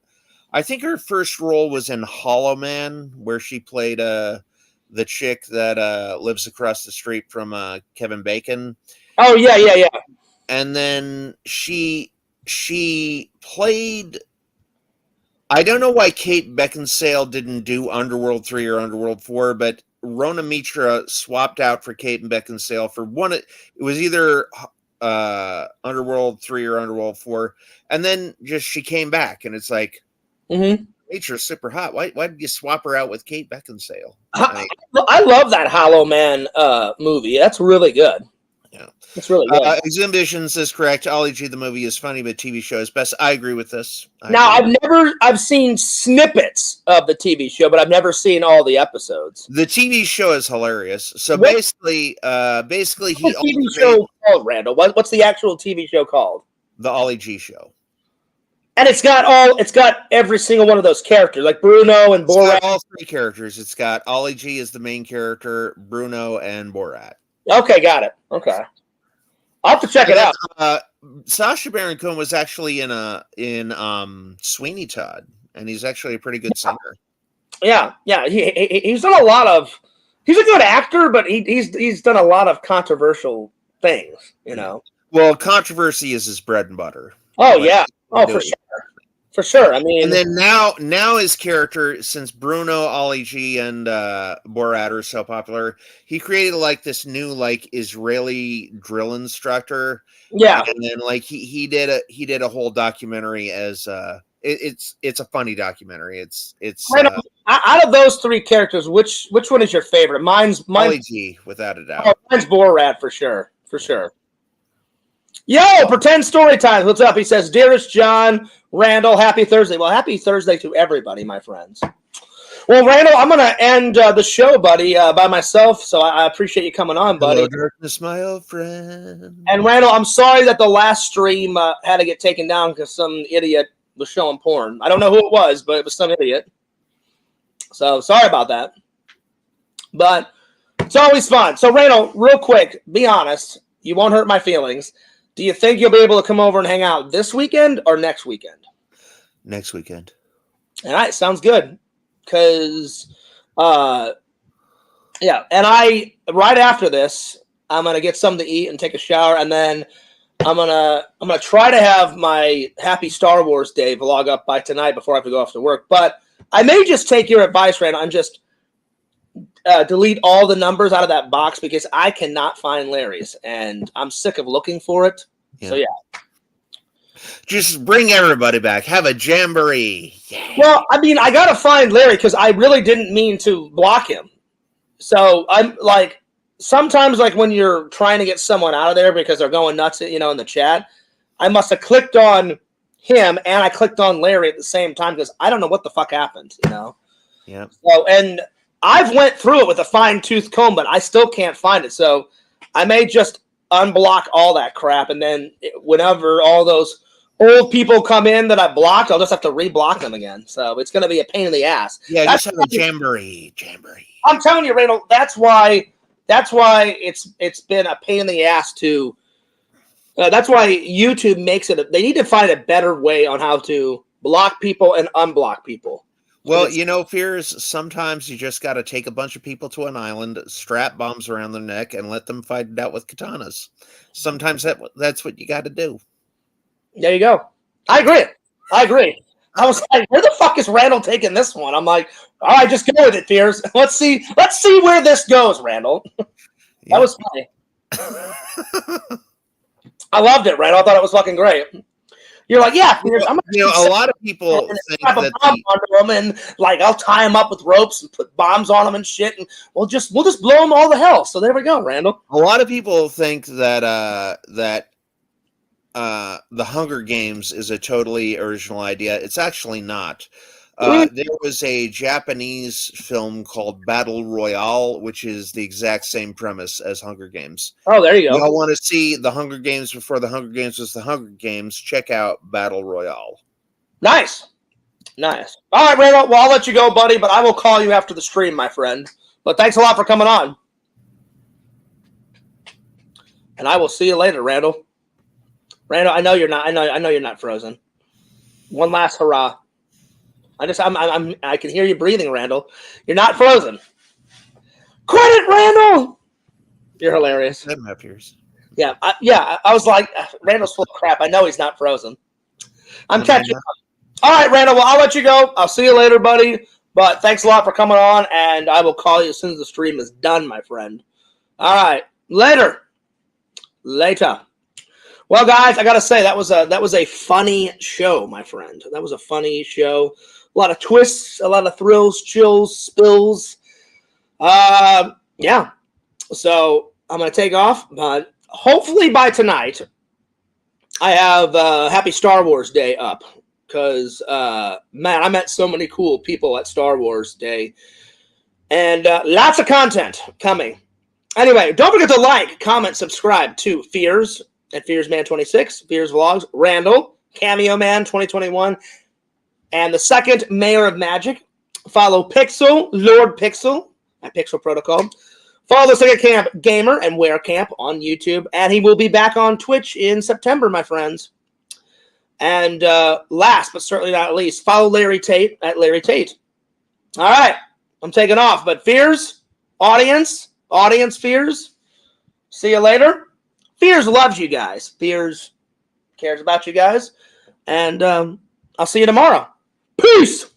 [SPEAKER 2] I think her first role was in Hollow Man, where she played the chick that lives across the street from Kevin Bacon.
[SPEAKER 1] Oh yeah.
[SPEAKER 2] And then she played. I don't know why Kate Beckinsale didn't do Underworld 3 or Underworld 4, but Rona Mitra swapped out for Kate Beckinsale for one. It was either Underworld 3 or Underworld 4, and then just she came back, and it's like, Mitra's super hot. Why did you swap her out with Kate Beckinsale?
[SPEAKER 1] I love that Hollow Man movie. That's really good.
[SPEAKER 2] Yeah,
[SPEAKER 1] it's really good.
[SPEAKER 2] Exhibitions is correct. Ollie G, the movie is funny, but TV show is best. I agree with this.
[SPEAKER 1] I've seen snippets of the TV show, but I've never seen all the episodes.
[SPEAKER 2] The TV show is hilarious. So basically,
[SPEAKER 1] what's the TV show called, Randall? What's the actual TV show called?
[SPEAKER 2] The Ollie G Show.
[SPEAKER 1] And it's got every single one of those characters, like Bruno and Borat.
[SPEAKER 2] All three characters. It's got Ollie G as the main character, Bruno, and Borat.
[SPEAKER 1] Okay, got it. Okay, I'll have to check it out.
[SPEAKER 2] Sacha Baron Cohen was actually in Sweeney Todd, and he's actually a pretty good singer.
[SPEAKER 1] Yeah. He's done a lot of. He's a good actor, but he's done a lot of controversial things. You know.
[SPEAKER 2] Well, controversy is his bread and butter.
[SPEAKER 1] Oh yeah. Oh, for sure. For sure. I mean,
[SPEAKER 2] and then now his character, since Bruno, Ollie G, and Borat are so popular, he created like this new like Israeli drill instructor.
[SPEAKER 1] Yeah,
[SPEAKER 2] and then like he did a whole documentary as it's a funny documentary. It's
[SPEAKER 1] out of those three characters, which one is your favorite? Mine's
[SPEAKER 2] Ollie G, without a doubt.
[SPEAKER 1] Oh, mine's Borat for sure. Yo, pretend story time. What's up? He says, "Dearest John, Randall, happy Thursday." Well, happy Thursday to everybody, my friends. Well, Randall, I'm going to end the show, buddy, by myself, so I appreciate you coming on, buddy.
[SPEAKER 2] Hello, darkness, my old friend.
[SPEAKER 1] And, Randall, I'm sorry that the last stream had to get taken down because some idiot was showing porn. I don't know who it was, but it was some idiot. So, sorry about that. But it's always fun. So, Randall, real quick, be honest. You won't hurt my feelings. Do you think you'll be able to come over and hang out this weekend or next weekend?
[SPEAKER 2] Next weekend.
[SPEAKER 1] All right, sounds good. Because, and right after this, I'm gonna get something to eat and take a shower, and then I'm gonna try to have my Happy Star Wars Day vlog up by tonight before I have to go off to work. But I may just take your advice, Randall, and just delete all the numbers out of that box because I cannot find Larry's, and I'm sick of looking for it. Yeah. So yeah,
[SPEAKER 2] just bring everybody back. Have a jamboree. Yeah.
[SPEAKER 1] Well, I mean, I gotta find Larry because I really didn't mean to block him. So I'm like, sometimes like when you're trying to get someone out of there because they're going nuts, in the chat, I must have clicked on him and I clicked on Larry at the same time because I don't know what the fuck happened.
[SPEAKER 2] Yeah.
[SPEAKER 1] So and I've went through it with a fine-tooth comb, but I still can't find it. So I may just unblock all that crap, and then whenever all those old people come in that I blocked, I'll just have to reblock them again. So it's going to be a pain in the ass.
[SPEAKER 2] Yeah, just have a jamboree.
[SPEAKER 1] I'm telling you, Randall, that's why it's been a pain in the ass to. That's why YouTube makes it. They need to find a better way on how to block people and unblock people.
[SPEAKER 2] Well, Fears, sometimes you just got to take a bunch of people to an island, strap bombs around their neck, and let them fight it out with katanas. Sometimes that's what you got to do. There
[SPEAKER 1] you go. I agree. I was like, where the fuck is Randall taking this one? I'm like, all right, just go with it, Fears. Let's see where this goes, Randall. That was funny. I loved it, Randall. I thought it was fucking great. You're like, yeah, Fears, I'm
[SPEAKER 2] a lot of people think
[SPEAKER 1] strap a
[SPEAKER 2] that
[SPEAKER 1] bomb onto them, and like I'll tie them up with ropes and put bombs on them and shit, and we'll just blow them all to hell. So there we go, Randall.
[SPEAKER 2] a lot of people think that the Hunger Games is a totally original idea. It's actually not. There was a Japanese film called Battle Royale, which is the exact same premise as Hunger Games.
[SPEAKER 1] Oh, there you go.
[SPEAKER 2] Y'all want to see the Hunger Games before the Hunger Games was the Hunger Games? Check out Battle Royale.
[SPEAKER 1] Nice. All right, Randall. Well, I'll let you go, buddy, but I will call you after the stream, my friend. But thanks a lot for coming on. And I will see you later, Randall. Randall, I know you're not. I know you're not frozen. One last hurrah. I can hear you breathing, Randall. You're not frozen. Quit it, Randall. You're hilarious.
[SPEAKER 2] I'm up yours.
[SPEAKER 1] Yeah, I was like, Randall's full of crap. I know he's not frozen. I'm catching up. All right, Randall. Well, I'll let you go. I'll see you later, buddy. But thanks a lot for coming on, and I will call you as soon as the stream is done, my friend. All right, later. Well, guys, I gotta say that was a funny show, my friend. That was a funny show. A lot of twists, a lot of thrills, chills, spills. Yeah. So I'm gonna take off, but hopefully by tonight I have Happy Star Wars Day up, because man, I met so many cool people at Star Wars Day, and lots of content coming. Anyway, don't forget to like, comment, subscribe to Fears at FearsMan26, Fears Vlogs, Randall, Cameo Man 2021, and the second Mayor of Magic. Follow Pixel, Lord Pixel at Pixel Protocol. Follow the Second Camp Gamer and Wear Camp on YouTube, and he will be back on Twitch in September, my friends. And last but certainly not least, follow Larry Tate at Larry Tate. All right, I'm taking off, but Fears, audience Fears, see you later. Fears loves you guys. Fears cares about you guys. And I'll see you tomorrow. Peace.